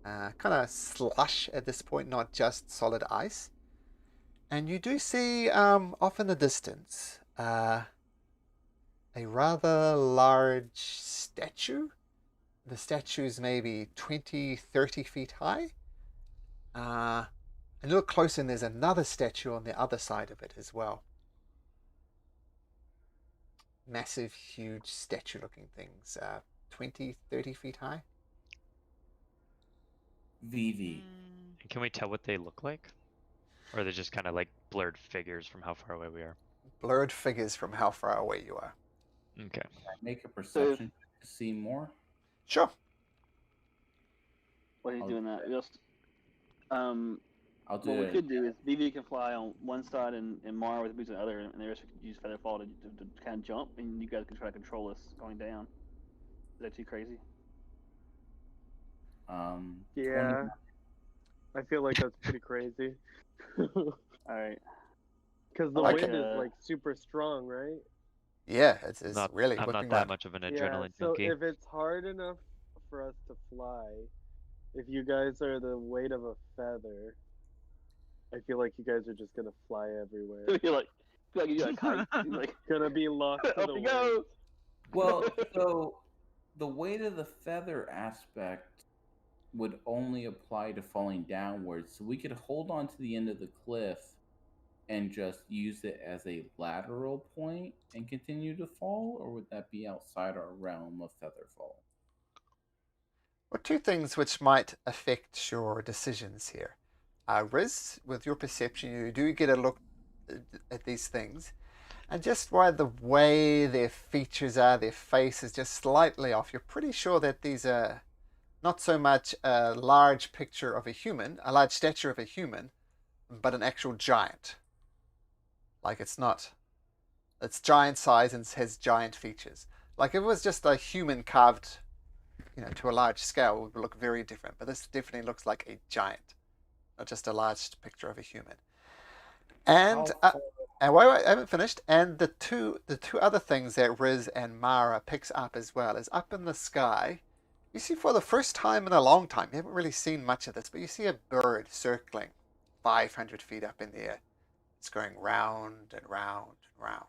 kind of slush at this point, not just solid ice. And you do see off in the distance a rather large statue. The statue's maybe 20-30 feet high. And you look closer and there's another statue on the other side of it as well. Massive, huge statue looking things, 20-30 feet high.
VV.
And can we tell what they look like? Or are they just kind of like blurred figures from how far away we are?
Blurred figures from how far away you are.
Okay.
Can I make a perception to see more?
Sure.
what are you
I'll
doing
do
that? Just
I'll do
what we
it.
could do is Vivi can fly on one side and Mara with boots on the other, and the rest we could use Featherfall to kind of jump, and you guys can try to control us going down. Is that too crazy?
Yeah, I feel like that's pretty crazy.
All right.
Because the
Okay.
wind is like super strong, right?
Yeah, it's
Not,
really
I'm
whipping
not that
around.
much of an
Yeah.
adrenaline
So
junkie.
if it's hard enough for us to fly, if you guys are the weight of a feather, I feel like you guys are just gonna fly everywhere.
You're like you're a kite. You're like,
Gonna be lost to
up
the
we
wind.
go.
Well, so the weight of the feather aspect, would only apply to falling downwards. So we could hold on to the end of the cliff and just use it as a lateral point and continue to fall, or would that be outside our realm of featherfall?
Well, two things which might affect your decisions here. Riz, with your perception, you do get a look at these things, and just by the way their features are, their face is just slightly off. You're pretty sure that these are not so much a large picture of a human, a large stature of a human, but an actual giant. Like it's not. It's giant size and has giant features. Like if it was just a human carved, to a large scale, it would look very different. But this definitely looks like a giant, not just a large picture of a human. And wait, I haven't finished. And the two other things that Riz and Mara picks up as well is up in the sky. You see, for the first time in a long time, you haven't really seen much of this, but you see a bird circling 500 feet up in the air. It's going round and round and round.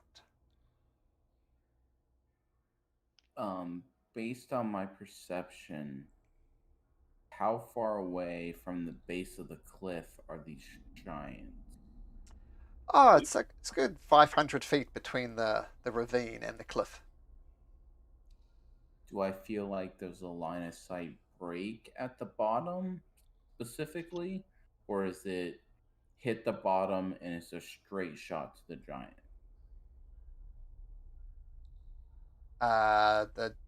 Based on my perception, how far away from the base of the cliff are these giants?
Oh, it's good 500 feet between the ravine and the cliff.
Do I feel like there's a line of sight break at the bottom specifically, or is it hit the bottom and it's a straight shot to the giant?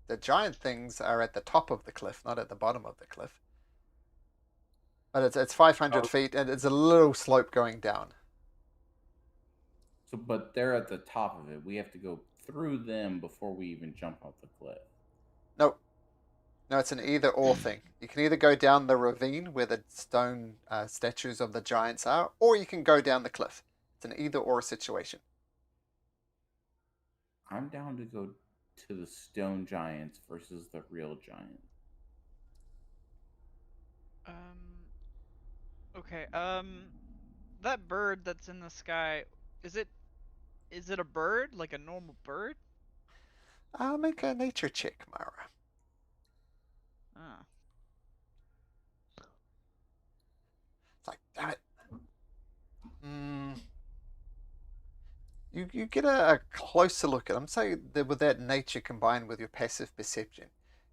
The giant things are at the top of the cliff, not at the bottom of the cliff. But it's 500 feet, and it's a little slope going down.
So, but they're at the top of it. We have to go through them before we even jump off the cliff.
No, it's an either-or thing. You can either go down the ravine where the stone statues of the giants are, or you can go down the cliff. It's an either-or situation.
I'm down to go to the stone giants versus the real giant.
Okay. That bird that's in the sky, is it a bird? Like a normal bird?
I'll make a nature check, Mara.
Ah.
It's like, damn it. You get a closer look at them. Say that with that nature combined with your passive perception,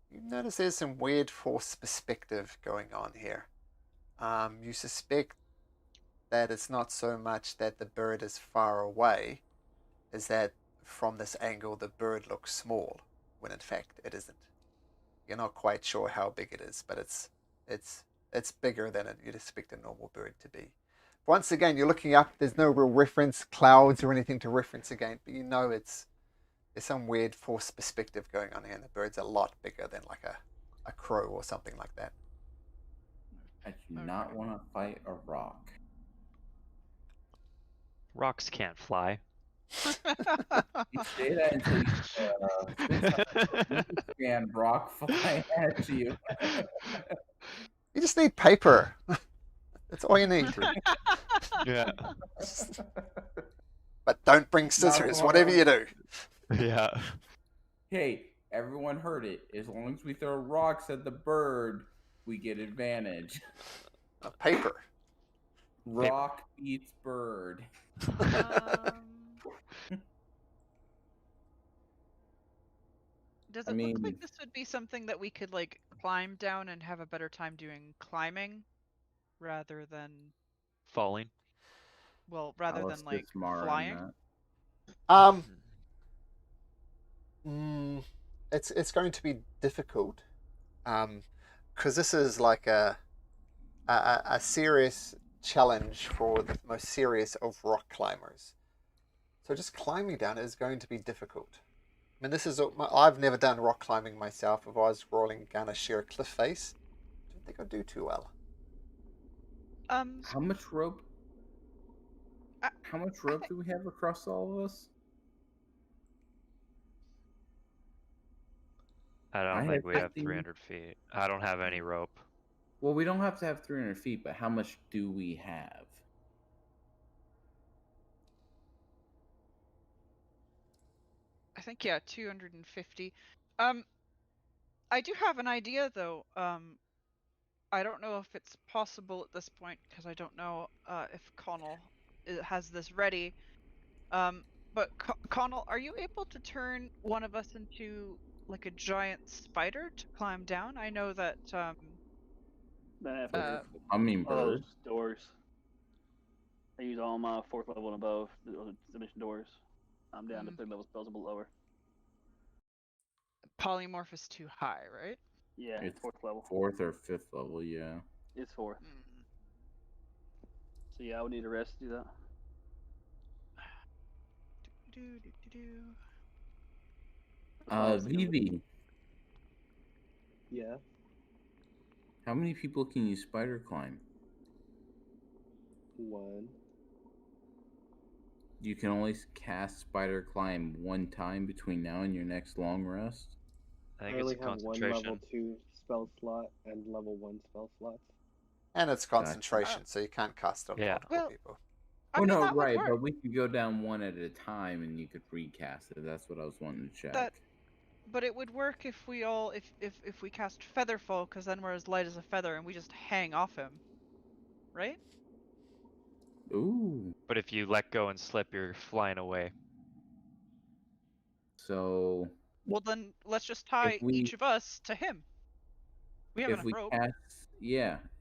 you notice there's some weird force perspective going on here. You suspect that it's not so much that the bird is far away, as that from this angle the bird looks small, when in fact it isn't. You're not quite sure how big it is, but it's bigger than you'd expect a normal bird to be. Once again, you're looking up. There's no real reference, clouds or anything to reference again, but you know there's some weird force perspective going on here, and the bird's a lot bigger than like a crow or something like that.
I do not want to fight a rock.
Rocks can't fly.
You say that until you scan rock fly at you.
You just need paper. That's all you need.
Yeah.
But don't bring scissors, whatever you do.
Yeah.
Hey, everyone heard it. As long as we throw rocks at the bird, we get advantage.
Paper.
Rock beats bird.
Does it look like this would be something that we could like climb down and have a better time doing climbing rather than
falling?
Well, rather than like flying.
It's going to be difficult, because this is like a serious challenge for the most serious of rock climbers. So just climbing down is going to be difficult. I mean, I've never done rock climbing myself. If I was rolling down a sheer cliff face, I don't think I'd do too well.
How much rope? How much rope do we have across all of us?
I don't think we have 300 feet. I don't have any rope.
Well, we don't have to have 300 feet, but how much do we have?
I think 250. I do have an idea though. I don't know if it's possible at this point because I don't know if Connell has this ready. But Connell, are you able to turn one of us into like a giant spider to climb down? I know that
Then I have
Uh,
all those
Hummingbird.
doors. I use all my 4th level and above dimension doors. I'm down to 3rd level spells a bit lower.
polymorph is too high, right?
Yeah,
It's
4th level.
4th or 5th level, yeah.
It's 4th.
Mm.
So yeah, I would need a rest to do that.
Vivi,
Yeah.
how many people can you spider climb?
1.
You can only cast spider climb one time between now and your next long rest.
I
I
think it's
only
a
have one
concentration.
level 2 spell slot and level 1 spell slots.
And it's concentration, so you can't cast on
Yeah.
multiple
Well,
people.
I
Oh
mean,
no,
that would
right,
work.
but we could go down one at a time and you could recast it. That's what I was wanting to check.
But it would work if we all if we cast Featherfall, because then we're as light as a feather and we just hang off him, right?
Ooh.
But if you let go and slip, you're flying away.
So
Well, then let's just tie
we-
each of us to him. We have
if
enough
we
rope.
cast,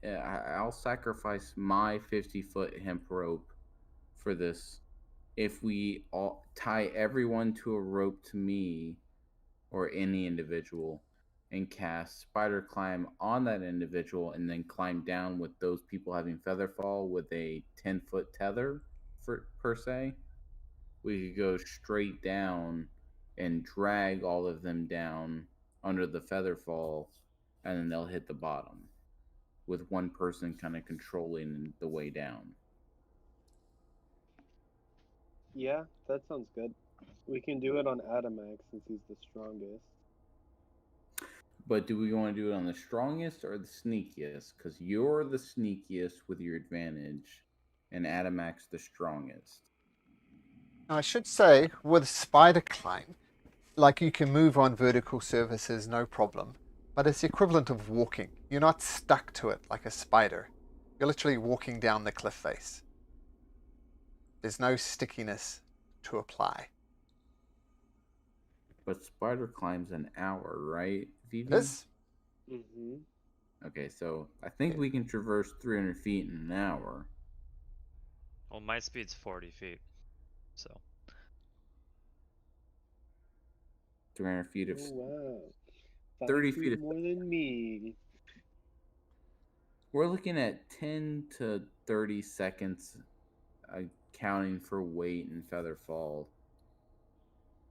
I'll sacrifice my 50-foot hemp rope for this. If we all tie everyone to a rope to me or any individual and cast spider climb on that individual and then climb down with those people having feather fall with a 10-foot tether per se, we could go straight down and drag all of them down under the feather fall, and then they'll hit the bottom with one person kind of controlling the way down.
Yeah, that sounds good. We can do it on Adamax since he's the strongest.
But do we want to do it on the strongest or the sneakiest? Because you're the sneakiest with your advantage, and Adamax the strongest.
Now, I should say, with spider climb, like you can move on vertical surfaces, no problem. But it's the equivalent of walking. You're not stuck to it like a spider. You're literally walking down the cliff face. There's no stickiness to apply.
But spider climb's an hour, right, Vivi?
It is.
Mm-hmm.
Okay, so I think we can traverse 300 feet in an hour.
Well, my speed's 40 feet, so
300 feet of...
Oh wow.
30
5
feet of...
more than me.
We're looking at 10 to 30 seconds accounting for weight and feather fall.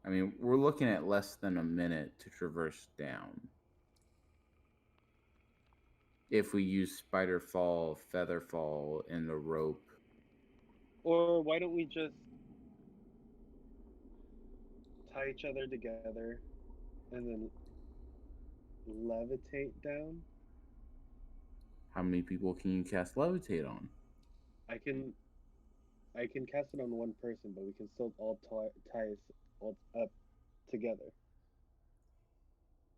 I mean, we're looking at less than a minute to traverse down. If we use spider fall, feather fall, and the rope.
Or why don't we just tie each other together and then levitate down?
How many people can you cast levitate on?
I can cast it on one person, but we can still all tie us all up together.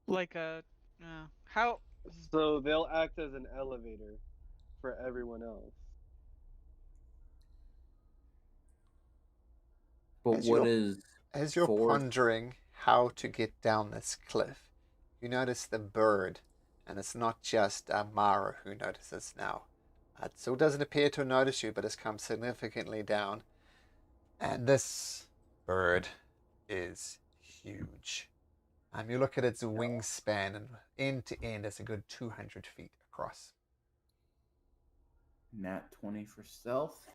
Like a how?
So they'll act as an elevator for everyone else.
But
As
what
you're-
is
As you're
fourth?
pondering how to get down this cliff, you notice the bird, and it's not just Mara who notices now. It still doesn't appear to notice you, but has come significantly down. And this bird is huge. You look at its wingspan, and end to end, it's a good 200 feet across.
Nat 20 for stealth.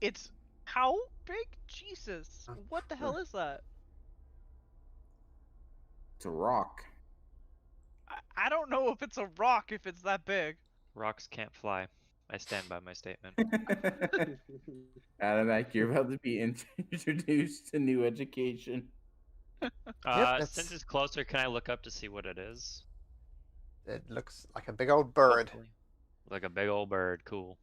It's how big? Jesus! What the hell is that?
It's a rock.
I don't know if it's a rock if it's that big.
rocks can't fly. I stand by my statement.
Adamak, you're about to be introduced to new education.
Since it's closer, can I look up to see what it is?
It looks like a big old bird.
Hopefully. Like a big old bird. Cool.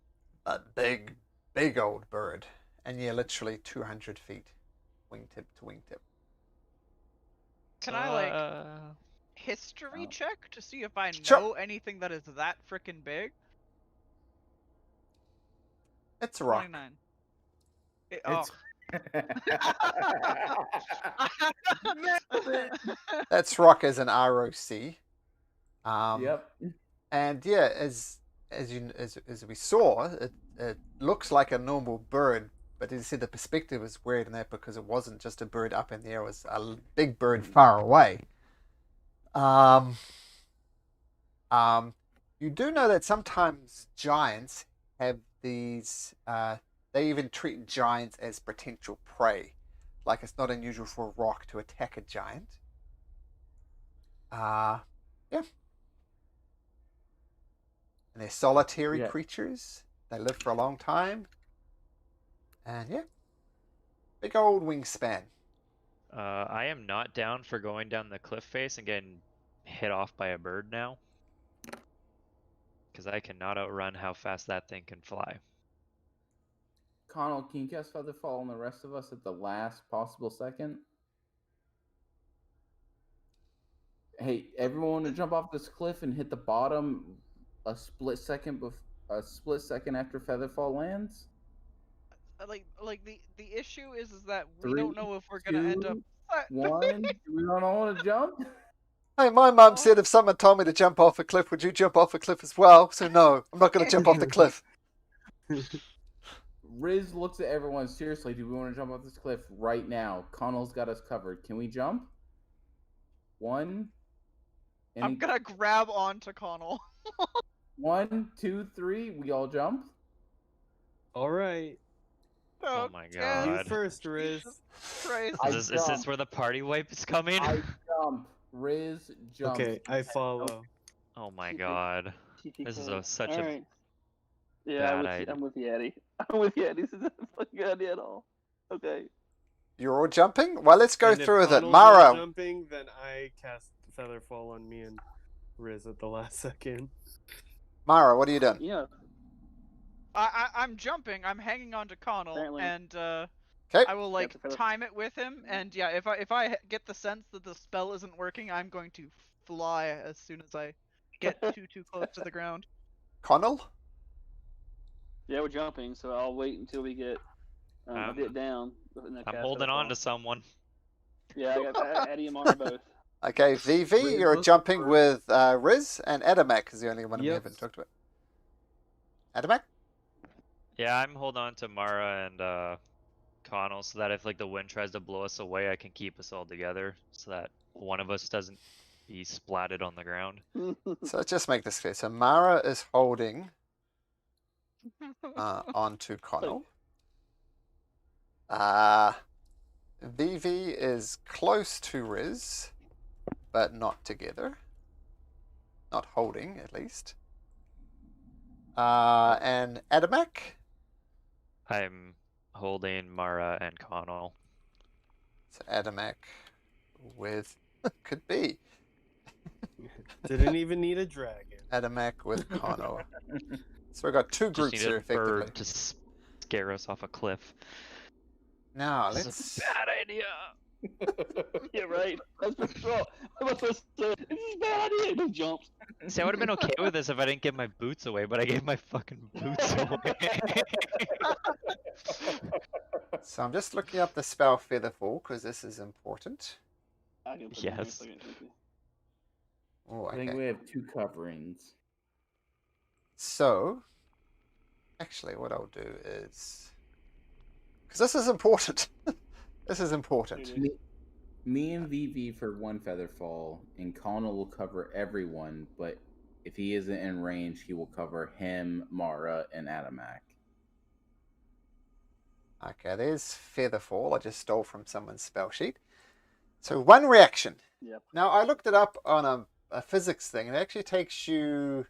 A big, big old bird. And you're literally 200 feet, wingtip to wingtip.
Can I like history
Oh.
check to see if I
Sure.
know anything that is that freaking big?
It's a rock.
29. Oh.
That's rock as an ROC.
Yep.
And yeah, as we saw, it looks like a normal bird, but as you said, the perspective is weird in that because it wasn't just a bird up in the air; it was a big bird far away. You do know that sometimes giants have these. They even treat giants as potential prey. Like it's not unusual for a rock to attack a giant. Yeah. And they're solitary
Yeah.
creatures. They live for a long time. And yeah. Big old wingspan.
I am not down for going down the cliff face and getting hit off by a bird now. Because I cannot outrun how fast that thing can fly.
Connell, can you cast Featherfall on the rest of us at the last possible second? Hey, everyone to jump off this cliff and hit the bottom a split second after Featherfall lands?
Like the issue is that we
3,
don't know if we're gonna end up.
2, 1. We don't all want to jump?
Hey, my mum said if someone told me to jump off a cliff, would you jump off a cliff as well? So no, I'm not going to jump off the cliff.
Riz looks at everyone. Seriously, do we want to jump off this cliff right now? Connell's got us covered. Can we jump? 1.
I'm gonna grab onto Connell.
1, 2, 3. We all jump.
All right.
Oh my
Okay.
You
God.
first, Riz.
Jesus Christ.
Is this where the party wipe is coming?
I jump. Riz jumps.
Okay, I follow.
Oh my God. This is such a
Alright. Yeah,
bad idea.
I'm with you, Eddie. I'm with you, Eddie. This isn't a fucking good idea at all. Okay.
You're all jumping? Well, let's go
And if
through with it.
Connell's not
Mara,
jumping, then I cast Featherfall on me and Riz at the last second.
Mara, what are you doing?
Yeah.
I'm jumping. I'm hanging on to Connell,
Apparently.
and
Okay.
I will like
That's a
time it with him. And yeah, if I get the sense that the spell isn't working, I'm going to fly as soon as I get too close to the ground.
Connell?
Yeah, we're jumping, so I'll wait until we get a bit down.
I'm holding on to someone.
Yeah, I got Eddie and Mara both.
Okay, VV, you're jumping with Riz, and Adamak is the only one we
Yep.
haven't talked about. Adamak?
Yeah, I'm holding on to Mara and Connell so that if like the wind tries to blow us away, I can keep us all together so that one of us doesn't be splatted on the ground.
So let's just make this clear. So Mara is holding onto Connell. VV is close to Riz, but not together. Not holding, at least. And Adamak?
I'm holding Mara and Connell.
So Adamak with... could be.
Didn't even need a dragon.
Adamak with Connell. So we've got two
Just
groups
need
here,
a
effectively.
bird to scare us off a cliff.
Now,
This
let's...
is a bad idea.
Yeah, right. That's for sure. I'm supposed to say, this is a bad idea. No jumps.
See, I would have been okay with this if I didn't give my boots away, but I gave my fucking boots away.
So I'm just looking up the spell Featherfall, because this is important.
I can put it in here a
Yes.
second, thank you.
Oh,
I think
okay.
we have 2 coverings.
So, actually, what I'll do is... because this is important. This is important.
Me and VV for 1 Featherfall, and Connell will cover everyone, but if he isn't in range, he will cover him, Mara, and Adamak.
Okay, there's Featherfall. I just stole from someone's spell sheet. So 1 reaction.
Yep.
Now, I looked it up on a physics thing. It actually takes you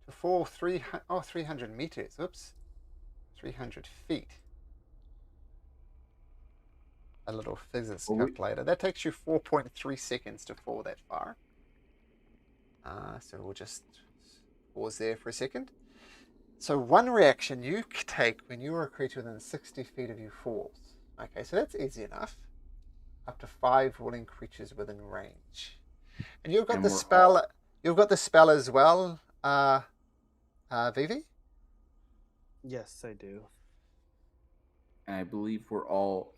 to fall 300 meters. Oops. 300 feet. A little physics calculator. That takes you 4.3 seconds to fall that far. So we'll just pause there for a second. So 1 reaction you take when you are a creature within 60 feet of you falls. Okay, so that's easy enough. Up to 5 willing creatures within range. And you've got
And
the
we're
spell. You've got the spell as well, Vivi.
Yes, I do.
And I believe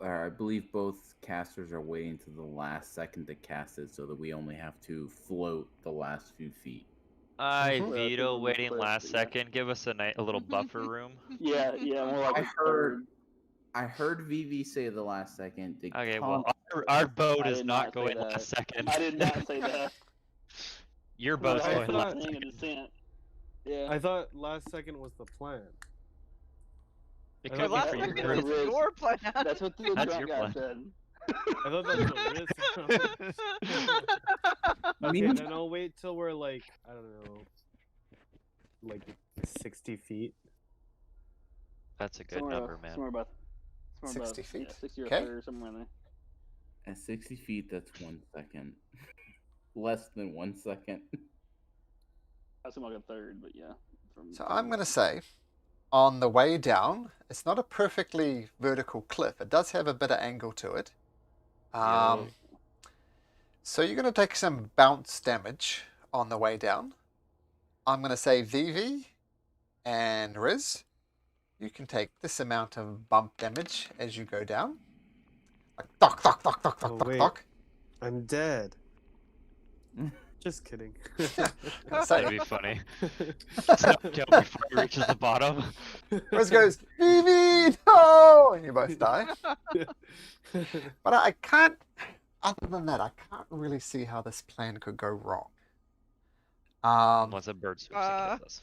I believe both casters are waiting to the last second to cast it, so that we only have to float the last few feet.
I
Mhm.
veto
We're
waiting
close,
last
but yeah.
second. Give us a little buffer room.
Yeah, more like
I
a
heard-
third.
I heard VV say the last second. To
Okay,
calm-
well, our boat
I
is
did
not
not say
going
that.
last second.
I did not say that.
Your
No,
boat's
I
going
was
last
saying a
second.
descent. Yeah.
I thought last second was the plan.
It
I
could
thought
be
that's
for
what
your
it
group.
was.
It's your plan.
That's what the
That's
drunk
your
guy
plan.
said.
I thought that's the risk. Okay,
Me-
then I'll wait till we're like, I don't know, like 60 feet.
That's a good
Somewhere
number, man.
Somewhere about
60 feet?
Yeah, 60 or
Okay.
30 or somewhere in there.
At 60 feet, that's 1 second. Less than 1 second.
That's like a third, but yeah.
So I'm going to say, on the way down, it's not a perfectly vertical cliff. It does have a bit of angle to it. So you're going to take some bounce damage on the way down. I'm going to say Vivi and Riz, you can take this amount of bump damage as you go down. Like dock, dock, dock, dock, dock,
Oh,
dock,
wait.
dock.
I'm dead. Just kidding.
That'd be funny. Jump before it reaches the bottom.
Riz goes, Vivi, no! And you both die. But I can't, other than that, I can't really see how this plan could go wrong.
Once a bird swoops and kills us.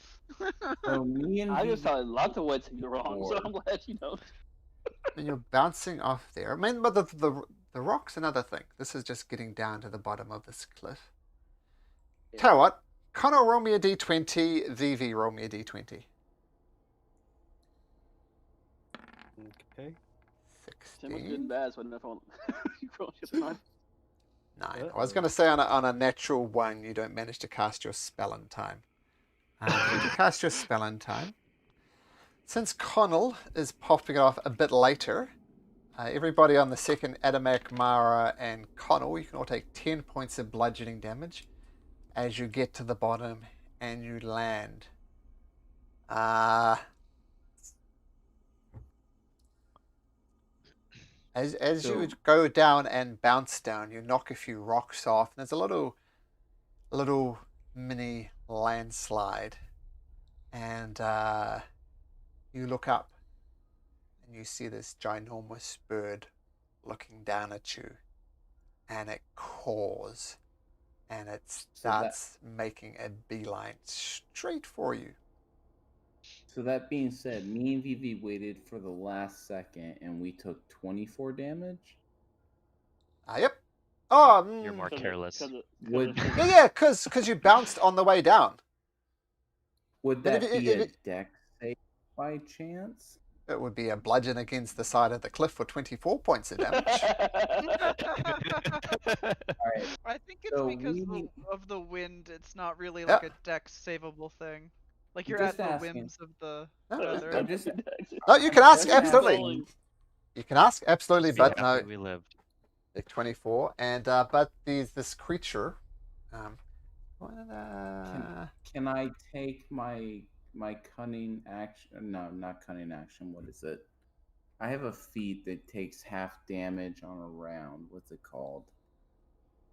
So me and
I
VV
just saw lots of ways to go wrong, so
Or-
I'm glad you know.
And you're bouncing off there. I mean, but the rock's another thing. This is just getting down to the bottom of this cliff.
Yeah.
Tell you what, Connor, roll me a d20. Vivi, roll me a d20.
Okay.
Same with good
16.
and bad, so I don't know if you roll just fine.
9. I was going to say on a natural 1, you don't manage to cast your spell in time. Did you cast your spell in time? Since Connell is popping it off a bit later, everybody on the second, Adamak, Mara, and Connell, you can all take 10 points of bludgeoning damage as you get to the bottom and you land. As you go down and bounce down, you knock a few rocks off. And there's a little mini landslide, and you look up and you see this ginormous bird looking down at you, and it caws, and it starts making a beeline straight for you.
So that being said, me and Vivi waited for the last second, and we took 24 damage.
Yep. Oh,
You're more careless.
Would
yeah, because you bounced on the way down.
would
But
that
if
be
it-
a dex save by chance?
It would be a bludgeon against the side of the cliff for 24 points of damage.
Alright,
I think it's
So
because
we-
of the wind. It's not really
Yeah.
like a dex savable thing. Like you're
Just
at the
asking.
whims of the
No,
weather.
I'm just-
No, you can ask,
Just
absolutely.
asking.
You can ask, absolutely,
Be
but
happy
no,
we lived.
like 24. And, but this creature,
Can I take my cunning action? No, not cunning action. What is it? I have a feat that takes half damage on a round. What's it called?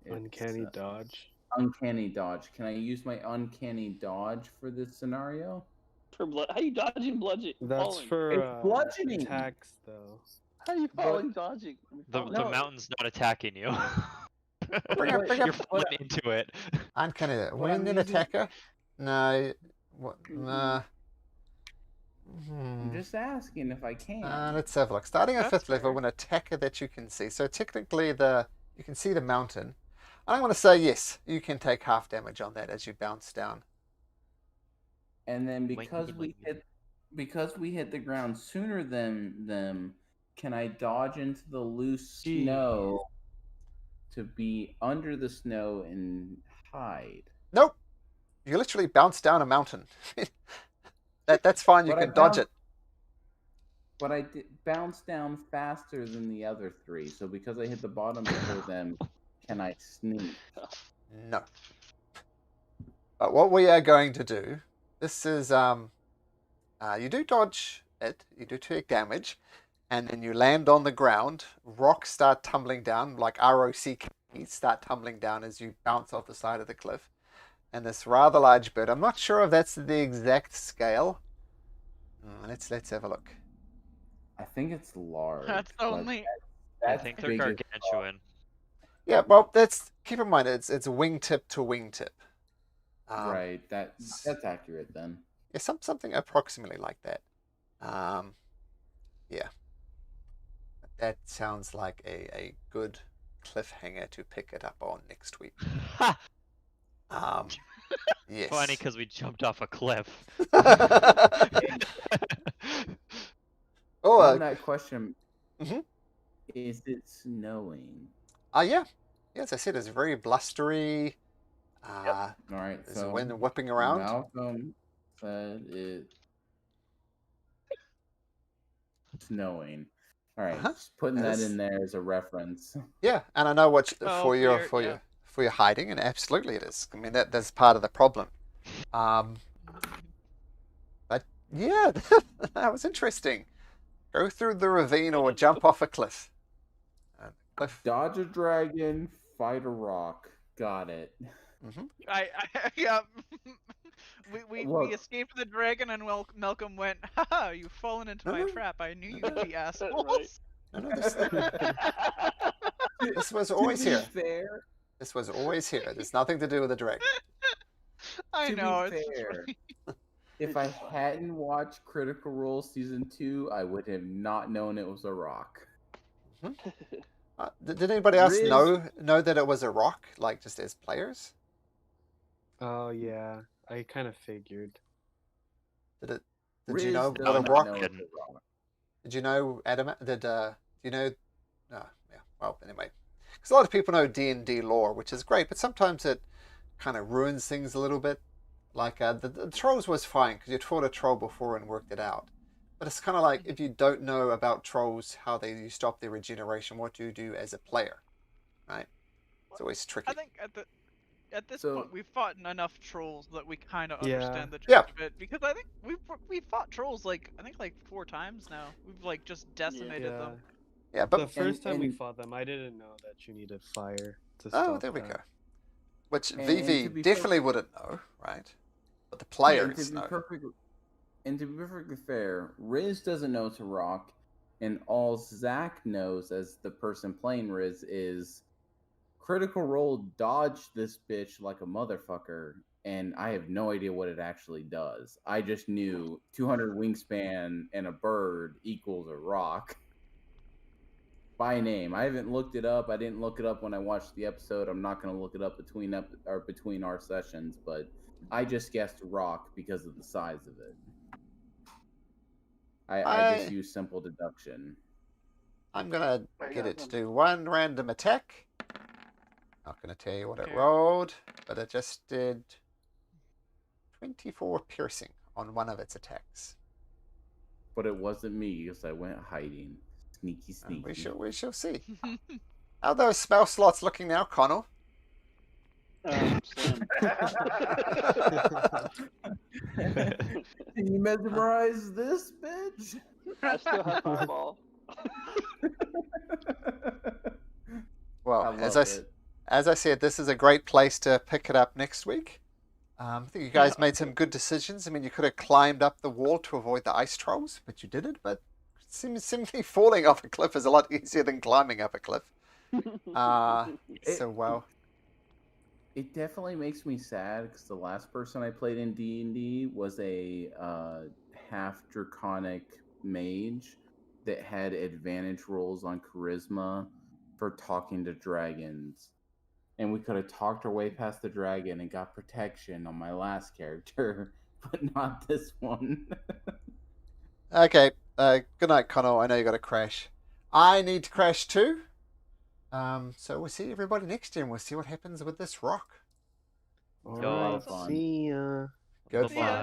It's,
Uncanny dodge.
Uncanny dodge. Can I use my uncanny dodge for this scenario?
How are you dodging bludgeon?
That's
falling?
for
It's bludgeoning.
attacks, though.
How are you falling dodging?
The
No.
mountain's not attacking you.
Bring up-
You're falling into it.
uncanny.
What
When
I'm
an
using-
attacker? No. What? Nah.
I'm just asking if I can.
Let's have a look. Starting at
That's
5th level,
fair.
an attacker that you can see. So technically, you can see the mountain. I'm going to say yes. You can take half damage on that as you bounce down.
And then
Wing,
because
wing,
we hit the ground sooner than them, can I dodge into the loose
Gee.
snow to be under the snow and hide?
Nope. You literally bounce down a mountain. That's fine. You
But I
can dodge
bounced-
it.
But I did bounce down faster than the other three, so because I hit the bottom before them, can I sneak?
No. But what we are going to do, this is, you do dodge it, you do take damage, and then you land on the ground. Rocks start tumbling down, like ROC start tumbling down as you bounce off the side of the cliff. And this rather large bird, I'm not sure if that's the exact scale. Let's have a look.
I think it's large.
That's
but
only.
I
that's
think they're
big as
gargantuan.
Yeah, well, keep in mind it's wingtip to wingtip.
right. That's accurate then.
Yeah, something approximately like that. Yeah. That sounds like a good cliffhanger to pick it up on next week. Yes.
Funny because we jumped off a cliff.
Oh,
On that question,
Mhm.
is it snowing?
Yeah. Yeah, as I said, it's very blustery.
All right,
There's
so
wind whipping around.
Malcolm said it's snowing. All right,
Uh-huh.
just putting that
Yes.
in there as a reference.
Yeah, and I know what
Oh,
for your
weird,
for your hiding, and absolutely it is. I mean that's part of the problem. But yeah, that was interesting. Go through the ravine or jump off a cliff.
Dodge a dragon, fight a rock. Got it.
Yeah. we
Look.
escaped the dragon, and Malcolm went, haha, you've fallen into my
No.
trap. I knew you'd be assholes.
Right.
No, this was always
to be
here.
fair,
This was always here. There's nothing to do with the dragon.
I
to
know.
be
It's
fair, if I hadn't watched Critical Role Season 2, I would have not known it was a rock.
Did anybody else
Riz-
know that it was a rock, like just as players?
Oh yeah, I kind of figured.
Did
Riz
you know
does
what a
not
rock?
know it's a rock.
Did you know Adam? Do you know? No, yeah. Well, anyway, because a lot of people know D&D lore, which is great, but sometimes it kind of ruins things a little bit. Like the trolls was fine because you'd fought a troll before and worked it out. But it's kind of like if you don't know about trolls, how you stop their regeneration, what do you do as a player, right? It's always tricky.
I think at this
So-
point we've fought enough trolls that we kind of
Yeah.
understand the gist
Yeah.
of it. Because I think we've fought trolls like 4 times now. We've like just decimated
Yeah.
them.
Yeah,
The
but
first time we
and-
fought them, I didn't know that you needed fire to stop.
oh, there we
that.
go. Which
And
VV
to be
definitely wouldn't know, right? But the players know.
And to be perfectly fair, Riz doesn't know it's a rock, and all Zach knows as the person playing Riz is Critical Role dodge this bitch like a motherfucker, and I have no idea what it actually does. I just knew 200 wingspan and a bird equals a rock. By name. I haven't looked it up. I didn't look it up when I watched the episode. I'm not going to look it up between our sessions, but I just guessed rock because of the size of it. I just use simple deduction.
I'm gonna get it to do one random attack. Not gonna tell you what it rolled, but it just did 24 piercing on one of its attacks.
But it wasn't me because I went hiding. Sneaky, sneaky.
We shall see. How are those spell slots looking now, Connell?
Slim.
Can you mesmerize this bitch?
I still have fireball.
Well,
I
as
love
as I said, this is a great place to pick it up next week. I think you guys made some good decisions. I mean, you could have climbed up the wall to avoid the ice trolls, but you didn't. But simply falling off a cliff is a lot easier than climbing up a cliff.
It definitely makes me sad because the last person I played in D&D was a half draconic mage that had advantage rolls on charisma for talking to dragons. And we could have talked our way past the dragon and got protection on my last character, but not this one.
Okay. Good night, Connell. I know you got to crash. I need to crash too. So we'll see everybody next year, and we'll see what happens with this rock.
All
Go.
right, see ya.
Goodbye.
Yeah.